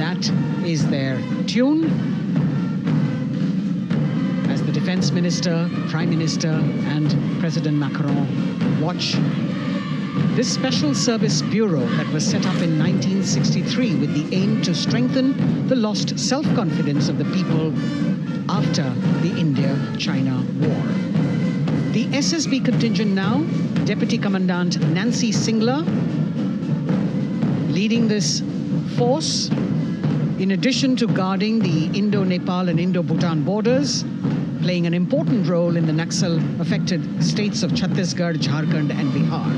That is their tune. As the Defense Minister, Prime Minister and President Macron watch this Special Service Bureau that was set up in 1963 with the aim to strengthen the lost self-confidence of the people after the India-China war. The SSB contingent now, Deputy Commandant Nancy Singler, leading this force, in addition to guarding the Indo-Nepal and Indo-Bhutan borders, playing an important role in the Naxal-affected states of Chhattisgarh, Jharkhand and Bihar.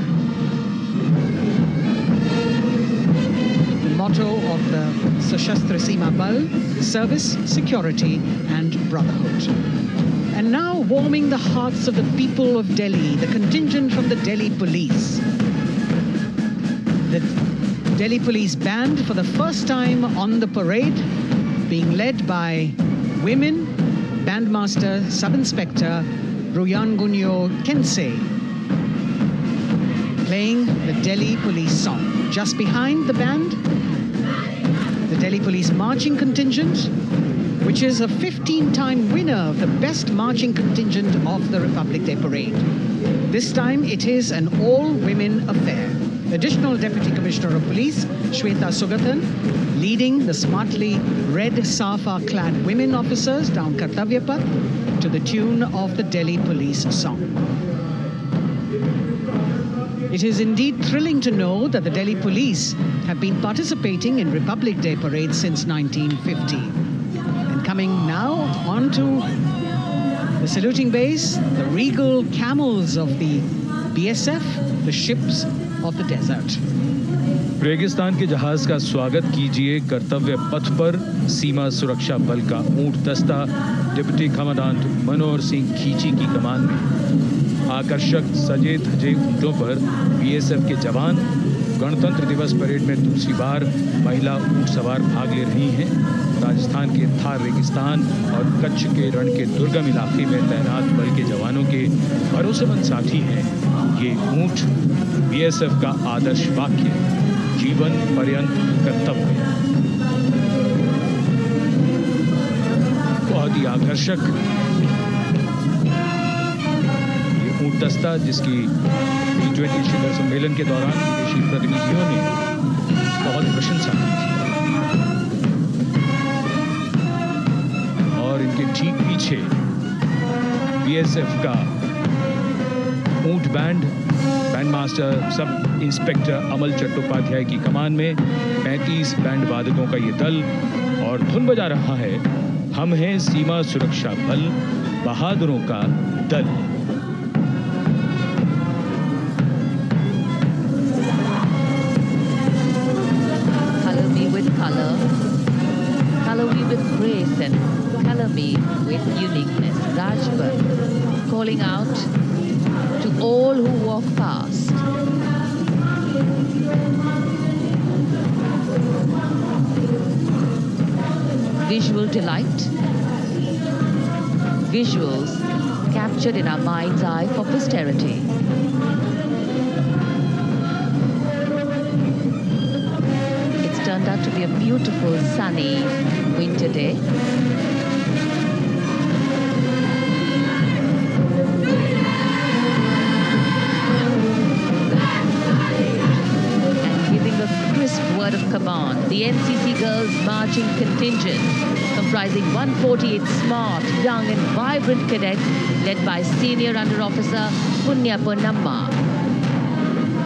The motto of the Sashastra Seema Bal, service, security and brotherhood. And now warming the hearts of the people of Delhi, the contingent from the Delhi Police. The Delhi Police Band, for the first time on the parade, being led by women, Bandmaster Sub-Inspector Ruyangunyo Kensei, playing the Delhi Police song. Just behind the band, the Delhi Police Marching Contingent, which is a 15-time winner of the Best Marching Contingent of the Republic Day Parade. This time it is an all-women affair. Additional Deputy Commissioner of Police, Shweta Sugathan, leading the smartly red safa-clad women officers down Kartavya Path to the tune of the Delhi Police song. It is indeed thrilling to know that the Delhi Police have been participating in Republic Day parades since 1950. Coming now onto the saluting base, the regal camels of the BSF the ships of the desert. रेगिस्तान के जहाज का स्वागत कीजिए कर्तव्य पथ पर सीमा सुरक्षा बल का ऊंट दस्ता डिप्टी कमांडेंट मनोहर सिंह खींची की कमान में। आकर्षक सजे धजे ऊंटों पर बीएसएफ के जवान। गणतंत्र दिवस परेड में दूसरी बार महिला ऊंट सवार भाग ले रही हैं। राजस्थान के थार रेगिस्तान और कच्छ के रण के दुर्गम इलाके में तैनात बल के जवानों के भरोसेमंद साथी हैं। ये ऊंट बीएसएफ का आदर्श वाक्य, जीवन पर्यंत कर्तव्य। बहुत ही आकर्षक ये ऊंट दस्ता, जिसकी G20 शिखर सम्मेलन के दौरान विदेशी प्रतिनिधियों ने बहुत प्रशंसा की थी। और इनके ठीक पीछे बीएसएफ का ऊंट बैंड मास्टर सब इंस्पेक्टर अमल चट्टोपाध्याय की कमान में 35 बैंड वादकों का ये दल, और धुन बजा रहा है हम हैं सीमा सुरक्षा बल, बहादुरों का दल। Color me with color, color me with grace, and color me with uniqueness. Rajput calling out to all who walk past. Visual delight, visuals captured in our mind's eye for posterity. It's turned out to be a beautiful sunny winter day. Word of command, the NCC Girls Marching Contingent, comprising 148 smart, young and vibrant cadets led by Senior Under Officer Punya Ponnamma.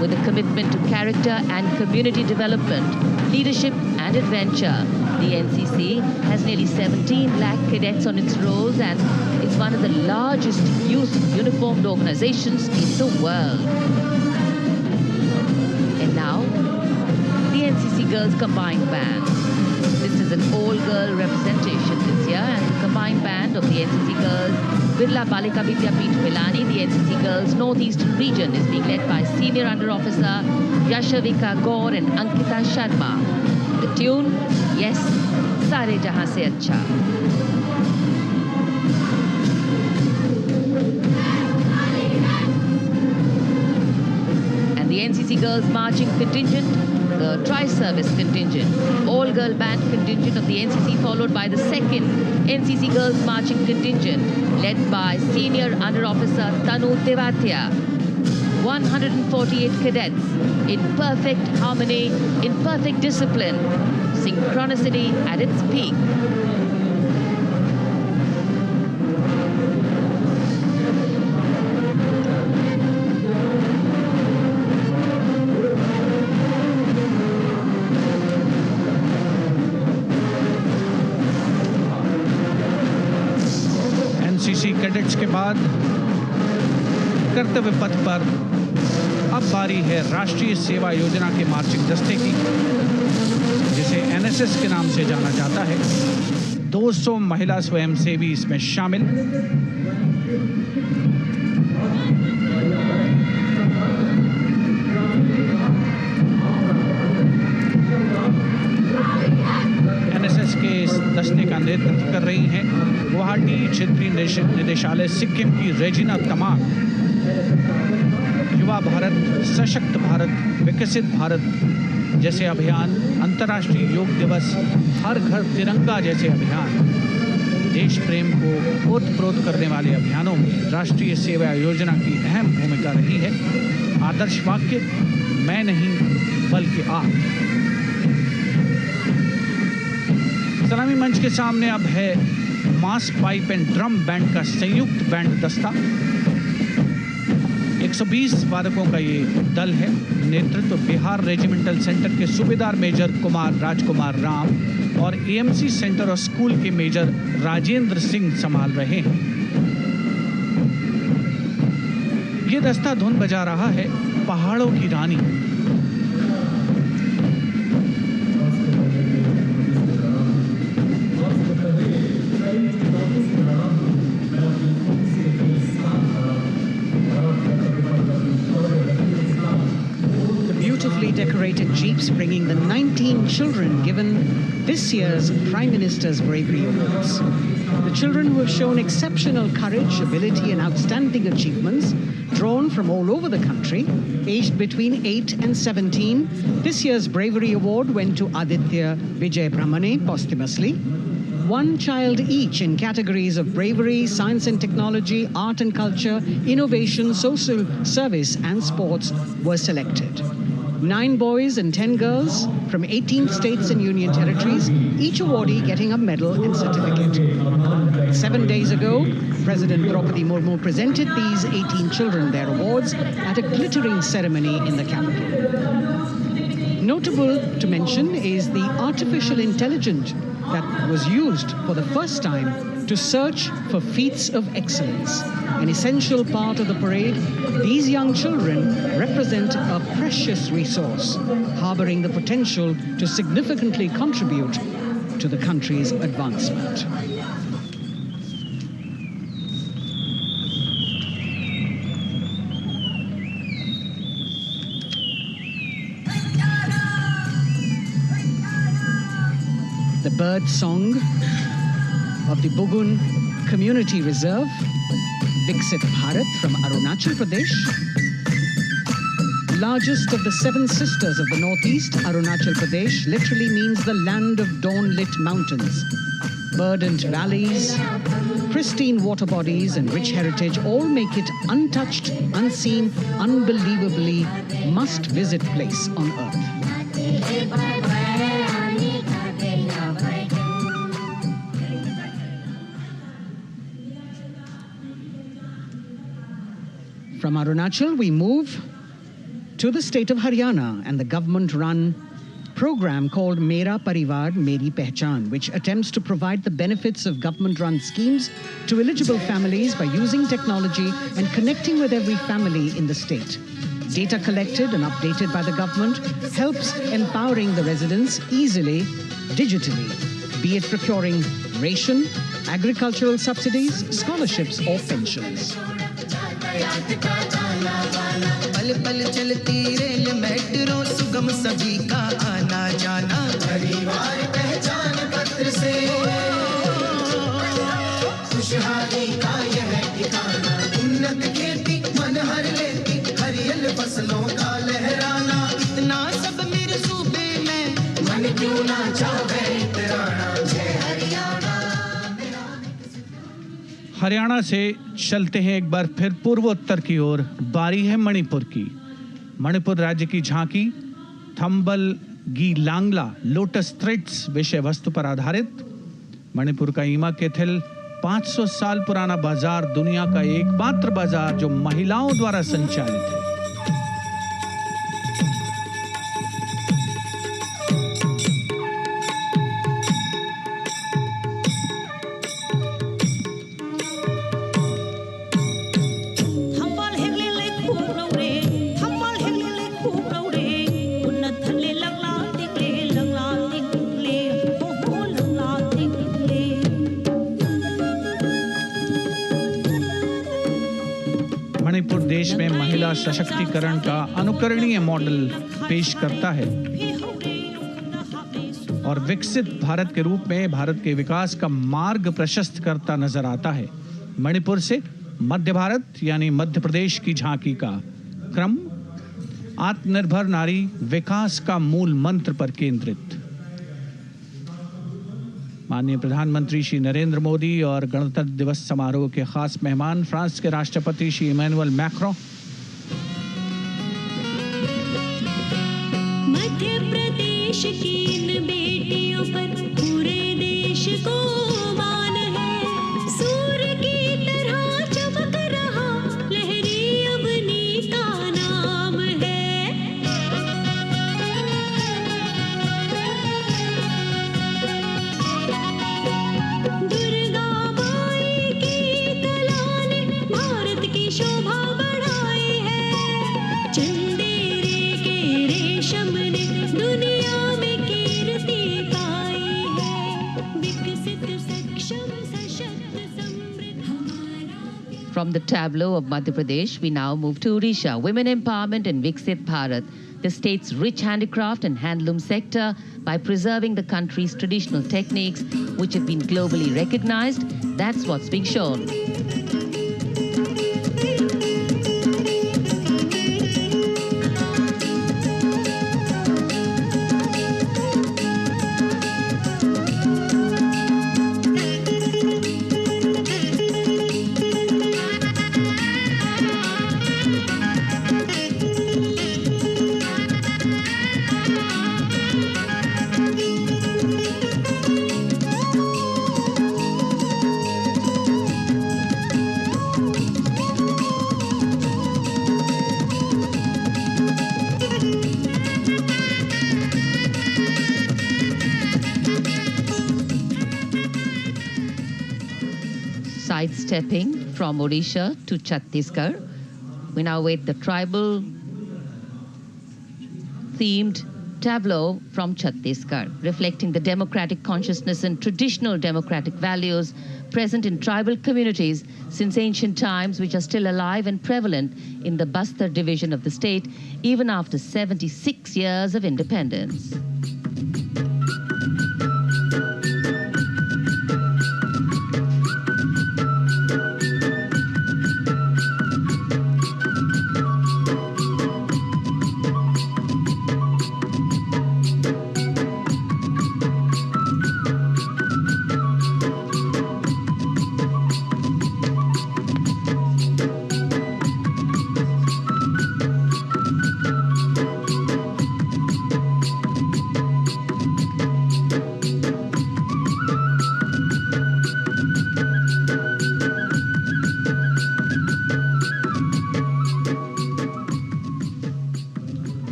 With a commitment to character and community development, leadership and adventure, the NCC has nearly 17 lakh cadets on its rolls and is one of the largest youth uniformed organizations in the world. And now, the NCC Girls Combined Band. This is an all-girl representation this year, and the combined band of the NCC Girls Birla Balika Vidyapeeth Milani, the NCC Girls Northeastern region, is being led by Senior Under Officer Yashavika Gaur and Ankita Sharma. The tune, yes, Sare Jahan Se Acha. The NCC Girls Marching Contingent, the Tri-Service Contingent, all-girl band contingent of the NCC, followed by the second NCC Girls Marching Contingent, led by Senior Under Officer Tanu Tewatia. 148 cadets in perfect harmony, in perfect discipline, synchronicity at its peak. Cadets के बाद कर्तव्य पथ पर अब बारी है राष्ट्रीय सेवा योजना के मार्चिंग दस्ते की, जिसे एनएसएस के नाम से जाना जाता है। 200 महिला स्वयंसेवी इसमें शामिल। एनएसएस के इस दस्ते का नेतृत्व कर रही हैं गुवाहाटी क्षेत्रीय निदेशालय सिक्किम की रेजिना तमाम। युवा भारत, सशक्त भारत, विकसित भारत जैसे अभियान, अंतर्राष्ट्रीय योग दिवस, हर घर तिरंगा जैसे अभियान, देश प्रेम को ओतप्रोत करने वाले अभियानों में राष्ट्रीय सेवा योजना की अहम भूमिका रही है। आदर्श वाक्य, मैं नहीं बल्कि आप। सलामी मंच के सामने अब है मास पाइप एंड ड्रम बैंड का संयुक्त बैंड दस्ता। 120 वादकों का ये दल है। नेतृत्व बिहार रेजिमेंटल सेंटर के सूबेदार मेजर कुमार राजकुमार राम और एएमसी सेंटर और स्कूल के मेजर राजेंद्र सिंह संभाल रहे हैं। ये दस्ता धुन बजा रहा है पहाड़ों की रानी। Beautifully decorated jeeps bringing the 19 children given this year's Prime Minister's Bravery Awards. The children who have shown exceptional courage, ability and outstanding achievements, drawn from all over the country, aged between 8 and 17. This year's Bravery Award went to Aditya Vijay Brahmane posthumously. One child each in categories of bravery, science and technology, art and culture, innovation, social service and sports were selected. 9 boys and 10 girls from 18 states and union territories, each awardee getting a medal and certificate. 7 days ago, President Droupadi Murmu presented these 18 children their awards at a glittering ceremony in the capital. Notable to mention is the artificial intelligence that was used for the first time to search for feats of excellence. An essential part of the parade, these young children represent a precious resource, harboring the potential to significantly contribute to the country's advancement. The bird song of the Bugun Community Reserve, Viksit Bharat from Arunachal Pradesh. Largest of the 7 sisters of the Northeast, Arunachal Pradesh literally means the land of dawn-lit mountains. Verdant valleys, pristine water bodies and rich heritage all make it untouched, unseen, unbelievably must-visit place on earth. From Arunachal, we move to the state of Haryana and the government-run program called Mera Parivar Meri Pehchan, which attempts to provide the benefits of government-run schemes to eligible families by using technology and connecting with every family in the state. Data collected and updated by the government helps empowering the residents easily, digitally, be it procuring ration, agricultural subsidies, scholarships or pensions. पल पल चलती rail metro सुगम सभी का आना जाना परिवार पहचान पत्र से खुशहाली का यह ठिकाना उन्नत खेती मन हर लेती हरियल फसलों का लहराना इतना सब मेरे सूबे में मन क्यों ना चाहे इतराना जय हरियाणा। हरियाणा से चलते हैं एक बार फिर पूर्वोत्तर की ओर। बारी है मणिपुर की। मणिपुर राज्य की झांकी थंबल गी लांगला लोटस थ्रेड्स विषय वस्तु पर आधारित। मणिपुर का ईमा केथिल 500 साल पुराना बाजार दुनिया का एकमात्र बाजार जो महिलाओं द्वारा संचालित है। मणिपुर देश में महिला सशक्तिकरण का अनुकरणीय मॉडल पेश करता है और विकसित भारत के रूप में भारत के विकास का मार्ग प्रशस्त करता नजर आता है। मणिपुर से मध्य भारत यानी मध्य प्रदेश की झांकी का क्रम आत्मनिर्भर नारी विकास का मूल मंत्र पर केंद्रित। माननीय प्रधानमंत्री श्री नरेंद्र मोदी और गणतंत्र दिवस समारोह के खास मेहमान फ्रांस के राष्ट्रपति श्री इमैनुअल मैक्रों। मध्य प्रदेश की इन बेटियों पर पूरे देश को मान है सूर्य की तरह चमक रहा लहरी अवनी का नाम है। दुर्गा माई की कला ने भारत की शोभा बढ़ाई है। चंदे दुनिया में कीर्ति पाई है, विकसित सक्षम सशक्त समृद्ध हमारा। From the tableau of Madhya Pradesh, we now move to Odisha. Women empowerment in Viksit Bharat, the state's rich handicraft and handloom sector, by preserving the country's traditional techniques, which have been globally recognized. That's what's being shown. Sidestepping from Odisha to Chhattisgarh, we now wait the tribal themed tableau from Chhattisgarh, reflecting the democratic consciousness and traditional democratic values present in tribal communities since ancient times, which are still alive and prevalent in the Bastar division of the state, even after 76 years of independence.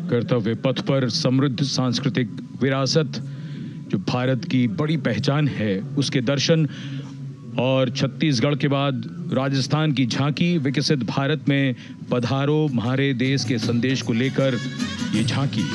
कर्तव्य पथ पर समृद्ध सांस्कृतिक विरासत जो भारत की बड़ी पहचान है, उसके दर्शन, और छत्तीसगढ़ के बाद राजस्थान की झांकी विकसित भारत में पधारो म्हारे देश के संदेश को लेकर ये झांकी।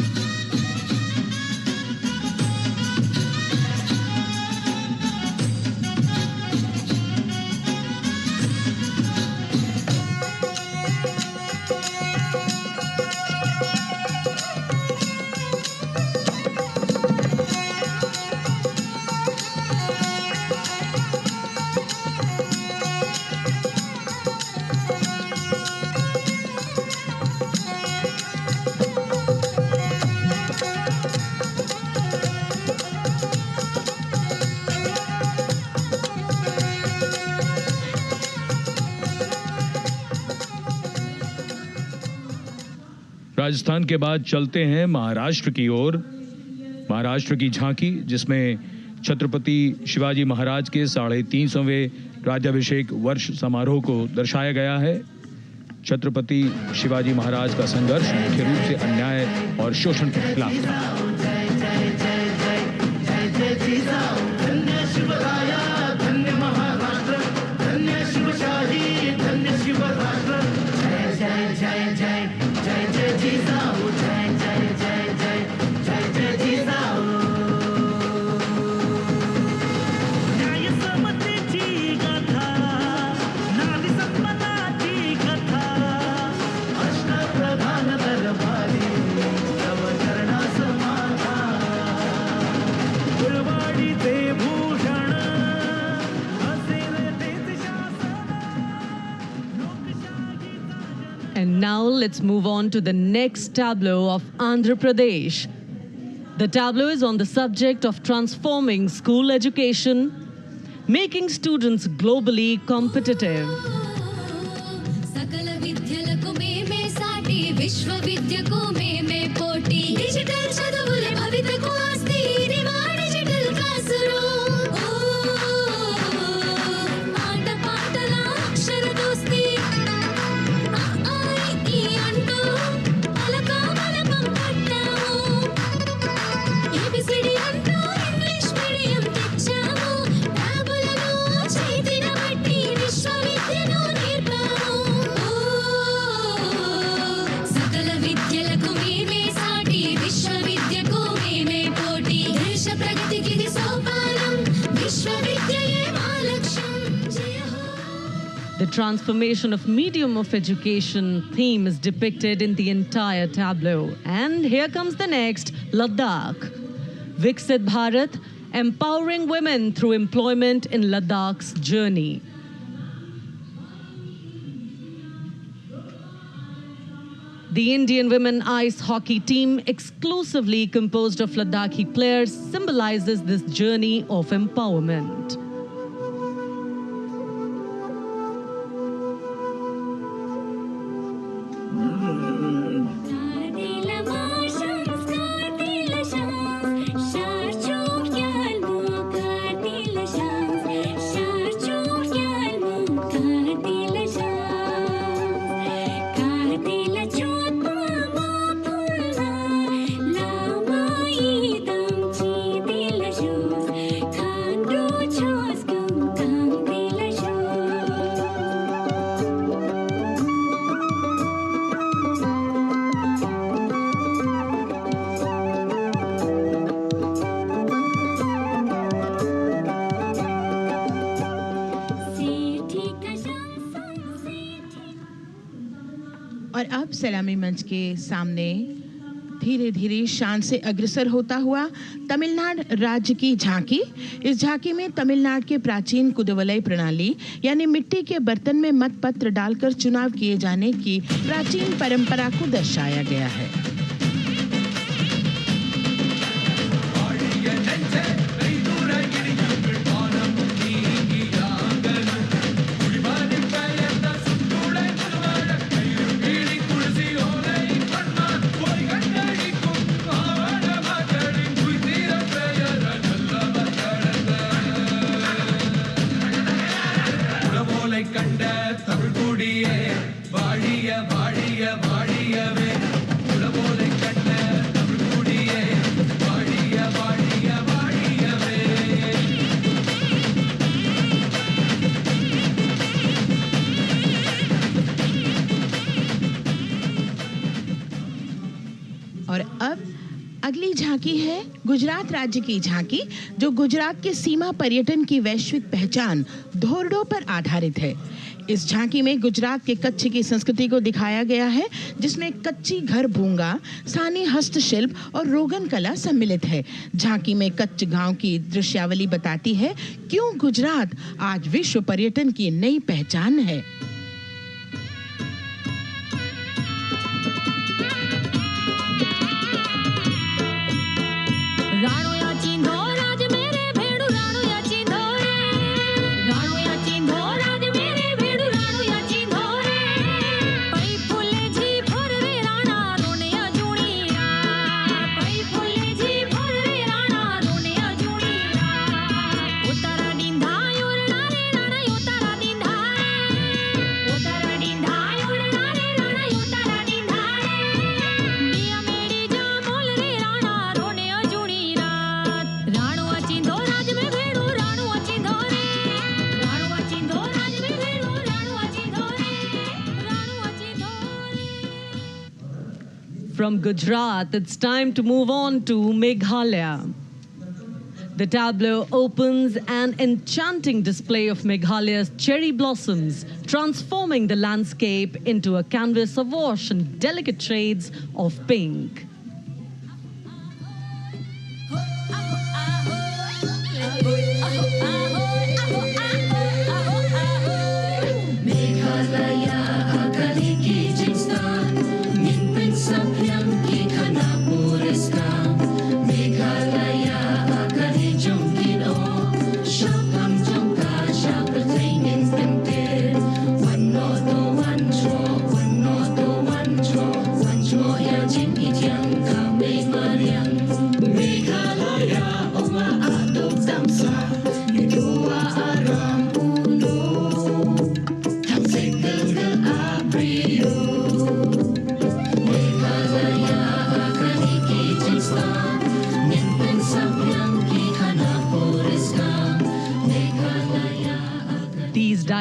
राजस्थान के बाद चलते हैं महाराष्ट्र की ओर। महाराष्ट्र की झांकी, जिसमें छत्रपति शिवाजी महाराज के 350वें राज्याभिषेक वर्ष समारोह को दर्शाया गया है। छत्रपति शिवाजी महाराज का संघर्ष मुख्य रूप से अन्याय और शोषण के खिलाफ था। And now let's move on to the next tableau of Andhra Pradesh. The tableau is on the subject of transforming school education, making students globally competitive. విశ్వవిద్యను transformation of medium of education theme is depicted in the entire tableau. And here comes the next, Ladakh. Viksit Bharat, empowering women through employment in Ladakh's journey. The Indian women ice hockey team, exclusively composed of Ladakhi players, symbolizes this journey of empowerment. और अब सलामी मंच के सामने धीरे धीरे शान से अग्रसर होता हुआ तमिलनाडु राज्य की झांकी। इस झांकी में तमिलनाडु के प्राचीन कुदवलय प्रणाली यानी मिट्टी के बर्तन में मतपत्र डालकर चुनाव किए जाने की प्राचीन परंपरा को दर्शाया गया है। और अब अगली झांकी है गुजरात राज्य की झांकी, जो गुजरात के सीमा पर्यटन की वैश्विक पहचान धोरडो पर आधारित है। इस झांकी में गुजरात के कच्छ की संस्कृति को दिखाया गया है, जिसमें कच्ची घर भूंगा, स्थानीय हस्तशिल्प और रोगन कला सम्मिलित है। झांकी में कच्छ गांव की दृश्यावली बताती है क्यों गुजरात आज विश्व पर्यटन की नई पहचान है। From Gujarat, it's time to move on to Meghalaya. The tableau opens an enchanting display of Meghalaya's cherry blossoms, transforming the landscape into a canvas awash in delicate shades of pink.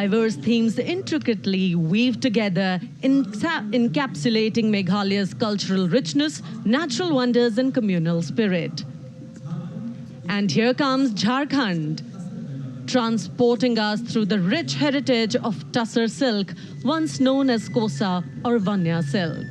Diverse themes intricately weave together, encapsulating Meghalaya's cultural richness, natural wonders, and communal spirit. And here comes Jharkhand. transporting us through the rich heritage of Tussar silk, once known as Kosa or Vanya silk.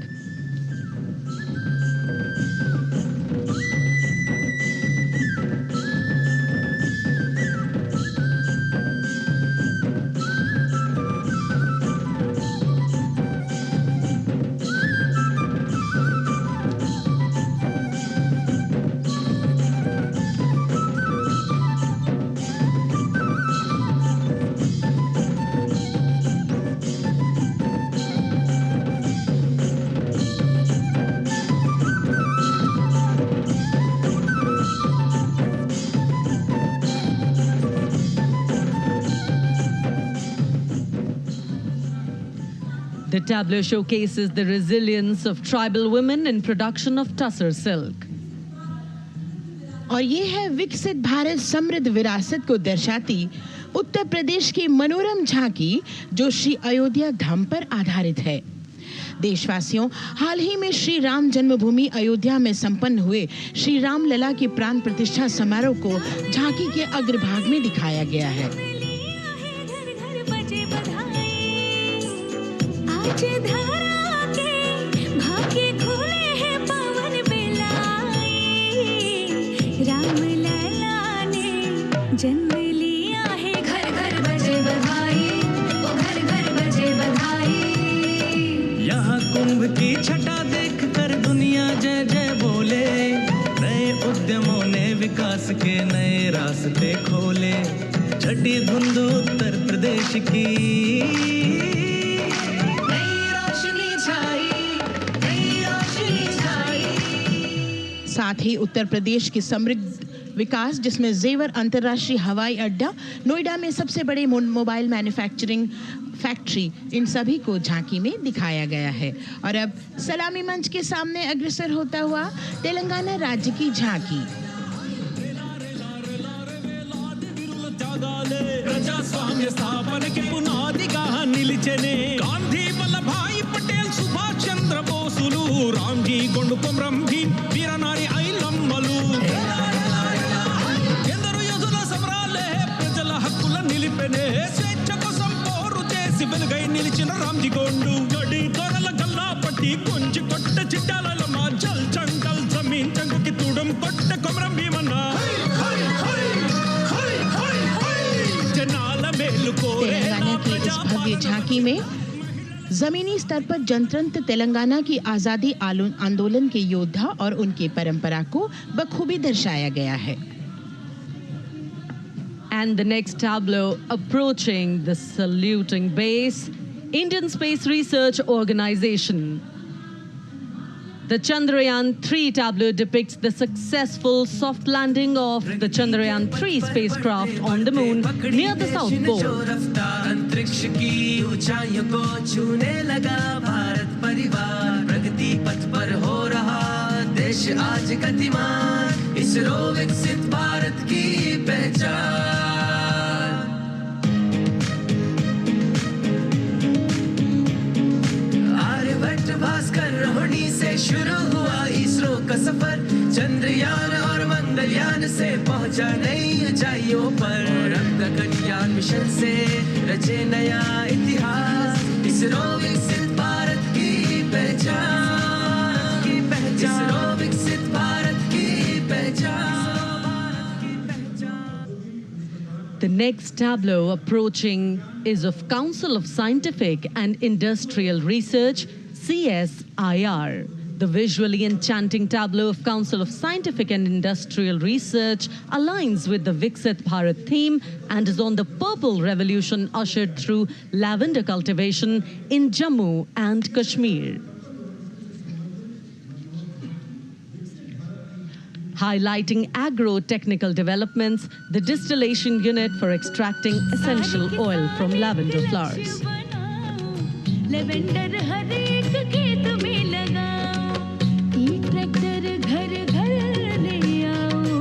The tableau showcases the resilience of tribal women in production of Tussar silk. और ये है विकसित भारत समृद्ध विरासत को दर्शाती उत्तर प्रदेश की मनोरम झांकी जो श्री अयोध्या धाम पर आधारित है। देशवासियों, हाल ही में श्री राम जन्मभूमि अयोध्या में संपन्न हुए श्री राम लला की प्राण प्रतिष्ठा समारोह को झांकी के अग्रभाग में दिखाया गया है। आज धरा के भाग्य खुले हैं पवन बिलाई, राम लला ने जन्म लिया है, घर घर बजे बधाई, ओ घर घर बजे बधाई। यहाँ कुंभ की छटा देख कर दुनिया जय जय बोले, नए उद्यमों ने विकास के नए रास्ते खोले, छठी धुंध उत्तर प्रदेश की साथ ही उत्तर प्रदेश की समृद्ध विकास जिसमें जेवर अंतर्राष्ट्रीय हवाई अड्डा, नोएडा में सबसे बड़े मोबाइल मैन्युफैक्चरिंग फैक्ट्री, इन सभी को झांकी में दिखाया गया है। और अब सलामी मंच के सामने अग्रसर होता हुआ तेलंगाना राज्य की झांकी। ప్రజాస్వామ్య స్థాపనకి పునాదిగా నిలిచెనే గాంధీ వల్లభాయ్ పటేల్ సుభాష్ చంద్ర బోసులు రామ్జీ గొండు కొమరం భీమ్ వీరనారి ఐలమ్మలు ఎందరో యోధుల సమరాలే ప్రజల హక్కుల నిలిపెనే స్వేచ్ఛ కోసం పోరు చేసి వెలుగై నిలిచిన రామ్జీ గొండు గడి దొరల గల్లా పట్టి కొంచెం కొట్ట చిట్టాలమ్మ జల్ చంకల్ జమీన్ చంకుకి తూడం కొట్ట కొమరం భీమన్న तेलंगाना की इस भव्य झांकी में जमीनी स्तर पर जनतंत्र तेलंगाना की आजादी आंदोलन के योद्धा और उनकी परंपरा को बखूबी दर्शाया गया है। And the next tableau approaching the saluting base, Indian Space Research Organization. The Chandrayaan-3 tableau depicts the successful soft landing of the Chandrayaan-3 spacecraft on the moon near the South Pole. अंतरिक्ष की ऊंचाइयों को छूने लगा भारत परिवार, प्रगति पथ पर हो रहा देश आज गतिमान, इसरो विकसित भारत की पहचान। आर्यभट्ट भास्कर रोहिणी से शुरू हुआ इसरो का सफर, चंद्रयान और मंगलयान से पहुंचा नई ऊंचाइयों पर, गगनयान मिशन से रचे नया इतिहास, इसरो विकसित भारत की पहचान, इसरो विकसित भारत की पहचान। The next tableau approaching is of Council of Scientific and Industrial Research, CSIR. The visually enchanting tableau of Council of Scientific and Industrial Research aligns with the Viksit Bharat theme and is on the Purple Revolution ushered through lavender cultivation in Jammu and Kashmir. Highlighting agro-technical developments, the distillation unit for extracting essential oil from lavender flowers. Lavender हर एक खेत में लगाओ, ई tractor घर घर ले आओ,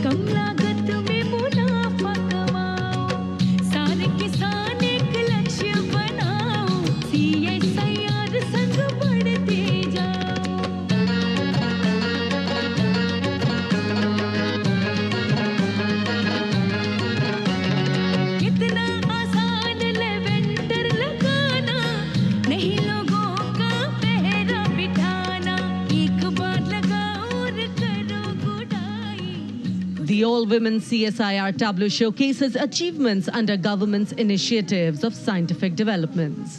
कम लागत में मुनाफा कमाओ, सारे किसान एक लक्ष्य बनाओ, CSIR संग बढ़ते जाओ। The all-women CSIR tableau showcases achievements under government's initiatives of scientific developments.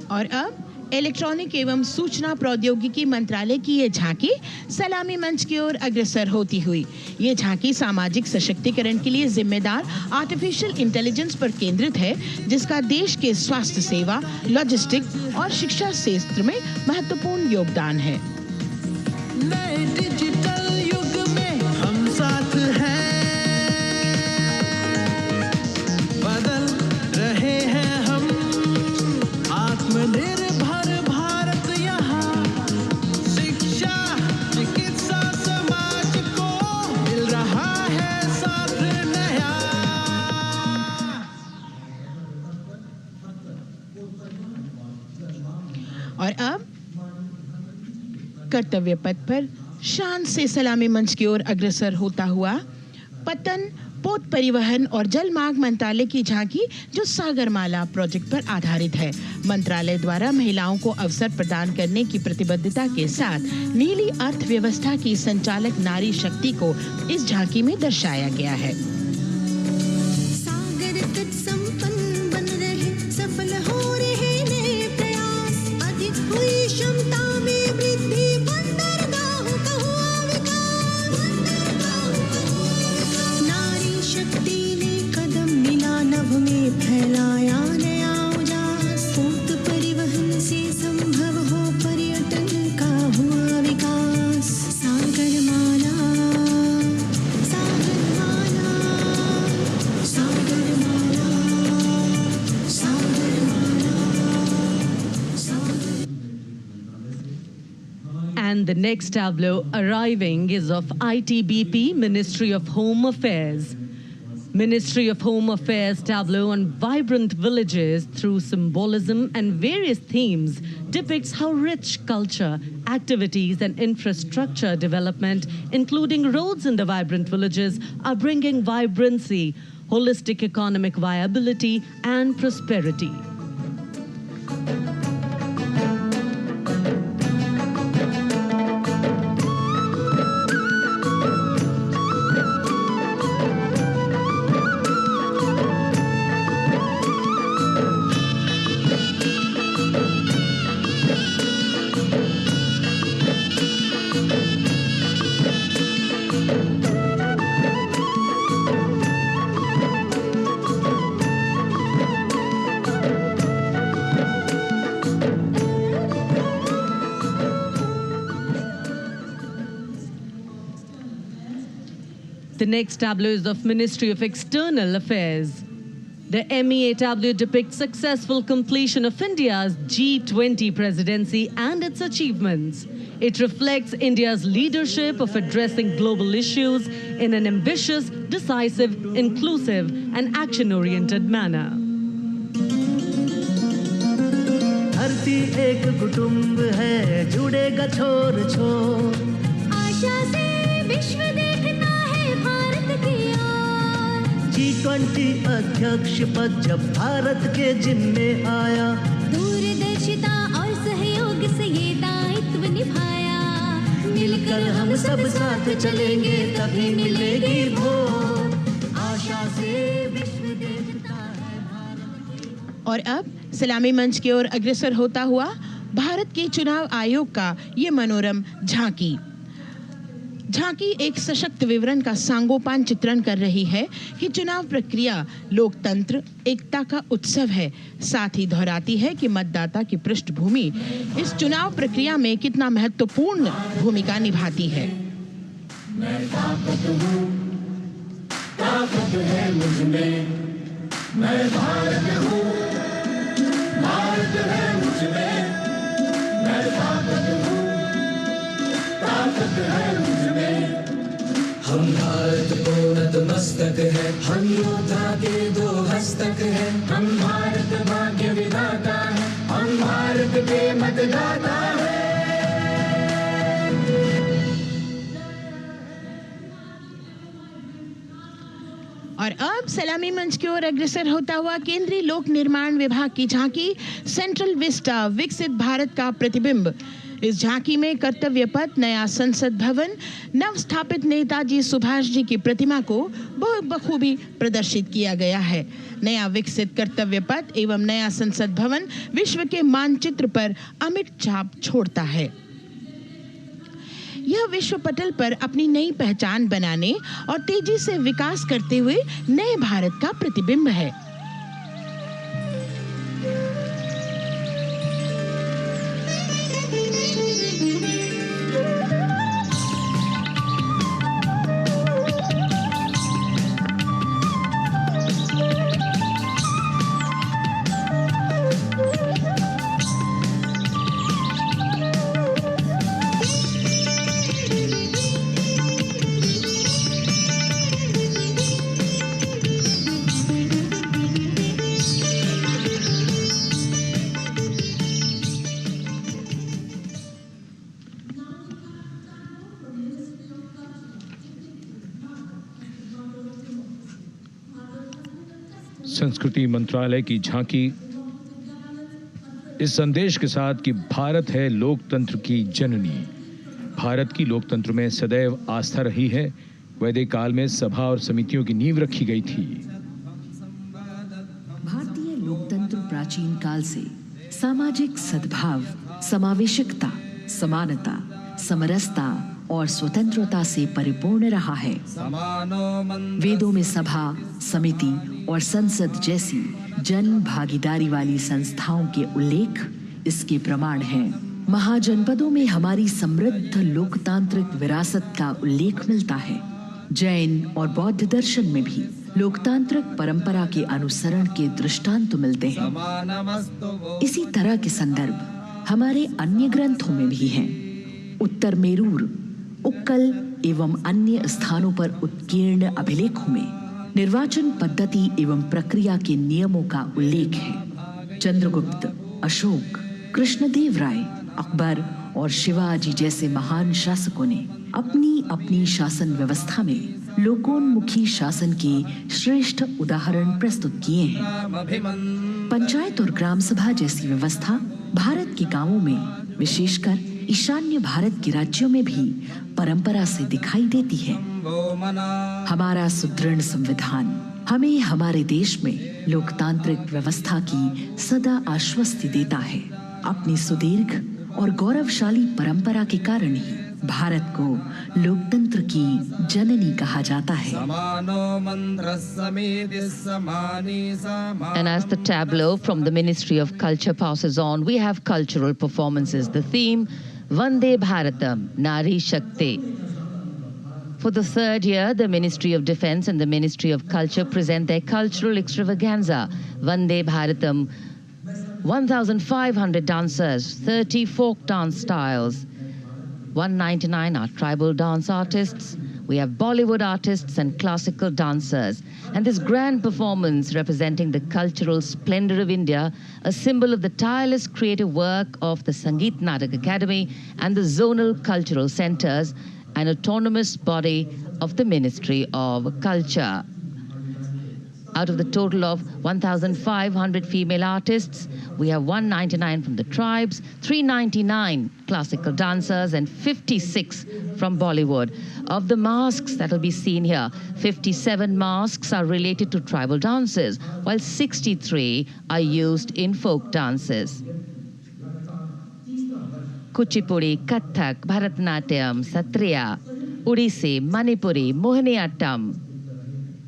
और अब इलेक्ट्रॉनिक एवं सूचना प्रौद्योगिकी मंत्रालय की ये झांकी सलामी मंच की ओर अग्रसर होती हुई। ये झांकी सामाजिक सशक्तिकरण के लिए जिम्मेदार आर्टिफिशियल इंटेलिजेंस पर केंद्रित है, जिसका देश के स्वास्थ्य सेवा, लॉजिस्टिक्स और शिक्षा क्षेत्र में महत्वपूर्ण योगदान है। नए डिजिटल युग में हम साथ हैं, बदल रहे हैं हम, आत्मनिर्भर भारत यहाँ, शिक्षा चिकित्सा समाज को मिल रहा है साथ नया। और अब कर्तव्य पथ पर शान से सलामी मंच की ओर अग्रसर होता हुआ पतन, पोत परिवहन और जल मार्ग मंत्रालय की झांकी, जो सागरमाला प्रोजेक्ट पर आधारित है। मंत्रालय द्वारा महिलाओं को अवसर प्रदान करने की प्रतिबद्धता के साथ नीली अर्थव्यवस्था की संचालक नारी शक्ति को इस झांकी में दर्शाया गया है। सागर तट संपन्न बन रहे, सफल हो रहे नए प्रयास, अधिक हुई क्षमता में वृद्धि, बंदरगाहों का हुआ विकास, नारी शक्ति ने कदम मिला नभ में फैलाया नया उजास, पोत परिवहन से संभव हो पर्यटन का हुआ विकास, सागरमाला, सागरमाला, सागरमाला, सागरमाला, सागर। And the next tableau arriving is of ITBP, Ministry of Home Affairs. Ministry of Home Affairs tableau on vibrant villages through symbolism and various themes depicts how rich culture, activities and infrastructure development, including roads in the vibrant villages, are bringing vibrancy, holistic economic viability and prosperity. The next tableau is of Ministry of External Affairs. The MEA tableau depicts successful completion of India's G20 presidency and its achievements. It reflects India's leadership of addressing global issues in an ambitious, decisive, inclusive and action-oriented manner. धरती एक कुटुंब है, जुड़ेगा छोर छोर, आशा से विश्व देखता है भारत की ओर, G20 अध्यक्ष पद जब भारत के जिम्मे आया, दूरदर्शिता और सहयोग से ये दायित्व निभाया, मिलकर हम सब साथ चलेंगे तभी मिलेगी भोर, आशा से विश्व देखता है भारत। और अब सलामी मंच की ओर अग्रसर होता हुआ भारत के चुनाव आयोग का ये मनोरम झांकी एक सशक्त विवरण का सांगोपान चित्रण कर रही है कि चुनाव प्रक्रिया लोकतंत्र एकता का उत्सव है। साथ ही दोहराती है कि मतदाता की पृष्ठभूमि इस चुनाव प्रक्रिया में कितना महत्वपूर्ण भूमिका निभाती है। मैं ताकत हूँ, ताकत है मुझ में, मैं भारत हूँ, भारत है मुझ में, मैं ताकत हूँ, ताकत है मुझ में। हम भारत को नतमस्तक है, हम योद्धा के दो हस्तक है, हम भारत भाग्य विधाता है, हम भारत के मतदाता है। और अब सलामी मंच की ओर अग्रसर होता हुआ केंद्रीय लोक निर्माण विभाग की झांकी सेंट्रल विस्टा, विकसित भारत का प्रतिबिंब। इस झांकी में कर्तव्य पथ, नया संसद भवन, नव स्थापित नेताजी सुभाष जी की प्रतिमा को बहुत बखूबी प्रदर्शित किया गया है। नया विकसित कर्तव्य पथ एवं नया संसद भवन विश्व के मानचित्र पर अमिट छाप छोड़ता है। यह विश्व पटल पर अपनी नई पहचान बनाने और तेजी से विकास करते हुए नए भारत का प्रतिबिंब है। संस्कृति मंत्रालय की झांकी इस संदेश के साथ कि भारत है लोकतंत्र की जननी। भारत की लोकतंत्र में सदैव आस्था रही है। वैदिक काल में सभा और समितियों की नींव रखी गई थी। भारतीय लोकतंत्र प्राचीन काल से सामाजिक सद्भाव, समावेशकता, समानता, समरसता और स्वतंत्रता से परिपूर्ण रहा है। वेदों में सभा, समिति और संसद जैसी जन भागीदारी वाली संस्थाओं के उल्लेख इसके प्रमाण हैं। महाजनपदों में हमारी समृद्ध लोकतांत्रिक विरासत का उल्लेख मिलता है। जैन और बौद्ध दर्शन में भी लोकतांत्रिक परंपरा के अनुसरण के दृष्टांत मिलते हैं। इसी तरह के संदर्भ हमारे अन्य ग्रंथों में भी हैं। उत्तर मेरूर, उक्कल एवं अन्य स्थानों पर उत्कीर्ण अभिलेखों में निर्वाचन पद्धति एवं प्रक्रिया के नियमों का उल्लेख है। चंद्रगुप्त, अशोक, कृष्णदेव राय, अकबर और शिवाजी जैसे महान शासकों ने अपनी अपनी शासन व्यवस्था में लोकोन्मुखी शासन के श्रेष्ठ उदाहरण प्रस्तुत किए हैं। पंचायत और ग्राम सभा जैसी व्यवस्था भारत के गांवों में, विशेषकर ईशान्य भारत के राज्यों में भी परंपरा से दिखाई देती है। हमारा सुदृढ़ संविधान हमें हमारे देश में लोकतांत्रिक व्यवस्था की सदा आश्वस्ति देता है। अपनी सुदीर्घ और गौरवशाली परंपरा के कारण ही भारत को लोकतंत्र की जननी कहा जाता है। And as the tableau from the Ministry of Culture passes on, we have cultural performances. The theme, Vande Bharatam, Nari Shakti. For the third year, the Ministry of Defense and the Ministry of Culture present their cultural extravaganza, Vande Bharatam. 1,500 dancers, 30 folk dance styles, 199 are tribal dance artists. We have Bollywood artists and classical dancers. And this grand performance representing the cultural splendor of India, a symbol of the tireless creative work of the Sangeet Natak Academy and the zonal cultural centers, an autonomous body of the Ministry of Culture. Out of the total of 1,500 female artists, we have 199 from the tribes, 399 classical dancers, and 56 from Bollywood. Of the masks that will be seen here, 57 masks are related to tribal dances, while 63 are used in folk dances. Kuchipudi, Kathak, Bharatanatyam, Satriya, Odissi, Manipuri, Mohiniyattam.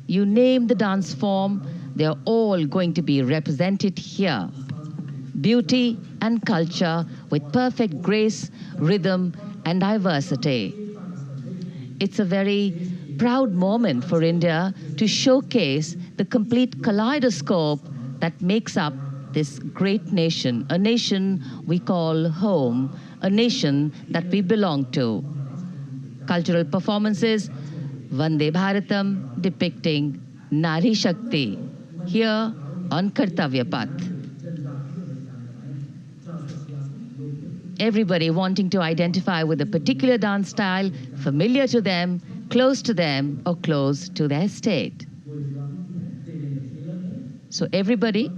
You name the dance form, they are all going to be represented here. Beauty and culture with perfect grace, rhythm, and diversity. It's a very proud moment for India to showcase the complete kaleidoscope that makes up this great nation, a nation we call home, a nation that we belong to. Cultural performances, Vande Bharatam depicting Nari Shakti here on Kartavya Path. Everybody wanting to identify with a particular dance style, familiar to them, close to them, or close to their state. So everybody,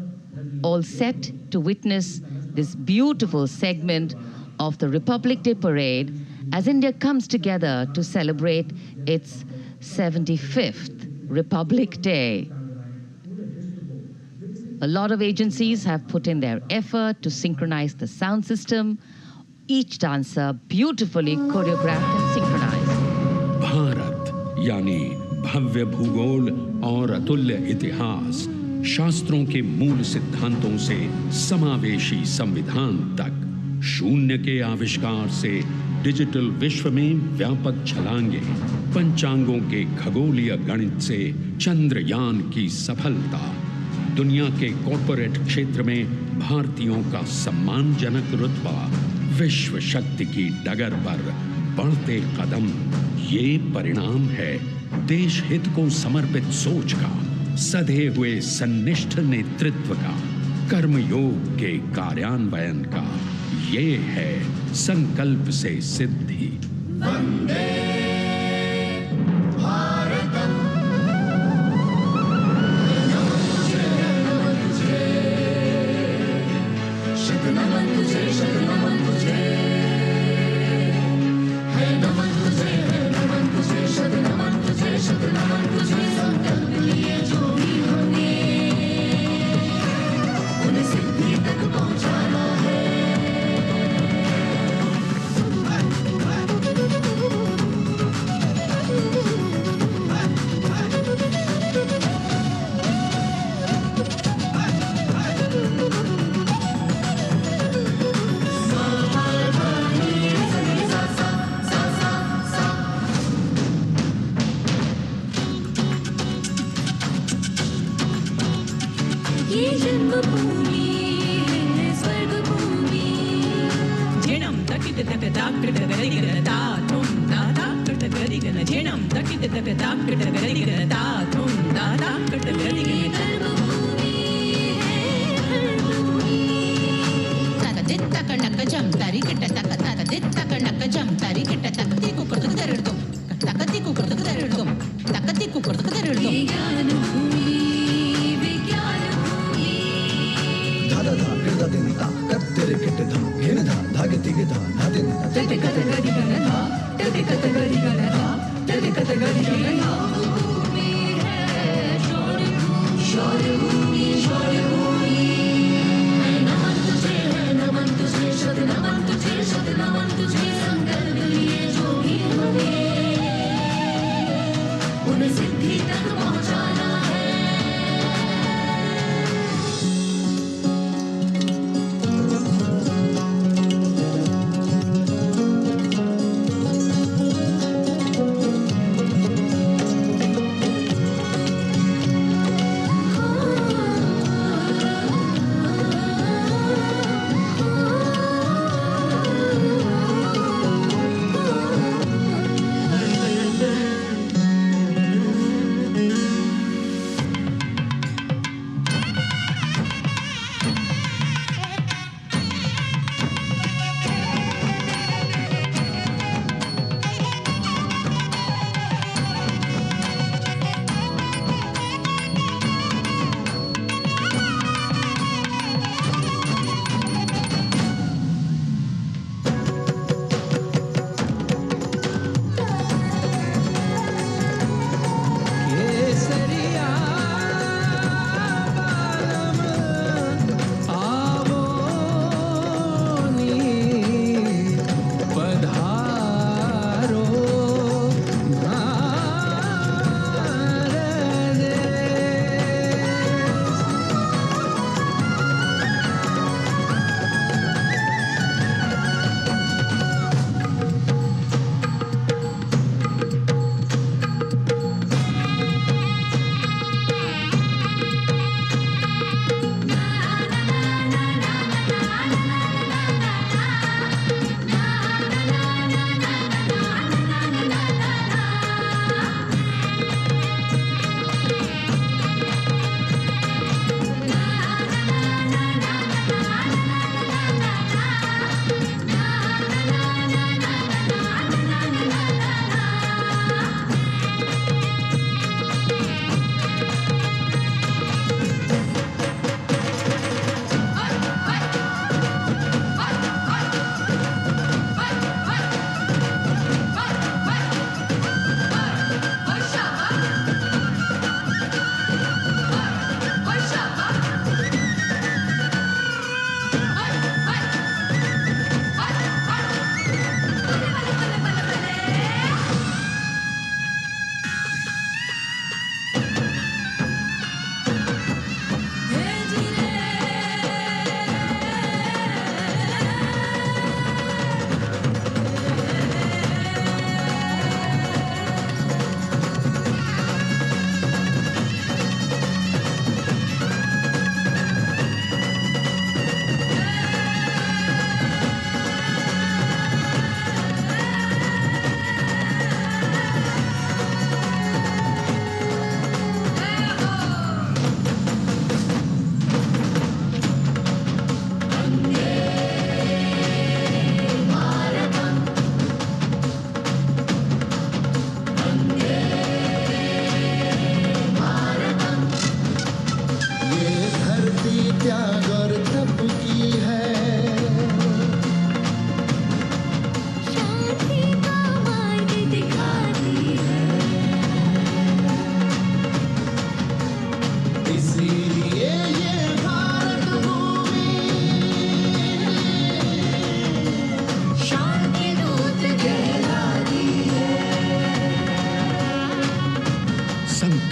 all set to witness this beautiful segment of the Republic Day Parade as India comes together to celebrate its 75th Republic Day. A lot of agencies have put in their effort to synchronize the sound system. Each dancer beautifully choreographed and synchronized. Bharat यानी भव्य भूगोल और अतुल्य इतिहास, शास्त्रों के मूल सिद्धांतों से समावेशी संविधान तक, शून्य के आविष्कार से डिजिटल विश्व में व्यापक छलांगे, पंचांगों के खगोलीय गणित से चंद्रयान की सफलता, दुनिया के कॉर्पोरेट क्षेत्र में भारतीयों का सम्मानजनक रुतबा, विश्व शक्ति की डगर पर बढ़ते कदम, ये परिणाम है देश हित को समर्पित सोच का, सधे हुए सन्निष्ठ नेतृत्व का, कर्मयोग के कार्यान्वयन का। ये है संकल्प से सिद्धि। वंदे भारतम, नमन तुझे, शत नमन तुझे, शत नमन तुझे, है नमन तुझे, है नमन तुझे, शत नमन तुझे, शत नमन तुझे। संकल्प लिए जो भी हमने उन्हें सिद्धि तक पहुंचाना है। ये जन्मभूमि है स्वर्ग भूमि। झेणम तकित तक ताकट गरि गरता तुम दादा कट गरि गन झेणम तकित तक ताकट गरि गरता तुम दादा कट गरि गन कर्मभूमि है धर्मभूमि। तक दित तक नक जम तारी कट तक तक दित तक नक जम तारी कट तकती को करतक दरड़तो तकती को करतक दरड़तो तकती को करतक दरड़तो। ज्ञान भूमि विज्ञान भूमि। धादा धा गिरदा देनिता कत्तेरे किट्टे धा घेन धा धागे तिगे धा धाते निता तटे कत गरि गन धा तटे कत गरि गन धा तटे कत गरि गन धा। भूमि है शौर्य भूमि, शौर्य भूमि, शौर्य भूमि। है नमन तुझे, है नमन तुझे, शत नमन तुझे, शत नमन तुझे। संकल्प लिए जो भी हमें उन्हें सिद्धि तक पहुंचाना है।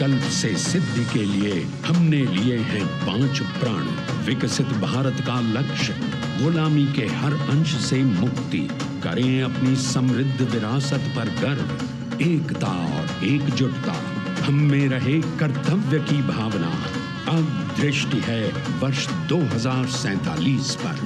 संकल्प से सिद्धि के लिए हमने लिए हैं 5 प्रण। विकसित भारत का लक्ष्य, गुलामी के हर अंश से मुक्ति, करें अपनी समृद्ध विरासत पर गर्व, एकता और एकजुटता, हम में रहे कर्तव्य की भावना। अब दृष्टि है वर्ष 2047 पर।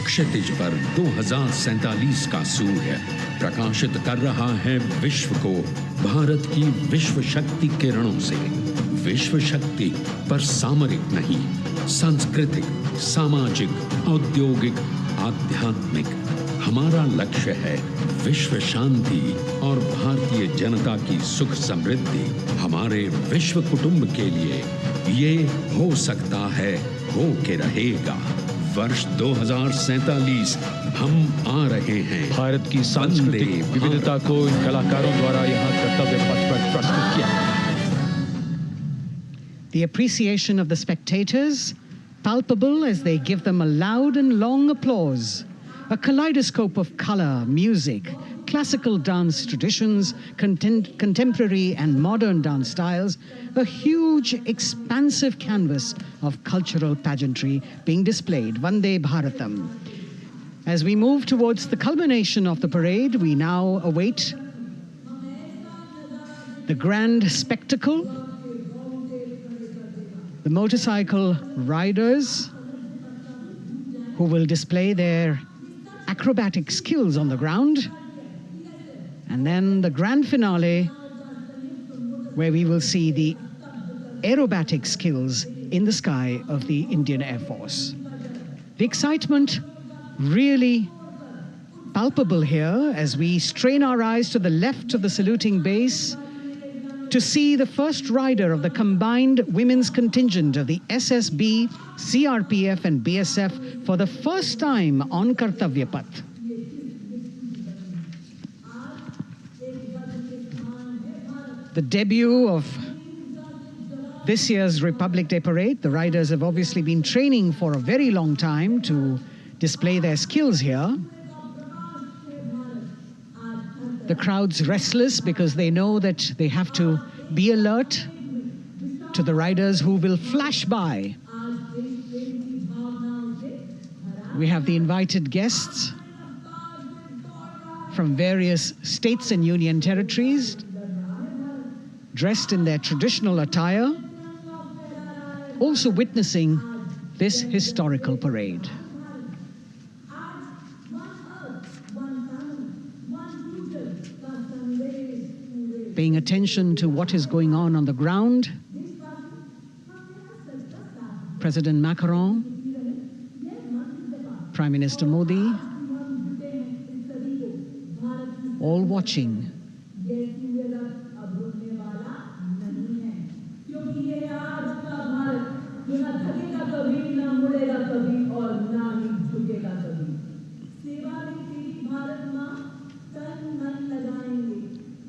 क्षितिज पर 2047 का सूर्य प्रकाशित कर रहा है विश्व को भारत की विश्व शक्ति किरणों से। विश्व शक्ति पर सामरिक नहीं, सांस्कृतिक, सामाजिक, औद्योगिक, आध्यात्मिक। हमारा लक्ष्य है विश्व शांति और भारतीय जनता की सुख समृद्धि। हमारे विश्व कुटुंब के लिए ये हो सकता है, हो के रहेगा। वर्ष 2047 हम आ रहे हैं। भारत की सांस्कृतिक विविधता को इन कलाकारों द्वारा यहाँ कर्तव्य पथ पर प्रस्तुत किया। The appreciation of the spectators, palpable as they give them a loud and long applause. A kaleidoscope of color, music, classical dance traditions, contemporary and modern dance styles, a huge, expansive canvas of cultural pageantry being displayed, Vande Bharatam. As we move towards the culmination of the parade, we now await the grand spectacle. The motorcycle riders who will display their acrobatic skills on the ground, and then the grand finale where we will see the aerobatic skills in the sky of the Indian Air Force. The excitement really palpable here as we strain our eyes to the left of the saluting base to see the first rider of the combined women's contingent of the SSB, CRPF and BSF for the first time on Kartavya Path. The debut of this year's Republic Day Parade. The riders have obviously been training for a very long time to display their skills here. The crowd's restless because they know that they have to be alert to the riders who will flash by. We have the invited guests from various states and union territories, dressed in their traditional attire, also witnessing this historical parade. Paying attention to what is going on the ground. President Macron, Prime Minister Modi, all watching.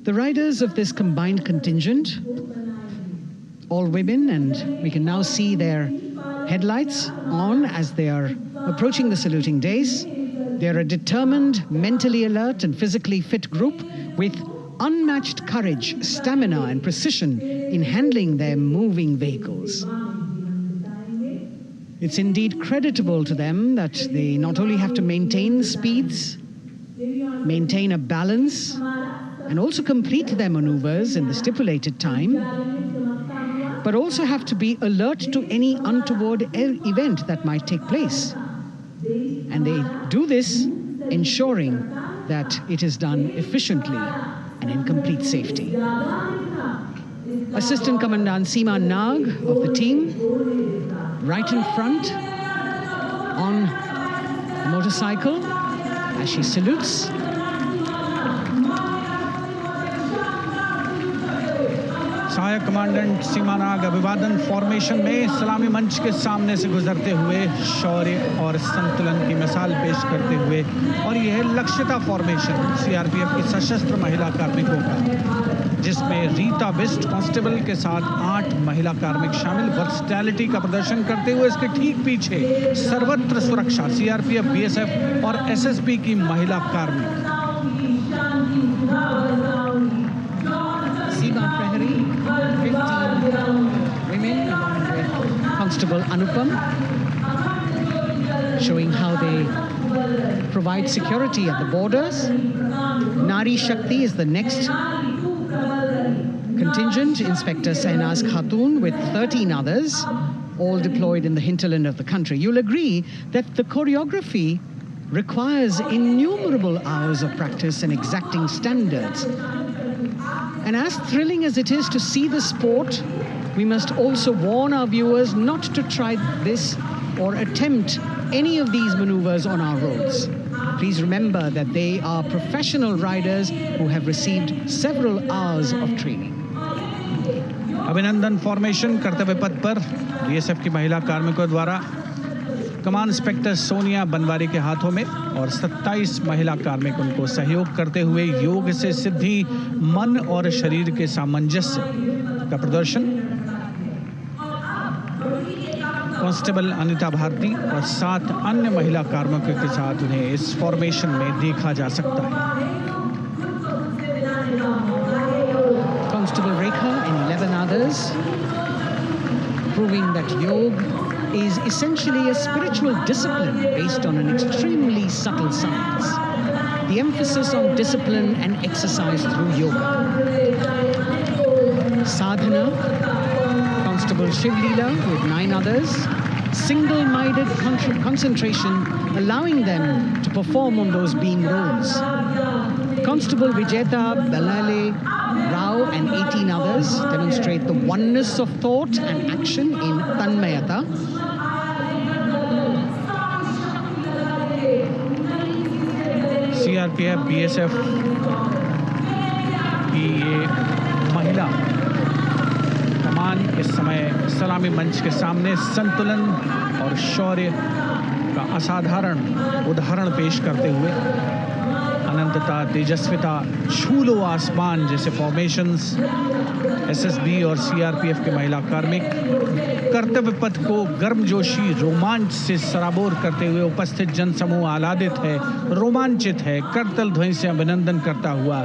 The riders of this combined contingent, all women, and we can now see their headlights on as they are approaching the saluting days. They're a determined, mentally alert and physically fit group with unmatched courage, stamina and precision in handling their moving vehicles. It's indeed creditable to them that they not only have to maintain speeds, maintain a balance, and also complete their maneuvers in the stipulated time, but also have to be alert to any untoward event that might take place. And they do this ensuring that it is done efficiently and in complete safety. Assistant Commandant Seema Nag of the team, right in front on the motorcycle as she salutes. सहायक commandant सीमा नाग अभिवादन formation में सलामी मंच के सामने से गुजरते हुए शौर्य और संतुलन की मिसाल पेश करते हुए, और यह है लक्ष्यता फॉर्मेशन सीआरपीएफ की सशस्त्र महिला कार्मिकों का, जिसमें रीता बिस्ट कांस्टेबल के साथ 8 महिला कार्मिक शामिल वर्सटैलिटी का प्रदर्शन करते हुए इसके ठीक पीछे सर्वत्र सुरक्षा सीआरपीएफ, बीएसएफ और एसएसबी की महिला कार्मिक। Women along with Constable Anupam, showing how they provide security at the borders. Nari Shakti is the next contingent. Inspector Sainaz Khatun with 13 others, all deployed in the hinterland of the country. You'll agree that the choreography requires innumerable hours of practice and exacting standards. And as thrilling as it is to see the sport, we must also warn our viewers not to try this or attempt any of these maneuvers on our roads. Please remember that they are professional riders who have received several hours of training. अभिनंदन formation कर्तव्य पथ पर BSF की महिला कार्मिकों द्वारा कमान inspector Sonia Banwari के हाथों में और 27 महिला कार्मिक उनको सहयोग करते हुए योग से सिद्धि मन और शरीर के सामंजस्य का प्रदर्शन। कांस्टेबल अनिता भारती और 7 अन्य महिला कार्मिकों के साथ उन्हें इस फॉर्मेशन में देखा जा सकता है। Constable Rekha and 11 others, proving that yoga is essentially a spiritual discipline based on an extremely subtle science. The emphasis on discipline and exercise through yoga. Sadhana, Constable Shivleela with 9 others, single-minded concentration, allowing them to perform on those beam roles. Constable Vijeta Balale Rao and 18 others demonstrate the oneness of thought and action in Tanmayata. CRPF, BSF की ये महिला कमान इस समय सलामी मंच के सामने संतुलन और शौर्य का असाधारण उदाहरण पेश करते हुए अनंतता, तेजस्विता, छू लो आसमान जैसे फॉर्मेशंस एसएसबी और सीआरपीएफ के महिला कार्मिक कर्तव्य पथ को गर्मजोशी रोमांच से सराबोर करते हुए उपस्थित जनसमूह आह्लादित है, रोमांचित है, करतल ध्वनि से अभिनंदन करता हुआ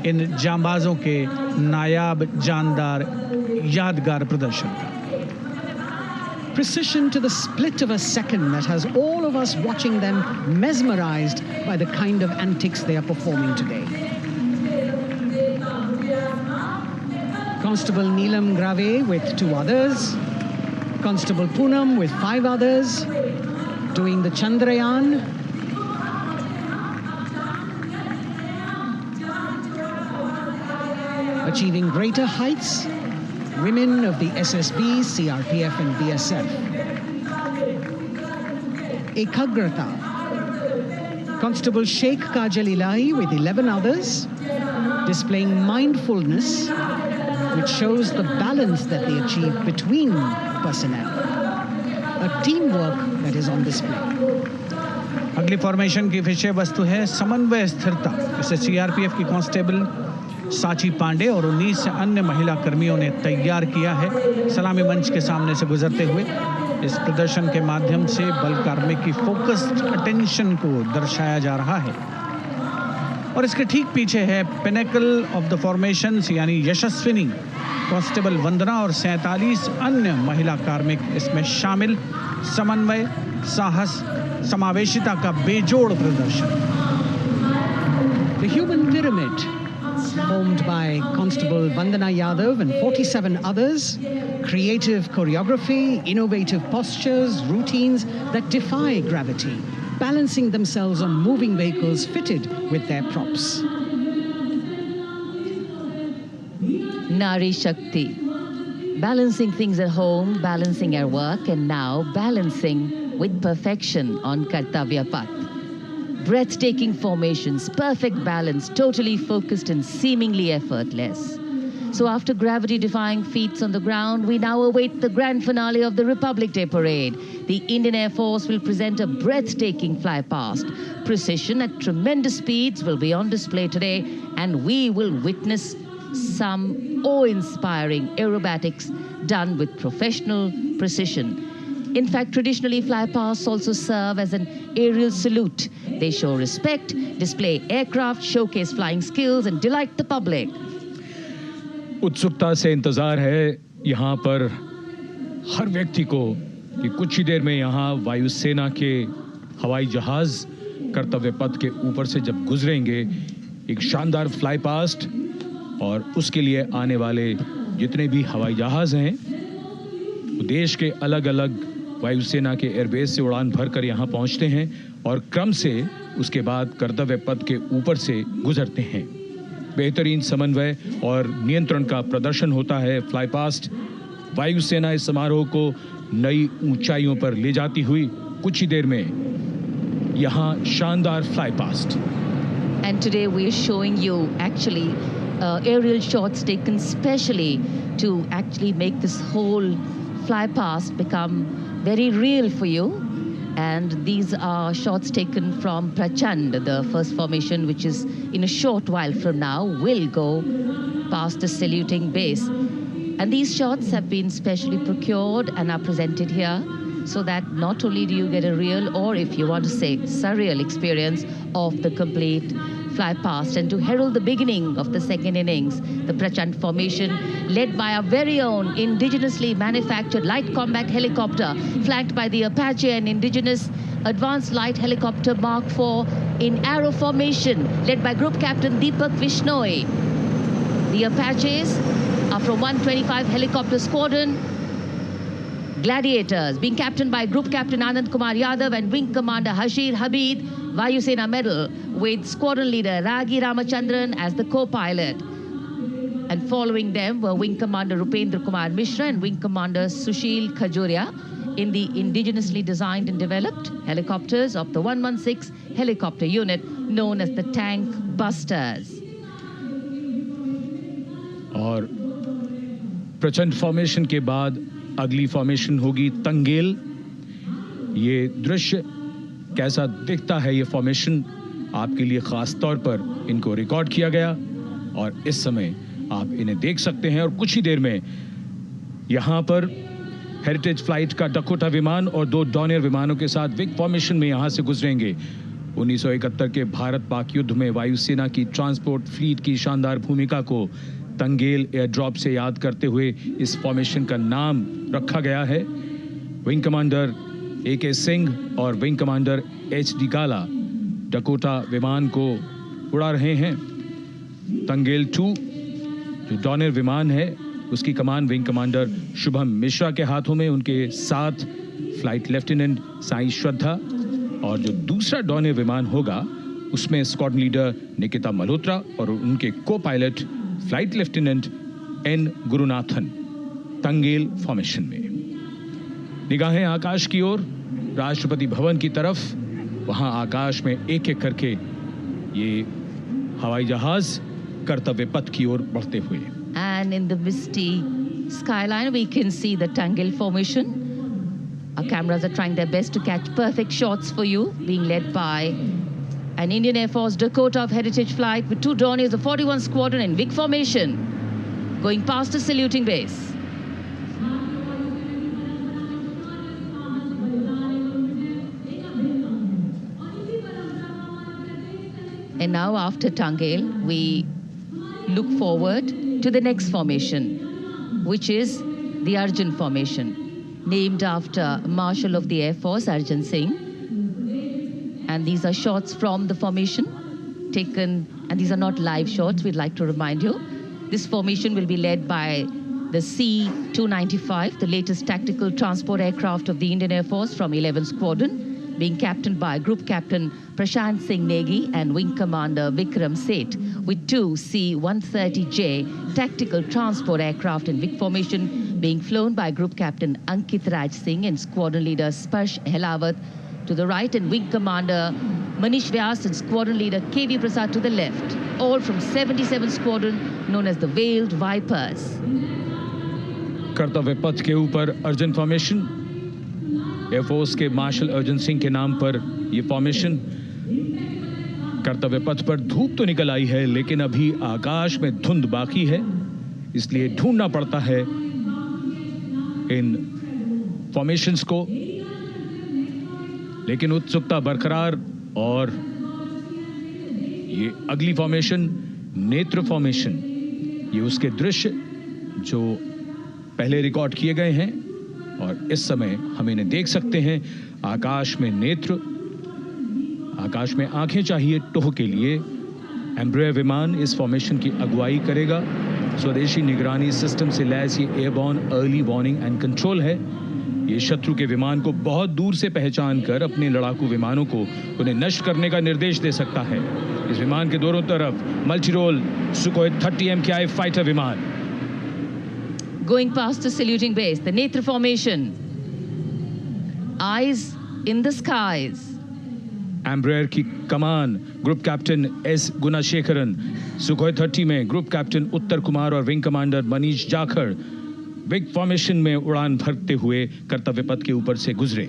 इन जांबाजों के नायाब, जानदार, यादगार प्रदर्शन का। Precision to the split of a second that has all of us watching them mesmerized by the kind of antics they are performing today. Constable Neelam Grave with 2 others, Constable Poonam with 5 others, doing the Chandrayaan. Achieving greater heights, women of the SSB, CRPF and BSF. Ekagrata. Constable Sheikh Kajal Ilahi with 11 others, displaying mindfulness, which shows the balance that they achieve between personnel. A teamwork that is on display. अगली formation की विषय वस्तु है समन्वय स्थिरता। इसे CRPF की constable साची पांडे और 19 अन्य महिला कर्मियों ने तैयार किया है। सलामी मंच के सामने से गुजरते हुए इस प्रदर्शन के माध्यम से बल कार्मिक की फोकस्ड अटेंशन को दर्शाया जा रहा है। और इसके ठीक पीछे है पिनेकल ऑफ द फॉर्मेशंस यानी यशस्विनी कांस्टेबल वंदना और 47 अन्य महिला कार्मिक इसमें शामिल। समन्वय, साहस, समावेशिता का बेजोड़ प्रदर्शन। The human pyramid, formed by Constable Vandana Yadav and 47 others, creative choreography, innovative postures, routines that defy gravity, balancing themselves on moving vehicles fitted with their props. Nari Shakti, balancing things at home, balancing at work, and now balancing with perfection on Kartavya path. Breathtaking formations, perfect balance, totally focused and seemingly effortless. So after gravity-defying feats on the ground, we now await the grand finale of the Republic Day Parade. The Indian Air Force will present a breathtaking fly-past. Precision at tremendous speeds will be on display today, and we will witness some awe-inspiring aerobatics done with professional precision. In fact, traditionally, flypasts also serve as an aerial salute. They show respect, display aircraft, showcase flying skills, and delight the public. उत्सुकता से इंतजार है यहाँ पर हर व्यक्ति को कि कुछ ही देर में यहाँ वायुसेना के हवाई जहाज कर्तव्य पथ के ऊपर से जब गुजरेंगे, एक शानदार फ्लाई पास्ट, और उसके लिए आने वाले जितने भी हवाई जहाज हैं वो देश के अलग अलग वायुसेना के एयरबेस से उड़ान भरकर यहाँ पहुँचते हैं और क्रम से उसके बाद कर्तव्य पथ के ऊपर से गुजरते हैं। बेहतरीन समन्वय और नियंत्रण का प्रदर्शन होता है। फ्लाई पास्ट वायुसेना इस समारोह को नई ऊंचाइयों पर ले जाती हुई कुछ ही देर में यहाँ शानदार fly past. And today we are showing you actually aerial shots taken specially to actually make this whole fly past become very real for you. And these are shots taken from Prachand, the first formation, which is in a short while from now will go past the saluting base. And these shots have been specially procured and are presented here so that not only do you get a real, or if you want to say surreal experience of the complete fly past, and to herald the beginning of the second innings, the Prachand formation led by our very own indigenously manufactured light combat helicopter, flanked by the Apache and indigenous advanced light helicopter Mark IV in arrow formation, led by Group Captain Deepak Vishnoi. The Apaches are from 125 Helicopter Squadron. Gladiators, being captained by Group Captain Anand Kumar Yadav and Wing Commander Hashir Habib, Vayu Sena Medal, with Squadron Leader Ragi Ramachandran as the co-pilot. And following them were Wing Commander Rupendra Kumar Mishra and Wing Commander Sushil Khajuria in the indigenously designed and developed helicopters of the 116 helicopter unit known as the Tank Busters. और प्रचंड formation के बाद अगली formation होगी तंगेल। ये दृश्य कैसा दिखता है, ये फॉर्मेशन आपके लिए खास तौर पर इनको रिकॉर्ड किया गया और इस समय आप इन्हें देख सकते हैं। और कुछ ही देर में यहाँ पर हेरिटेज फ्लाइट का डकोटा विमान और 2 डॉनियर विमानों के साथ विग फॉर्मेशन में यहाँ से गुजरेंगे। 1971 के भारत पाक युद्ध में वायुसेना की ट्रांसपोर्ट फ्लीट की शानदार भूमिका को तंगेल एयर ड्रॉप से याद करते हुए इस फॉर्मेशन का नाम रखा गया है। विंग कमांडर AK सिंह और विंग कमांडर HD काला डकोटा विमान को उड़ा रहे हैं। तंगेल 2 जो डॉनियर विमान है उसकी कमान विंग कमांडर शुभम मिश्रा के हाथों में, उनके साथ फ्लाइट लेफ्टिनेंट साई श्रद्धा, और जो दूसरा डॉनियर विमान होगा उसमें स्क्वाड्रन लीडर निकिता मल्होत्रा और उनके को pilot flight lieutenant N Gurunathan. Tangail formation में निगाहें आकाश की ओर, राष्ट्रपति भवन की तरफ। वहां आकाश में एक एक करके ये हवाई जहाज कर्तव्य पथ की ओर बढ़ते हुए। And in the misty skyline we can see the Tangel formation. Our cameras are trying their best to catch perfect shots for you, being led by an Indian Air Force Dakota of Heritage Flight with 2 Dorniers of 41 Squadron in big formation, going past the saluting base. And now after Tangel, we look forward to the next formation, which is the Arjun formation, named after Marshal of the Air Force Arjun Singh. And these are shots from the formation taken, and these are not live shots, we'd like to remind you. This formation will be led by the C-295, the latest tactical transport aircraft of the Indian Air Force from 11th Squadron, being captained by Group Captain Prashant Singh Negi and Wing Commander Vikram Seth, with 2 C-130J tactical transport aircraft in big formation being flown by Group Captain Ankit Raj Singh and Squadron Leader Sparsh Helawat to the right, and Wing Commander Manish Vyas and Squadron Leader KV Prasad to the left, all from 77th Squadron known as the Veiled Vipers. कर्तव्य पथ के ऊपर अर्जन formation, air force के martial Arjan Singh के नाम पर यह formation. कर्तव्य पथ पर धूप तो निकल आई है, लेकिन अभी आकाश में धुंध बाकी है, इसलिए ढूंढना पड़ता है इन फॉर्मेशंस को। लेकिन उत्सुकता बरकरार, और ये अगली फॉर्मेशन नेत्र फॉर्मेशन, ये उसके दृश्य जो पहले रिकॉर्ड किए गए हैं और इस समय हम इन्हें देख सकते हैं। आकाश में नेत्र, आकाश में आंखें चाहिए टोह के लिए। एम्ब्रेयर विमान इस फॉर्मेशन की अगुवाई करेगा। स्वदेशी निगरानी सिस्टम से लैस ये airborne early warning and control है। ये शत्रु के विमान को बहुत दूर से पहचान कर अपने लड़ाकू विमानों को उन्हें नष्ट करने का निर्देश दे सकता है। इस विमान के दोनों तरफ multi role Sukhoi 30 MKI fighter विमान। Going past the saluting base, the Netra formation, eyes in the skies. Embraer की कमान ग्रुप कैप्टन S गुणाशेखरन, सुखोई 30 में ग्रुप कैप्टन उत्तर कुमार और wing commander Manish Jakhar big formation में उड़ान भरते हुए कर्तव्य पथ के ऊपर से गुजरे।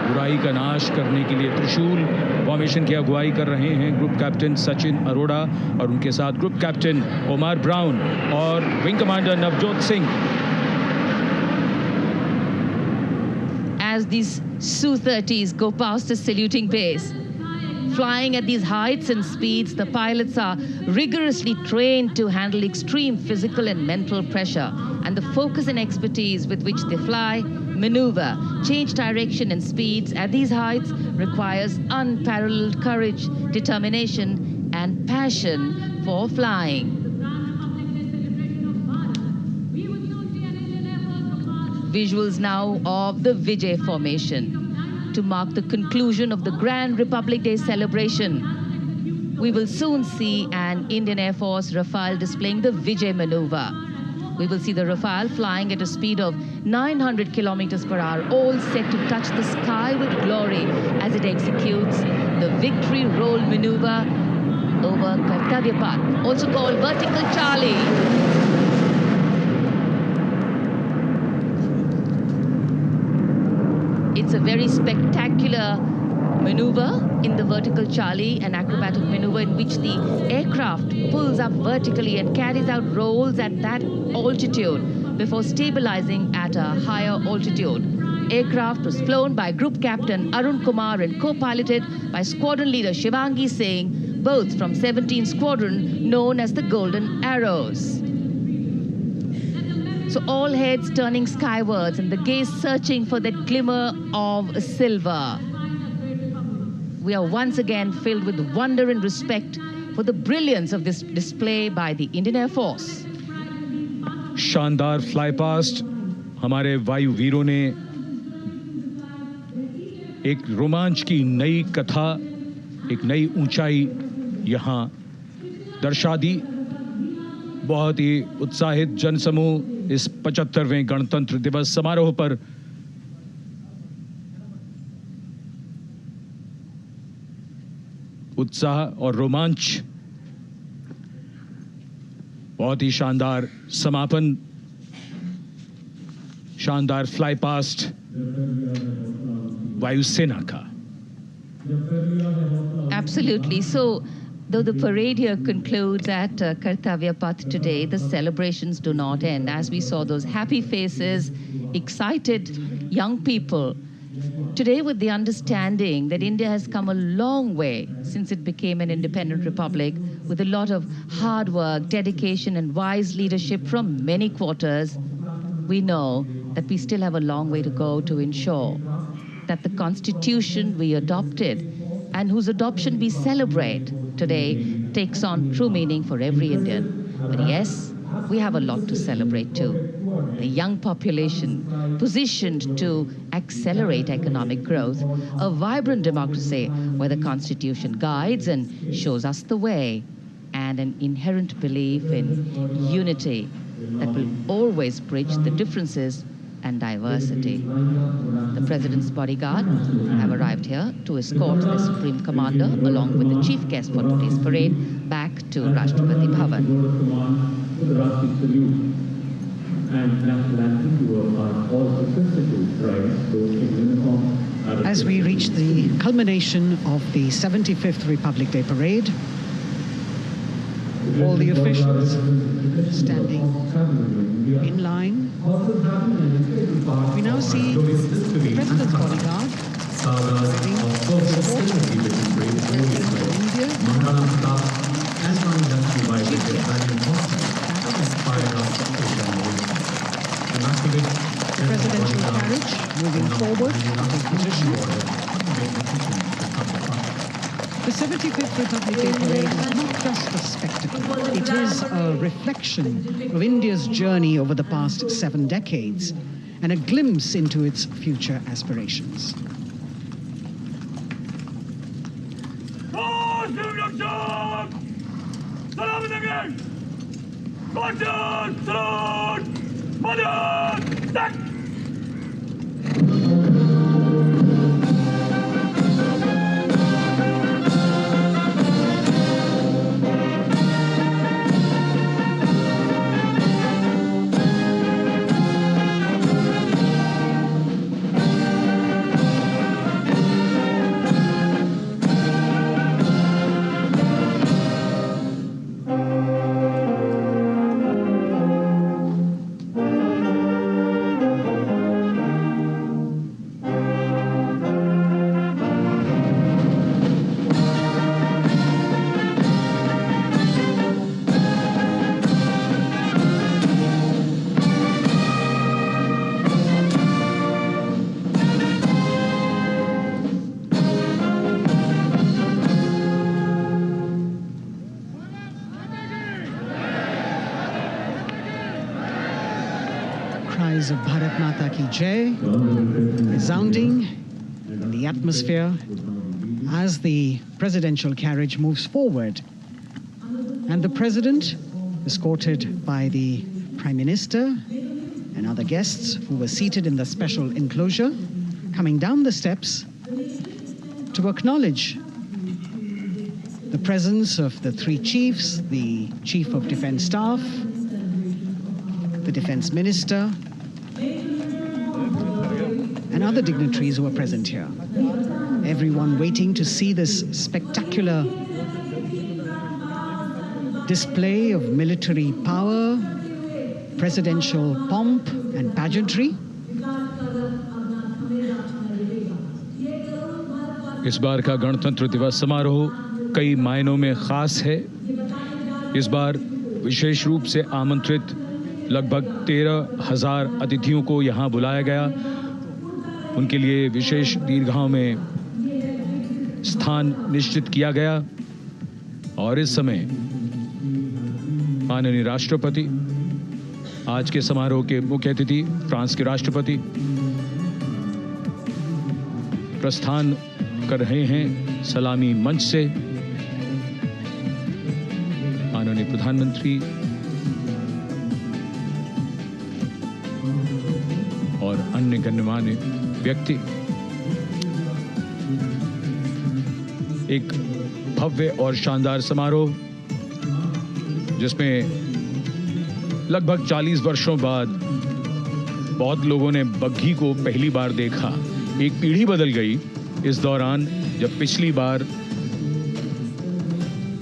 बुराई का नाश करने के लिए त्रिशूल फॉर्मेशन की अगुवाई कर रहे हैं ग्रुप कैप्टन सचिन अरोड़ा और उनके साथ ग्रुप कैप्टन ओमार ब्राउन और wing commander Navjot Singh. As these Su-30s go past the saluting base, flying at these heights and speeds, the pilots are rigorously trained to handle extreme physical and mental pressure, and the focus and expertise with which they fly, maneuver, change direction and speeds at these heights requires unparalleled courage, determination, and passion for flying. Visuals now of the Vijay formation to mark the conclusion of the Grand Republic Day celebration. We will soon see an Indian Air Force Rafale displaying the Vijay maneuver. We will see the Rafale flying at a speed of 900 kilometers per hour, all set to touch the sky with glory as it executes the victory roll maneuver over Kartavya Path, also called Vertical Charlie. It's a very spectacular maneuver in the Vertical Charlie, an acrobatic maneuver in which the aircraft pulls up vertically and carries out rolls at that altitude before stabilizing at a higher altitude. Aircraft was flown by Group Captain Arun Kumar and co-piloted by Squadron Leader Shivangi Singh, both from 17th Squadron, known as the Golden Arrows. So all heads turning skywards and the gaze searching for that glimmer of silver. We are once again filled with wonder and respect for the brilliance of this display by the Indian Air Force. शानदार fly past हमारे वायु वीरों ने एक रोमांच की नई कथा, एक नई ऊंचाई यहां दर्शा दी। बहुत ही उत्साहित जनसमूह इस 75वें गणतंत्र दिवस समारोह पर उत्साह और रोमांच, बहुत ही शानदार समापन, शानदार फ्लाई पास्ट वायुसेना का। Absolutely. So, though the parade here concludes at Kartavya Path today, the celebrations do not end. As we saw those happy faces, excited young people, today with the understanding that India has come a long way since it became an independent republic, with a lot of hard work, dedication, and wise leadership from many quarters, we know that we still have a long way to go to ensure that the constitution we adopted and whose adoption we celebrate today takes on true meaning for every Indian. But yes, we have a lot to celebrate too. The young population positioned to accelerate economic growth, a vibrant democracy where the constitution guides and shows us the way, and an inherent belief in unity that will always bridge the differences and diversity. The President's bodyguard have arrived here to escort the Supreme Commander along with the chief guest for today's parade back to Rashtrapati Bhavan. As we reach the culmination of the 75th Republic Day parade, all the officials standing in line. We now see the President's bodyguard arriving to support India the presidential carriage moving forward to position. The 75th Republic Day parade is not just a spectacle. It is a reflection of India's journey over the past 7 decades and a glimpse into its future aspirations. cries of Bharat Mata Ki Jai resounding in the atmosphere as the presidential carriage moves forward. And the president, escorted by the Prime Minister and other guests who were seated in the special enclosure, coming down the steps to acknowledge the presence of the three chiefs, the Chief of Defence Staff, the Defence Minister, and other dignitaries who are present here. Everyone waiting to see this spectacular display of military power, presidential pomp and pageantry. इस बार का गणतंत्र दिवस समारोह कई मायनों में खास है। इस बार विशेष रूप से आमंत्रित लगभग 13,000 अतिथियों को यहाँ बुलाया गया। उनके लिए विशेष दीर्घाओं में स्थान निश्चित किया गया और इस समय माननीय राष्ट्रपति, आज के समारोह के मुख्य अतिथि फ्रांस के राष्ट्रपति प्रस्थान कर रहे हैं सलामी मंच से। माननीय प्रधानमंत्री और अन्य गण्यमान्य व्यक्ति एक भव्य और शानदार समारोह जिसमें लगभग 40 वर्षों बाद बहुत लोगों ने बग्घी को पहली बार देखा। एक पीढ़ी बदल गई इस दौरान, जब पिछली बार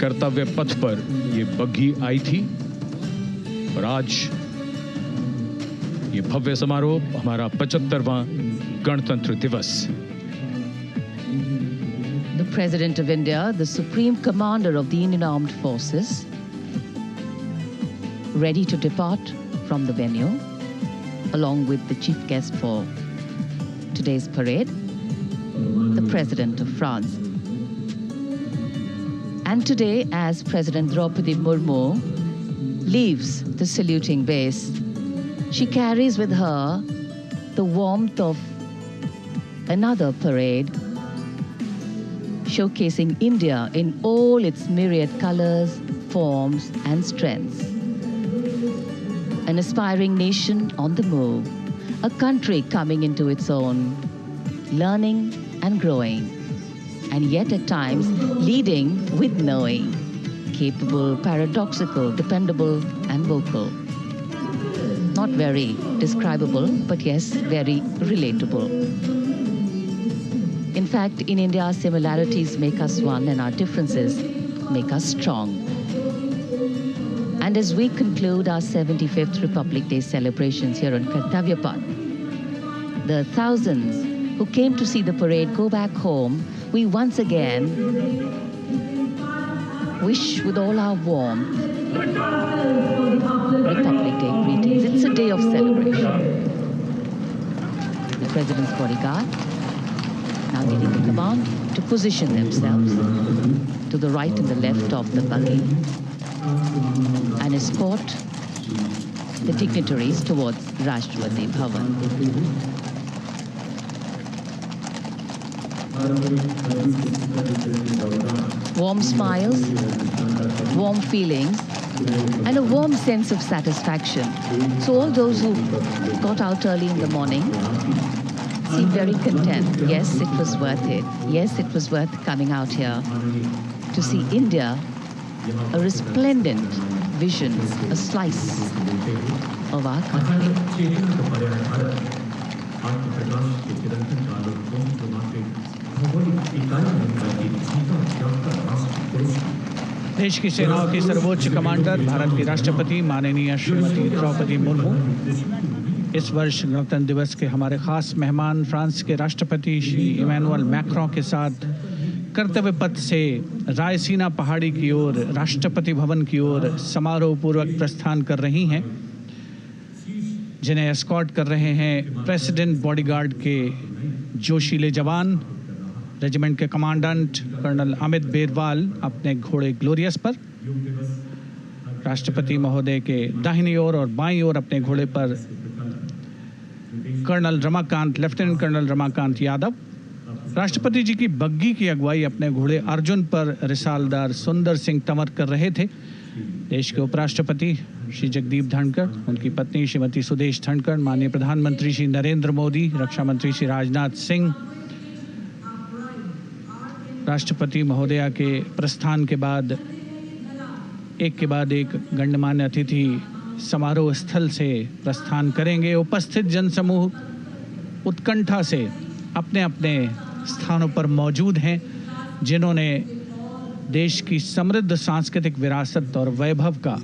कर्तव्य पथ पर ये बग्घी आई थी और आज ये भव्य समारोह हमारा 75वां गणतंत्र दिवस। The President of India, the Supreme Commander of the Indian Armed Forces, ready to depart from the venue, along with the chief guest for today's parade, the President of France. And today, as President Droupadi Murmu leaves the saluting base, she carries with her the warmth of another parade, showcasing India in all its myriad colors, forms, and strengths. An aspiring nation on the move, a country coming into its own, learning and growing, and yet at times leading with knowing, capable, paradoxical, dependable, and vocal. Not very describable, but yes, very relatable. In fact, in India, similarities make us one and our differences make us strong. And as we conclude our 75th Republic Day celebrations here on Kartavya Path, the thousands who came to see the parade go back home, we once again wish with all our warmth Republic Day greetings. It's a day of celebration. The President's bodyguard now getting the command to position themselves to the right and the left of the buggy and escort the dignitaries towards Rashtrapati Bhavan. Warm smiles, warm feelings, and a warm sense of satisfaction. So all those who got out early in the morning seem very content. Yes, it was worth it. Yes, it was worth coming out here to see India, a resplendent vision, a slice of our country. देश की सेनाओं की सर्वोच्च commander Bharat की राष्ट्रपति माननीय श्रीमती द्रौपदी मुर्मू इस वर्ष गणतंत्र दिवस के हमारे खास मेहमान फ्रांस के राष्ट्रपति श्री इमैनुअल मैक्रों के साथ कर्तव्य पथ से रायसीना पहाड़ी की ओर राष्ट्रपति भवन की ओर समारोह पूर्वक प्रस्थान कर रही हैं, जिन्हें एस्कॉर्ट कर रहे हैं प्रेसिडेंट बॉडीगार्ड के जोशीले जवान, रेजिमेंट के कमांडेंट कर्नल अमित बेरवाल अपने घोड़े ग्लोरियस पर, राष्ट्रपति महोदय के दाहिनी ओर और बाईं ओर अपने घोड़े पर लेफ्टिनेंट कर्नल रमाकांत यादव, राष्ट्रपति जी की बग्गी की अगुवाई अपने घोड़े अर्जुन पर रिसालदार सुंदर सिंह तंवर कर रहे थे। देश के उपराष्ट्रपति श्री जगदीप धनखड़, उनकी पत्नी श्रीमती सुदेश धनखड़, माननीय प्रधानमंत्री श्री नरेंद्र मोदी, रक्षा मंत्री श्री राजनाथ सिंह, राष्ट्रपति महोदया के प्रस्थान के बाद एक के बाद एक गण्यमान्य अतिथि समारोह स्थल से प्रस्थान करेंगे। उपस्थित जनसमूह उत्कंठा से अपने अपने स्थानों पर मौजूद हैं, जिन्होंने देश की समृद्ध सांस्कृतिक विरासत और वैभव का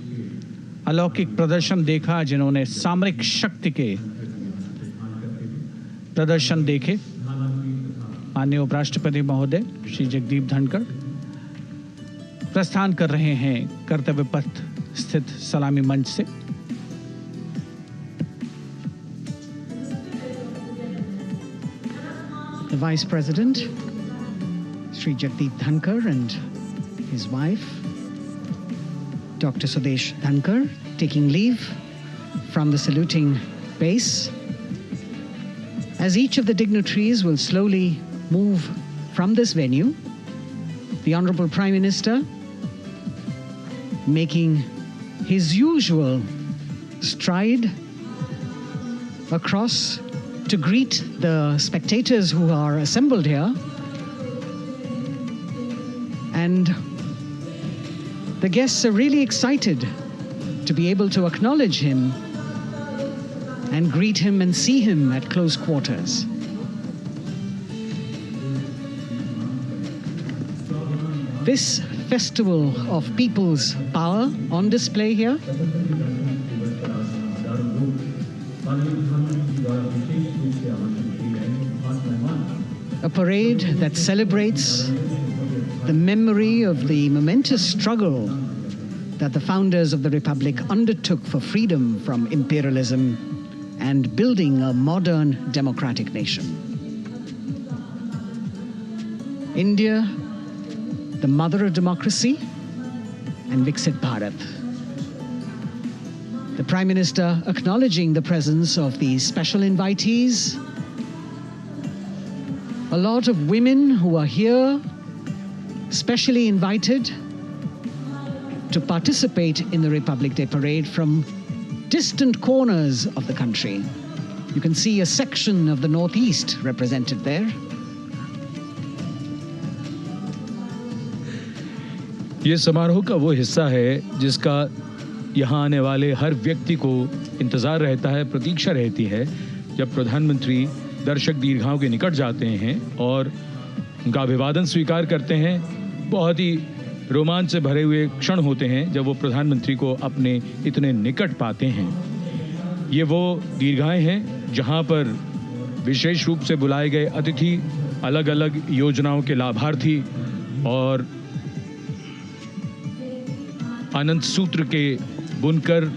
अलौकिक प्रदर्शन देखा, जिन्होंने सामरिक शक्ति के प्रदर्शन देखे। माननीय उपराष्ट्रपति महोदय श्री जगदीप धनखड़ प्रस्थान कर रहे हैं कर्तव्य पथ स्थित सलामी मंच से। The Vice President, Sri Jagdeep Dhankar, and his wife, Dr. Sudesh Dhankar, taking leave from the saluting base. As each of the dignitaries will slowly move from this venue, the Honorable Prime Minister, making his usual stride across to greet the spectators who are assembled here, and the guests are really excited to be able to acknowledge him and greet him and see him at close quarters. This festival of people's power on display here, a parade that celebrates the memory of the momentous struggle that the founders of the Republic undertook for freedom from imperialism and building a modern democratic nation. India, the mother of democracy, and Viksit Bharat. The Prime Minister acknowledging the presence of these special invitees, a lot of women who are here, specially invited to participate in the Republic Day Parade from distant corners of the country. You can see a section of the Northeast represented there. ये समारोह का वो हिस्सा है जिसका यहाँ आने वाले हर व्यक्ति को इंतजार रहता है, प्रतीक्षा रहती है, जब प्रधानमंत्री दर्शक दीर्घाओं के निकट जाते हैं और उनका अभिवादन स्वीकार करते हैं। बहुत ही रोमांच से भरे हुए क्षण होते हैं जब वो प्रधानमंत्री को अपने इतने निकट पाते हैं। ये वो दीर्घाएं हैं जहां पर विशेष रूप से बुलाए गए अतिथि, अलग अलग योजनाओं के लाभार्थी और आनंद सूत्र के बुनकर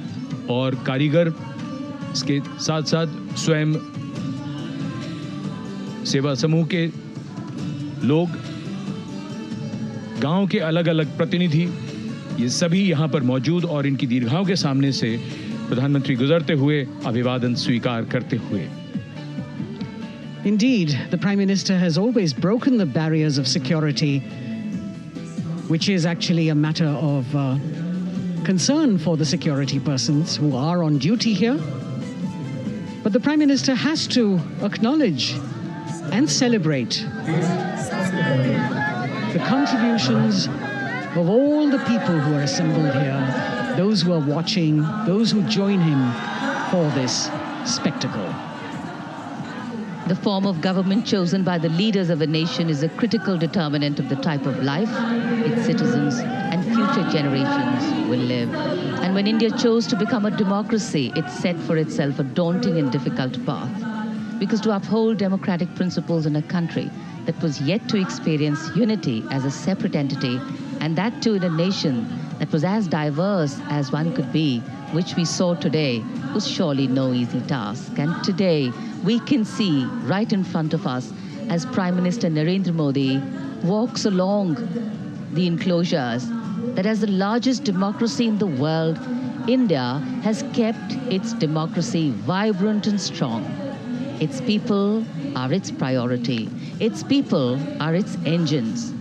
और कारीगर, इसके साथ साथ स्वयं सेवा समूह के लोग, गांव के अलग अलग प्रतिनिधि, ये सभी यहां पर मौजूद और इनकी दीर्घाओं के सामने से प्रधानमंत्री गुजरते हुए अभिवादन स्वीकार करते हुए। Indeed, the Prime Minister has always broken the barriers of security, which is actually a matter of concern for the security persons who are on duty here. But the Prime Minister has to acknowledge and celebrate the contributions of all the people who are assembled here, those who are watching, those who join him for this spectacle. The form of government chosen by the leaders of a nation is a critical determinant of the type of life its citizens and future generations will live. And when India chose to become a democracy, it set for itself a daunting and difficult path. Because to uphold democratic principles in a country that was yet to experience unity as a separate entity, and that too in a nation that was as diverse as one could be, which we saw today, was surely no easy task. And today, we can see right in front of us as Prime Minister Narendra Modi walks along the enclosures that as the largest democracy in the world, India has kept its democracy vibrant and strong. Its people are its priority. Its people are its engines,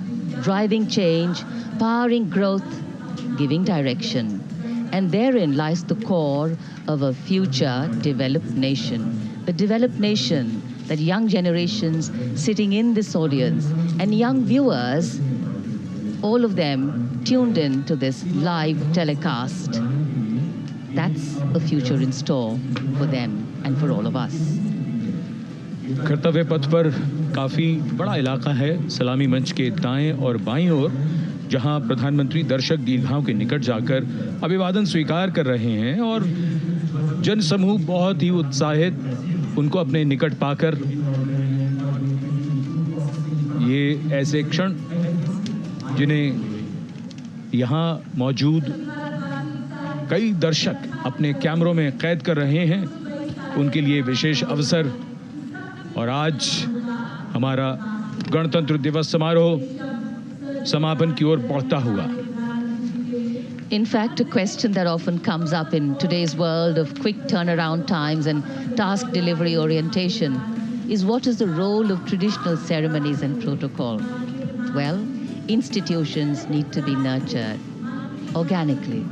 driving change, powering growth, giving direction. And therein lies the core of a future developed nation. A developed nation that young generations sitting in this audience and young viewers, all of them tuned in to this live telecast. That's a future in store for them and for all of us. कर्तव्य पथ पर काफी बड़ा इलाका है, सलामी मंच के दाएं और बाईं ओर, जहां प्रधानमंत्री दर्शक दीर्घाओं के निकट जाकर अभिवादन स्वीकार कर रहे हैं और जनसमूह बहुत ही उत्साहित उनको अपने निकट पाकर ये ऐसे क्षण जिन्हें यहाँ मौजूद कई दर्शक अपने कैमरों में कैद कर रहे हैं, उनके लिए विशेष अवसर। और आज हमारा गणतंत्र दिवस समारोह समापन की ओर बढ़ता हुआ। In fact, a question that often comes up in today's world of quick turnaround times and task delivery orientation is what is the role of traditional ceremonies and protocol? Well, institutions need to be nurtured organically.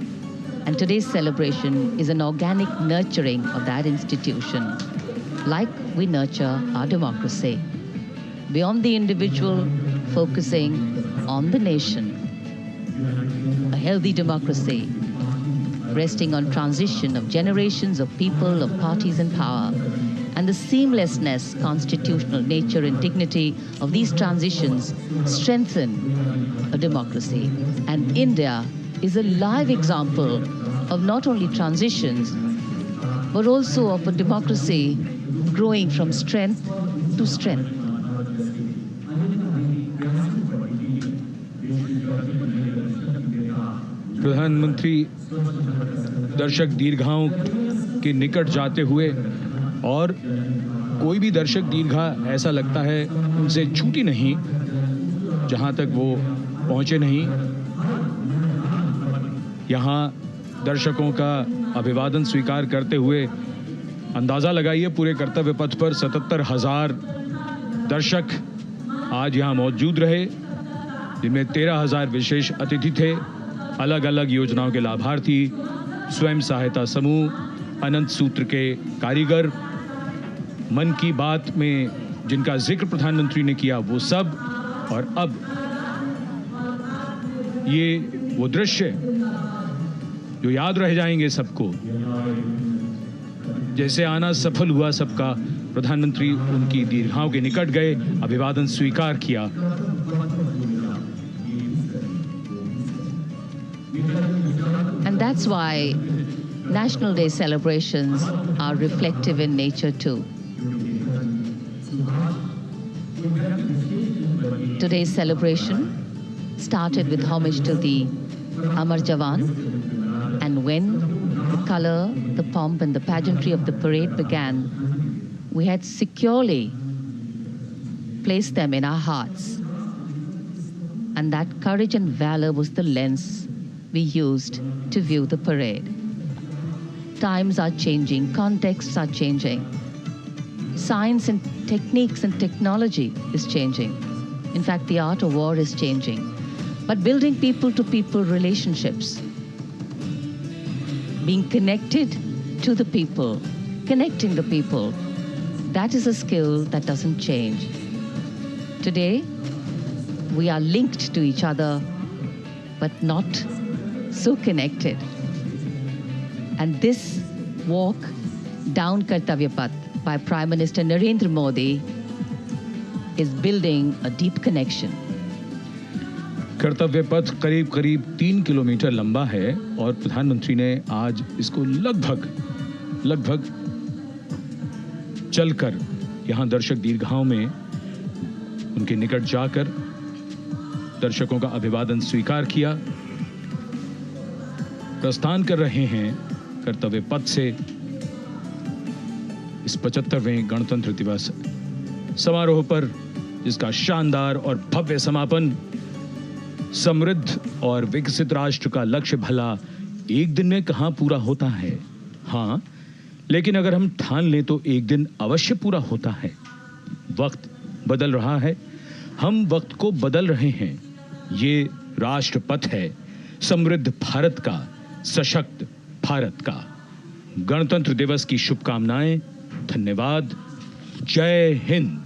And today's celebration is an organic nurturing of that institution, like we nurture our democracy. Beyond the individual, focusing on the nation. A healthy democracy, resting on transition of generations of people, of parties in power, and the seamlessness, constitutional nature and dignity of these transitions strengthen a democracy. And India is a live example of not only transitions, but also of a democracy growing from strength to strength. प्रधानमंत्री दर्शक दीर्घाओं के निकट जाते हुए, और कोई भी दर्शक दीर्घा ऐसा लगता है उनसे छूटी नहीं जहां तक वो पहुंचे नहीं। यहाँ दर्शकों का अभिवादन स्वीकार करते हुए अंदाजा लगाइए, पूरे कर्तव्य पथ पर 77,000 दर्शक आज यहाँ मौजूद रहे, जिनमें 13,000 विशेष अतिथि थे, अलग अलग योजनाओं के लाभार्थी, स्वयं सहायता समूह, अनंत सूत्र के कारीगर, मन की बात में जिनका जिक्र प्रधानमंत्री ने किया वो सब। और अब ये वो दृश्य जो याद रह जाएंगे सबको, जैसे आना सफल हुआ सबका, प्रधानमंत्री उनकी दीर्घाओं के निकट गए, अभिवादन स्वीकार किया। And that's why National Day celebrations are reflective in nature too. Today's celebration started with homage to the Amar Jawan, and when the color, the pomp and the pageantry of the parade began, we had securely placed them in our hearts. And that courage and valor was the lens we used to view the parade. Times are changing, contexts are changing. Science and techniques and technology is changing. In fact, the art of war is changing. But building people-to-people relationships, being connected to the people, connecting the people, that is a skill that doesn't change. Today, we are linked to each other, but not so connected. And this walk down Kartavya Path by Prime Minister Narendra Modi is building a deep connection. कर्तव्य पथ करीब करीब 3 kilometre लंबा है और प्रधानमंत्री ने आज इसको लगभग चलकर यहां दर्शक दीर्घाओं में उनके निकट जाकर दर्शकों का अभिवादन स्वीकार किया। प्रस्थान कर रहे हैं कर्तव्य पथ से इस 75वें गणतंत्र दिवस समारोह पर, जिसका शानदार और भव्य समापन समृद्ध और विकसित राष्ट्र का लक्ष्य भला एक दिन में कहां पूरा होता है। हाँ, लेकिन अगर हम ठान लें तो एक दिन अवश्य पूरा होता है। वक्त बदल रहा है, हम वक्त को बदल रहे हैं। ये राष्ट्रपथ है समृद्ध भारत का, सशक्त भारत का। गणतंत्र दिवस की शुभकामनाएं। धन्यवाद। जय हिंद।